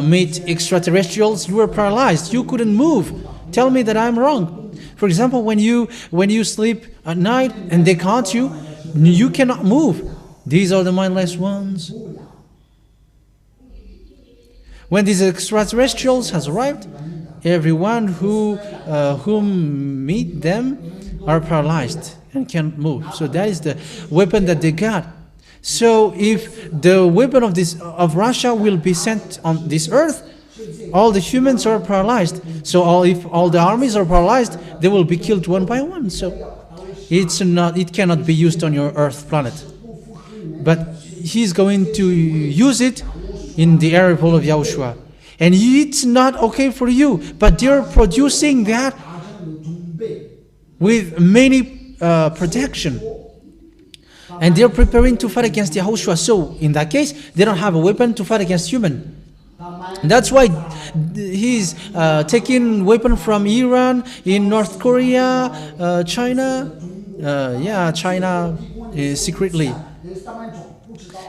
Speaker 3: met extraterrestrials, you were paralyzed. You couldn't move. Tell me that I'm wrong. For example, when you sleep at night and they caught you, you cannot move. These are the mindless ones. When these extraterrestrials has arrived, everyone whom meet them are paralyzed and can't move. So that is the weapon that they got. So if the weapon of Russia will be sent on this earth, all the humans are paralyzed. So if all the armies are paralyzed, they will be killed one by one. So it cannot be used on your Earth planet. But he's going to use it in the area of Yahushua. And it's not okay for you, but they're producing that with many protection. And they're preparing to fight against Yahushua. So in that case, they don't have a weapon to fight against human. That's why he's taking weapon from Iran, in North Korea, China. China secretly.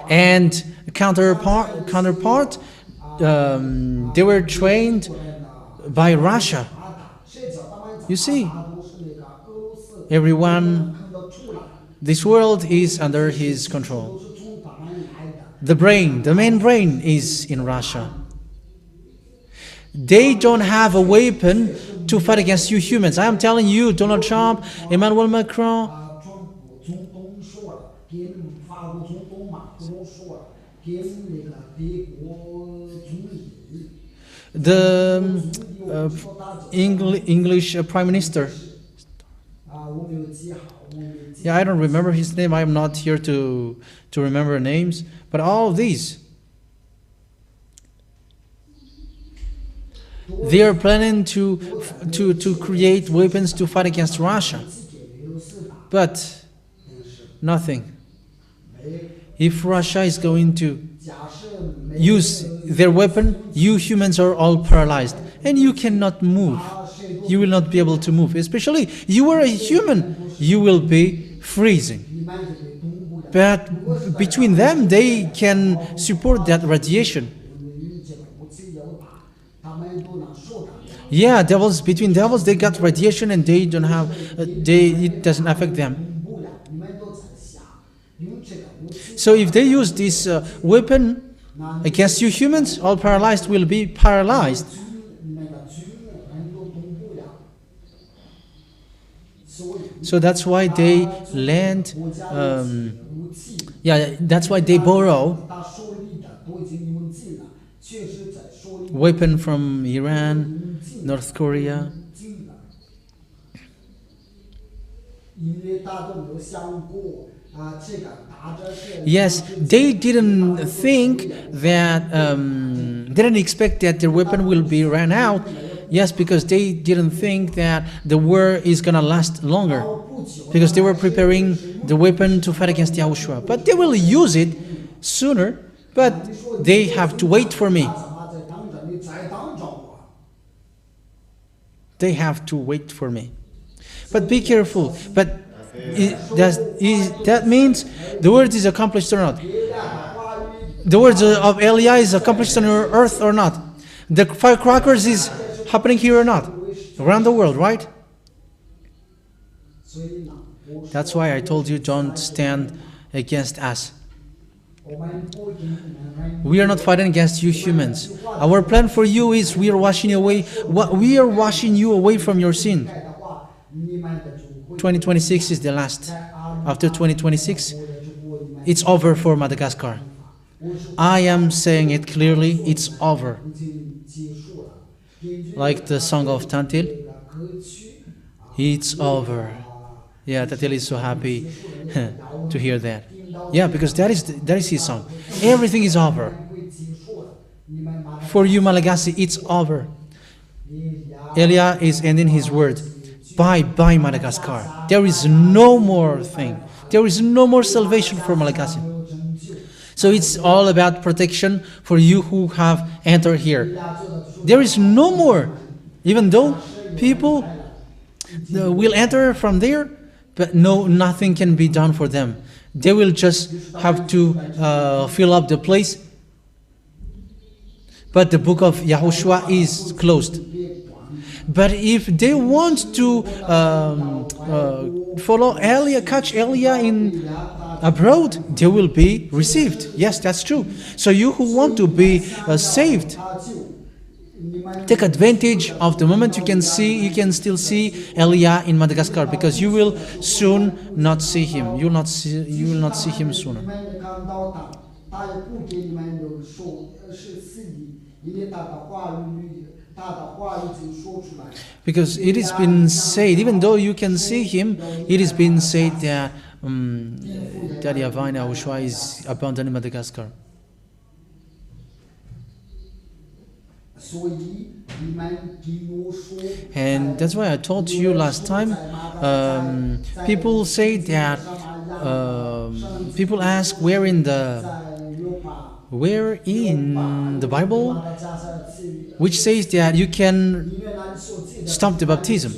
Speaker 3: And counterpart, they were trained by Russia. You see, everyone, this world is under his control. The main brain is in Russia. They don't have a weapon to fight against you humans. I am telling you, Donald Trump, Emmanuel Macron, the English Prime Minister. Yeah, I don't remember his name. I am not here to remember names. But all of these, they are planning to create weapons to fight against Russia. But nothing. If Russia is going to use their weapon, you humans are all paralyzed. And you cannot move. You will not be able to move. Especially, you are a human. You will be freezing. But between them, they can support that radiation. Yeah, between devils, they got radiation and they don't have, it doesn't affect them. So if they use this weapon against you humans, all paralyzed will be paralyzed. So that's why they land, that's why they borrow weapon from Iran, North Korea. Yes, they didn't think that, they didn't expect that their weapon will be ran out. Yes, because they didn't think that the war is going to last longer. Because they were preparing the weapon to fight against Yahushua. But they will use it sooner, but they have to wait for me. They have to wait for me. But be careful. But that means the word is accomplished or not? The words of Eliah is accomplished on earth or not? The firecrackers is happening here or not? Around the world, right? That's why I told you don't stand against us. We are not fighting against you humans. Our plan for you is we are washing you away from your sin. 2026 is the last. After 2026, it's over for Madagascar. I am saying it clearly, it's over. Like the song of Tantil, it's over. Yeah, Tantil is so happy to hear that. Yeah, because that is his song. Everything is over. For you, Malagasy, it's over. Elia is ending his word. Bye, Madagascar. There is no more thing. There is no more salvation for Malagasy. So it's all about protection for you who have entered here. There is no more. Even though people will enter from there, but nothing can be done for them. They will just have to fill up the place. But the book of Yahushua is closed. But if they want to follow Elia, catch Elia in abroad, they will be received. Yes, that's true. So you who want to be saved, take advantage of the moment you can still see Elia in Madagascar, because you will soon not see him. You will not see him sooner. Because it has been said, even though you can see him, it has been said that YAHVAH and YAHOSHUA is abandoning Madagascar. And that's why I told you last time, people say that, people ask where in the Bible which says that you can stop the baptism.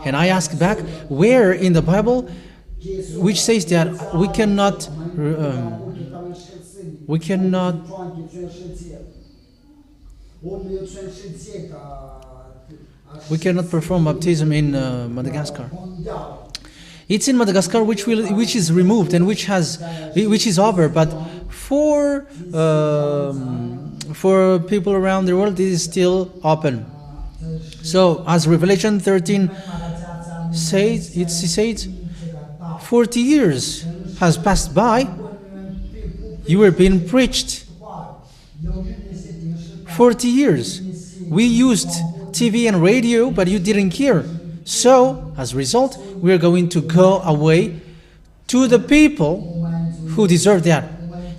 Speaker 3: And I ask back, where in the Bible which says that we cannot perform baptism in Madagascar. It's in Madagascar which is removed and which is over, but for people around the world it is still open. So as Revelation 13 says, it says 40 years has passed by, you were being preached. 40 years. We used TV and radio, but you didn't hear. So, as a result, we are going to go away to the people who deserve that.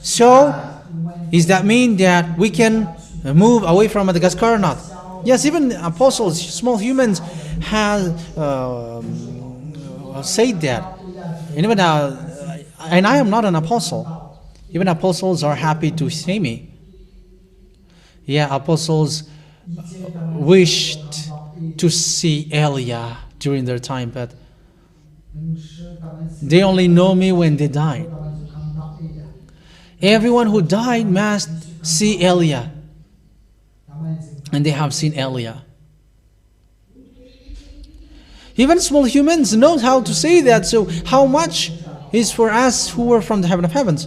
Speaker 3: So, does that mean that we can move away from Madagascar or not? Yes, even apostles, small humans, have said that. And even and I am not an apostle. Even apostles are happy to see me. Yeah, apostles wished to see Elia during their time, but they only know me when they died. Everyone who died must see Elia, and they have seen Elia. Even small humans know how to say that, so how much is for us who are from the heaven of heavens?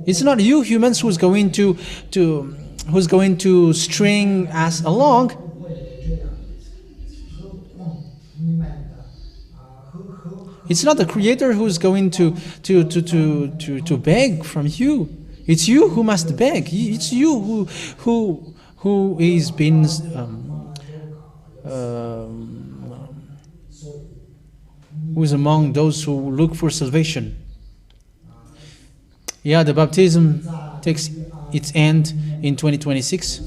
Speaker 3: It's not you humans who's going to string us along. It's not the Creator who's going to beg from you. It's you who must beg. It's you who is being who is among those who look for salvation. Yeah, the baptism takes its end in 2026.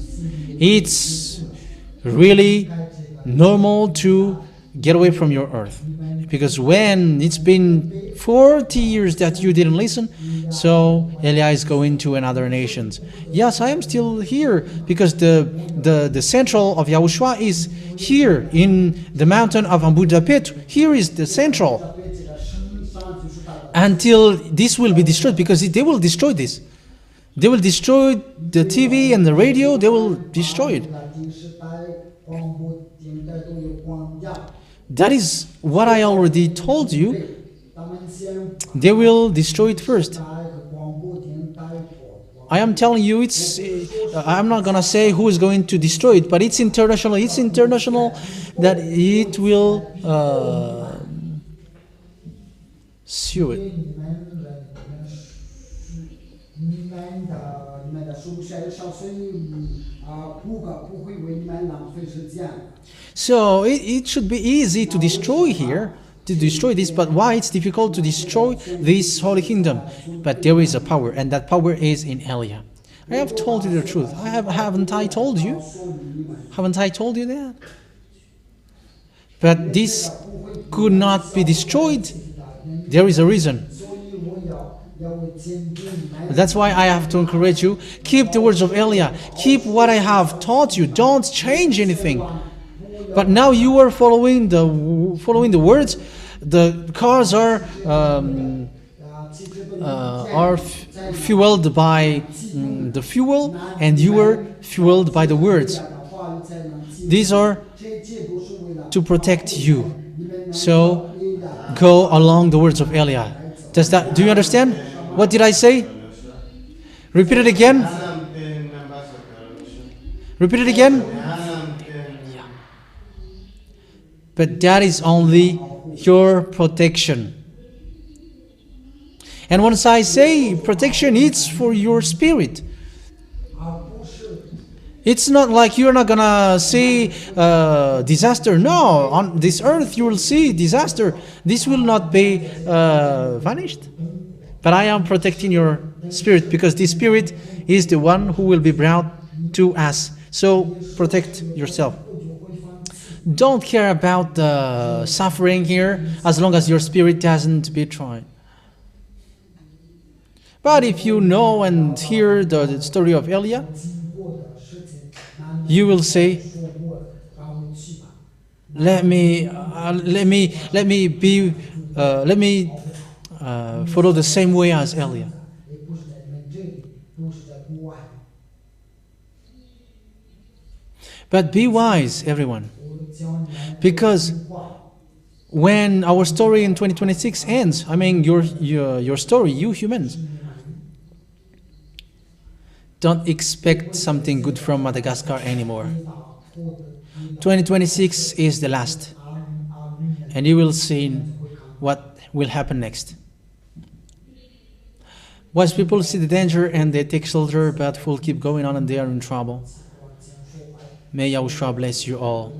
Speaker 3: It's really normal to get away from your earth, because when it's been 40 years that you didn't listen, so Elia is going to another nations. Yes, I am still here, because the central of Yahushua is here in the mountain of Ambudapet. Here is the central. Until this will be destroyed, because they will destroy this. They will destroy the TV and the radio. They will destroy it. That is what I already told you. They will destroy it first. I am telling you, I'm not going to say who is going to destroy it, but it's international. It's international that it will sue it. So it should be easy to destroy this, but why it's difficult to destroy this holy kingdom? But there is a power, and that power is in Elia. I have told you the truth. Haven't I told you? Haven't I told you that? But this could not be destroyed. There is a reason. That's why I have to encourage you. Keep the words of Elia. Keep what I have taught you. Don't change anything. But now you are following the words. The cars are fueled by the fuel, and you are fueled by the words.
Speaker 4: 的话语才能进
Speaker 3: These are
Speaker 4: 这都是为了
Speaker 3: to protect you.
Speaker 4: 你们能
Speaker 3: So
Speaker 4: 领导
Speaker 3: go along the words of Eliah. Do you understand? What did I say? Repeat it again. Repeat it again. But that is only your protection. And once I say protection, it's for your spirit.
Speaker 4: 而不是
Speaker 3: It's not like you're not gonna see disaster. No, on this earth you will see disaster. This will not be vanished. But I am protecting your spirit because the spirit is the one who will be brought to us. So protect yourself. Don't care about the suffering here as long as your spirit doesn't be tried. But if you know and hear the story of Eliah,
Speaker 4: 经过的事情，那你
Speaker 3: you will say,
Speaker 4: 说过的，然后去吧。
Speaker 3: let me follow the same way as Eliah.
Speaker 4: 也不是在你们这里，都是在国外。
Speaker 3: But be wise, everyone,
Speaker 4: 我教你们
Speaker 3: because
Speaker 4: 听话。
Speaker 3: when our story in 2026 ends, I mean your story, you humans, don't expect something good from Madagascar anymore. 2026 is the last, and you will see what will happen next. Wise people see the danger and they take shelter, but fools keep going on and they are in trouble. May YAHOSHUA bless you all.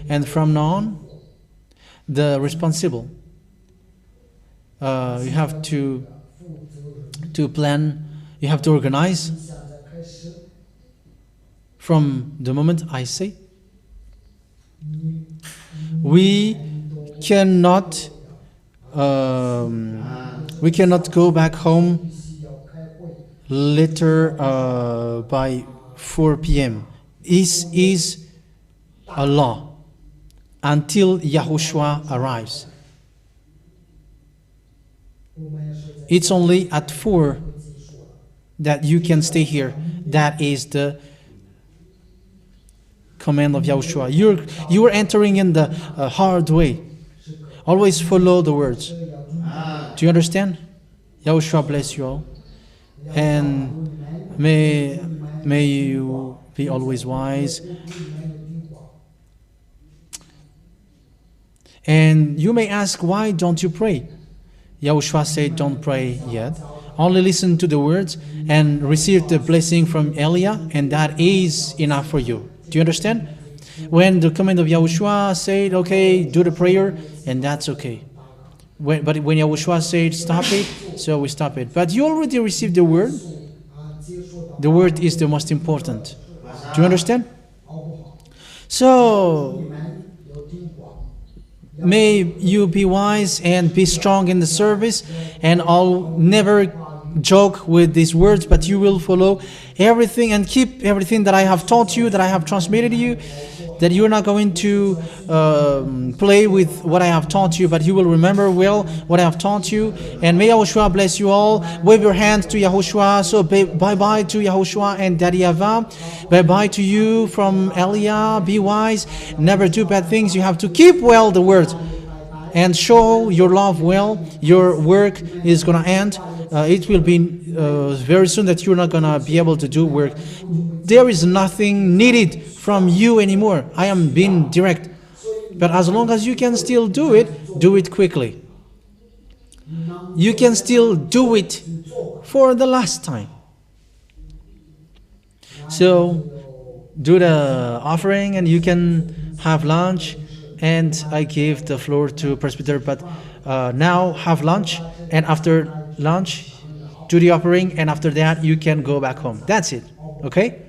Speaker 3: And from now on, the responsible, you have to plan, you have to organize from the moment I say. We cannot go back home later by 4 p.m. This is a law until YAHOSHUA arrives. It's only at 4 that you can stay here. That is the command of YAHOSHUA. You are entering in the hard way. Always follow the words. Do you understand? YAHOSHUA bless you all. And may you be always wise. And you may ask, why don't you pray? YAHOSHUA said, don't pray yet. Only listen to the words and receive the blessing from Eliah, and that is enough for you. Do you understand? When the command of YAHOSHUA said, okay, do the prayer, and that's okay. But when YAHOSHUA said, stop it, so we stop it. But you already received the word. The word is the most important. Do you understand? So, may you be wise and be strong in the service, and I'll never joke with these words, but you will follow everything and keep everything that I have taught you, that I have transmitted to you, that you're not going to play with what I have taught you, but you will remember well what I have taught you. And may YAHOSHUA bless you all. Wave your hands to YAHOSHUA. So bye-bye to YAHOSHUA and Daddy YAHVAH. Bye-bye to you from Eliah. Be wise. Never do bad things. You have to keep well the word and show your love well. Your work is going to end. It will be very soon that you're not going to be able to do work. There is nothing needed from you anymore. I am being direct. But as long as you can still do it quickly. You can still do it for the last time. So do the offering and you can have lunch. And I give the floor to Presbyter, but now have lunch, and after lunch, do the offering, and after that, you can go back home. That's it, okay?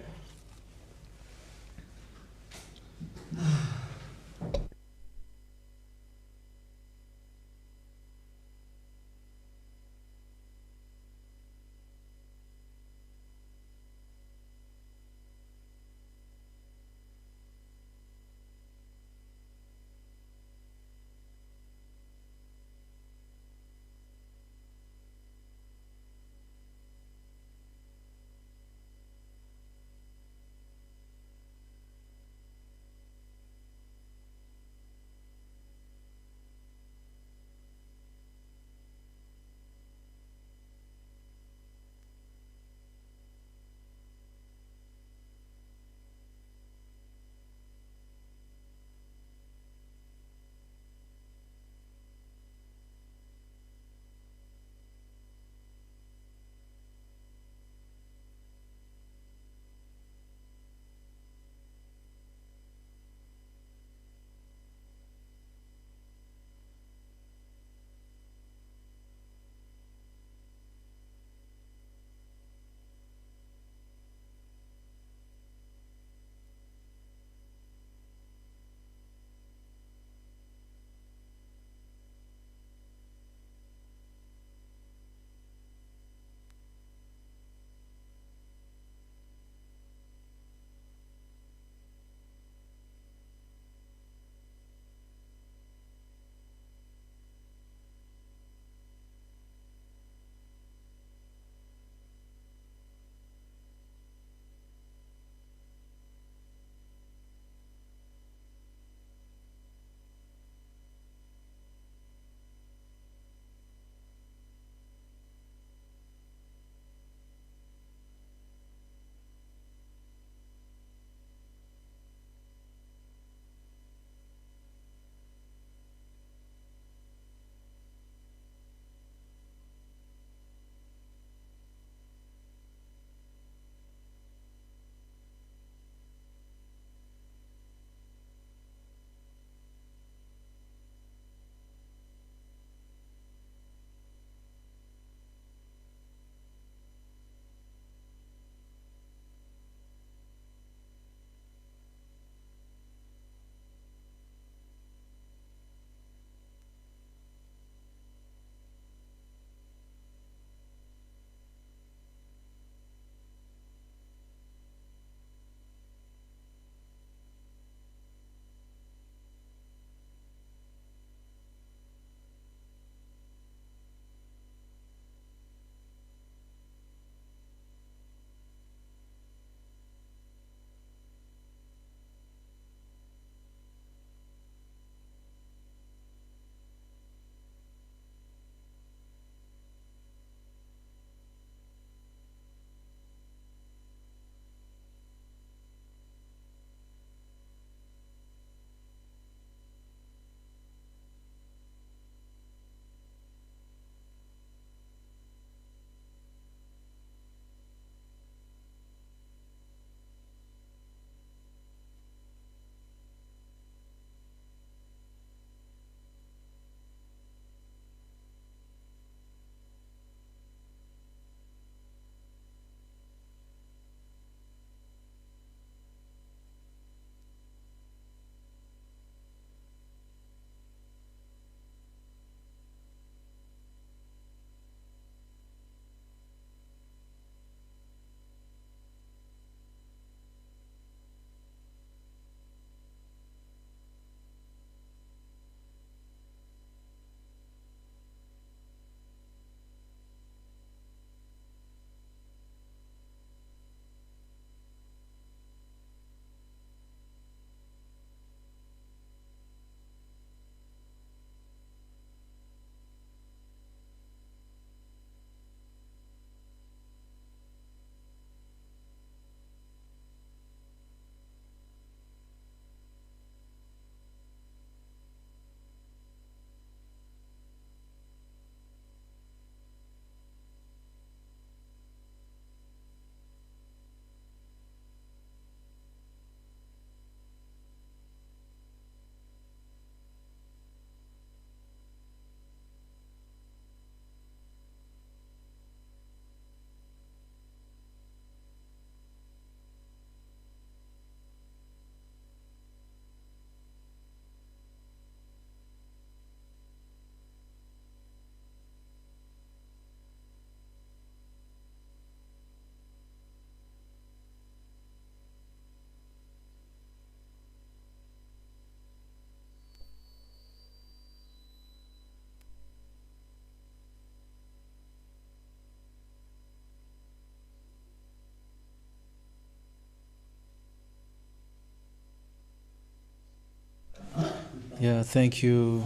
Speaker 3: Yeah, thank you.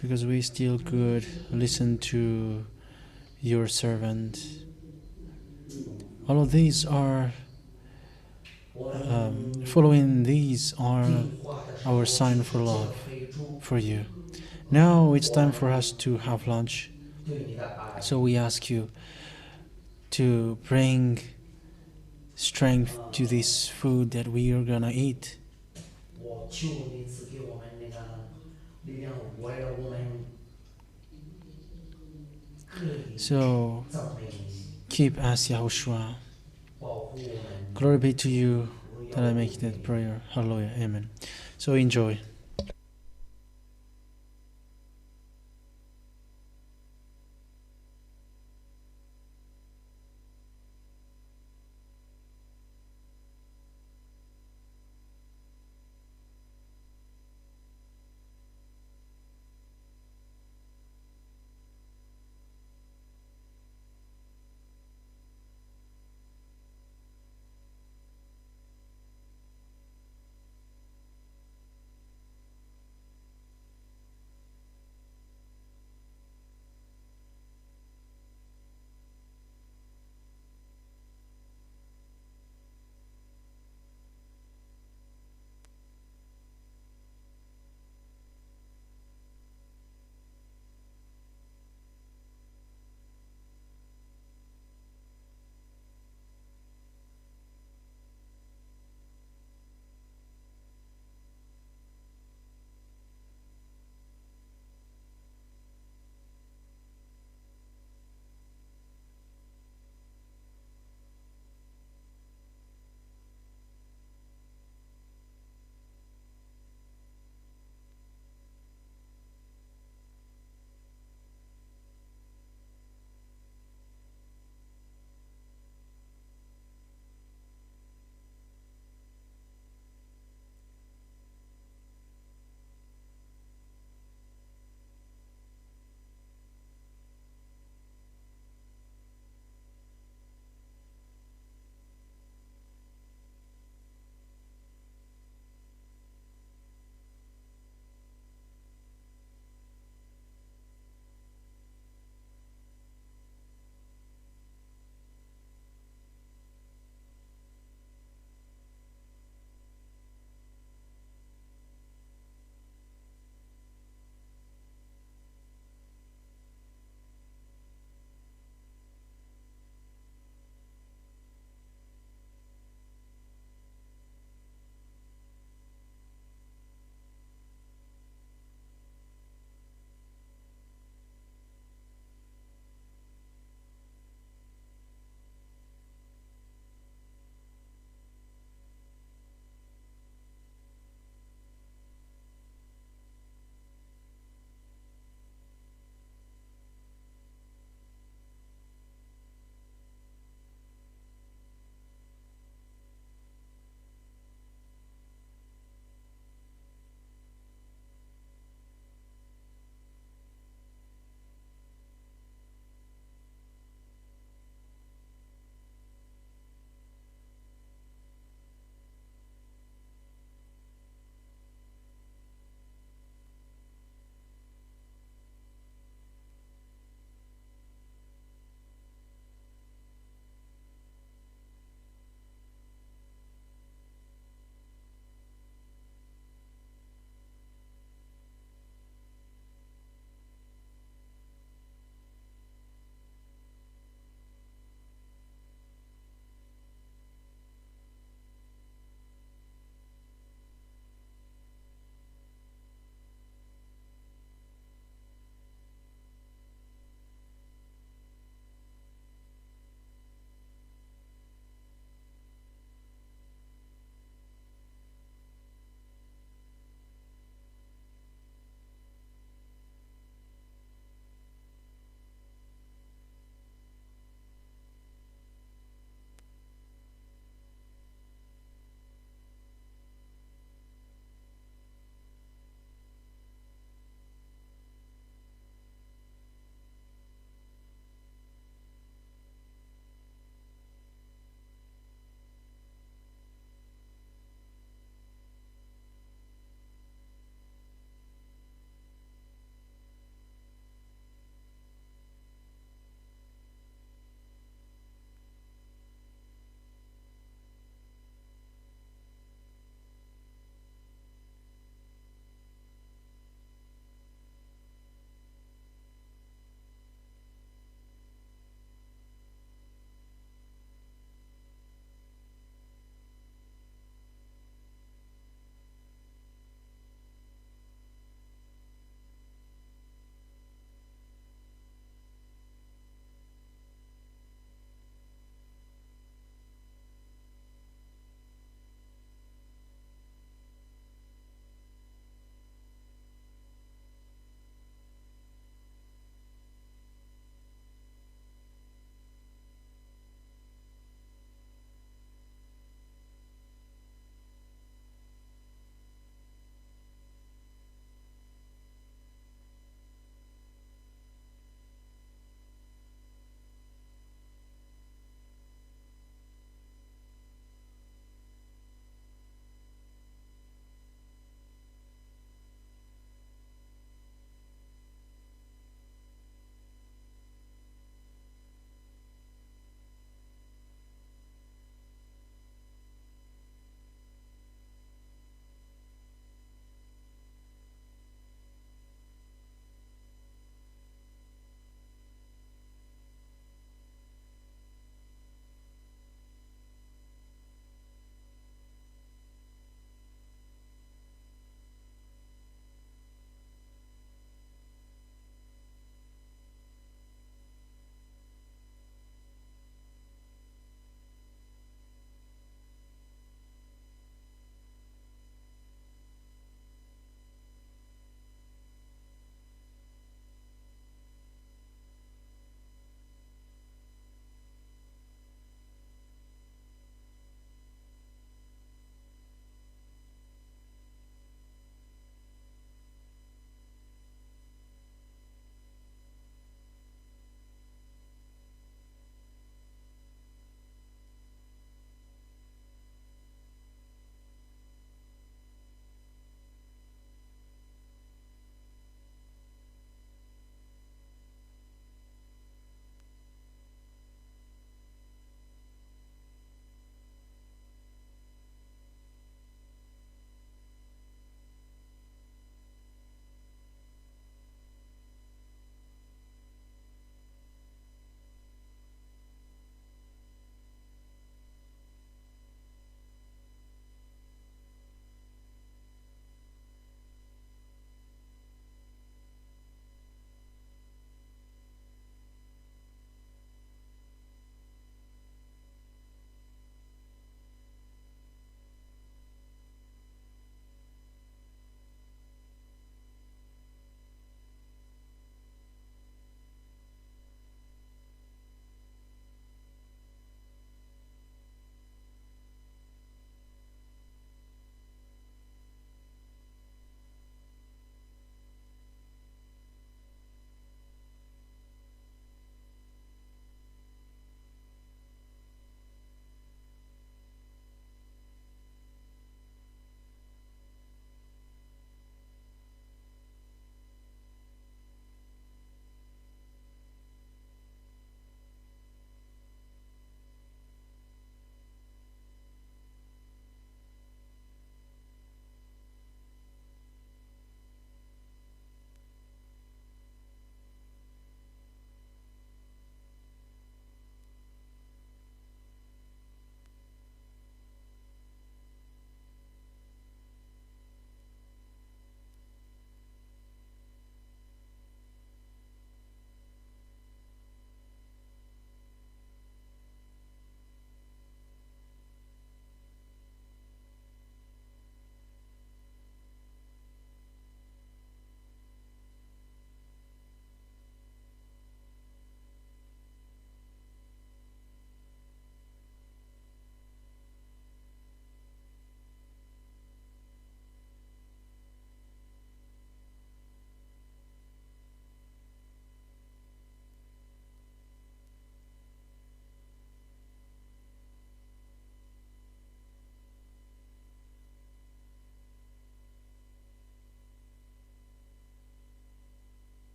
Speaker 3: Because we still could listen to your servant. All of these are following these are our sign for love for you. Now it's time for us to have lunch. So we ask you to bring strength to this food that we are gonna eat. So keep us, Yahushua. Glory be to you that I make that prayer. Hallelujah. Amen. So enjoy.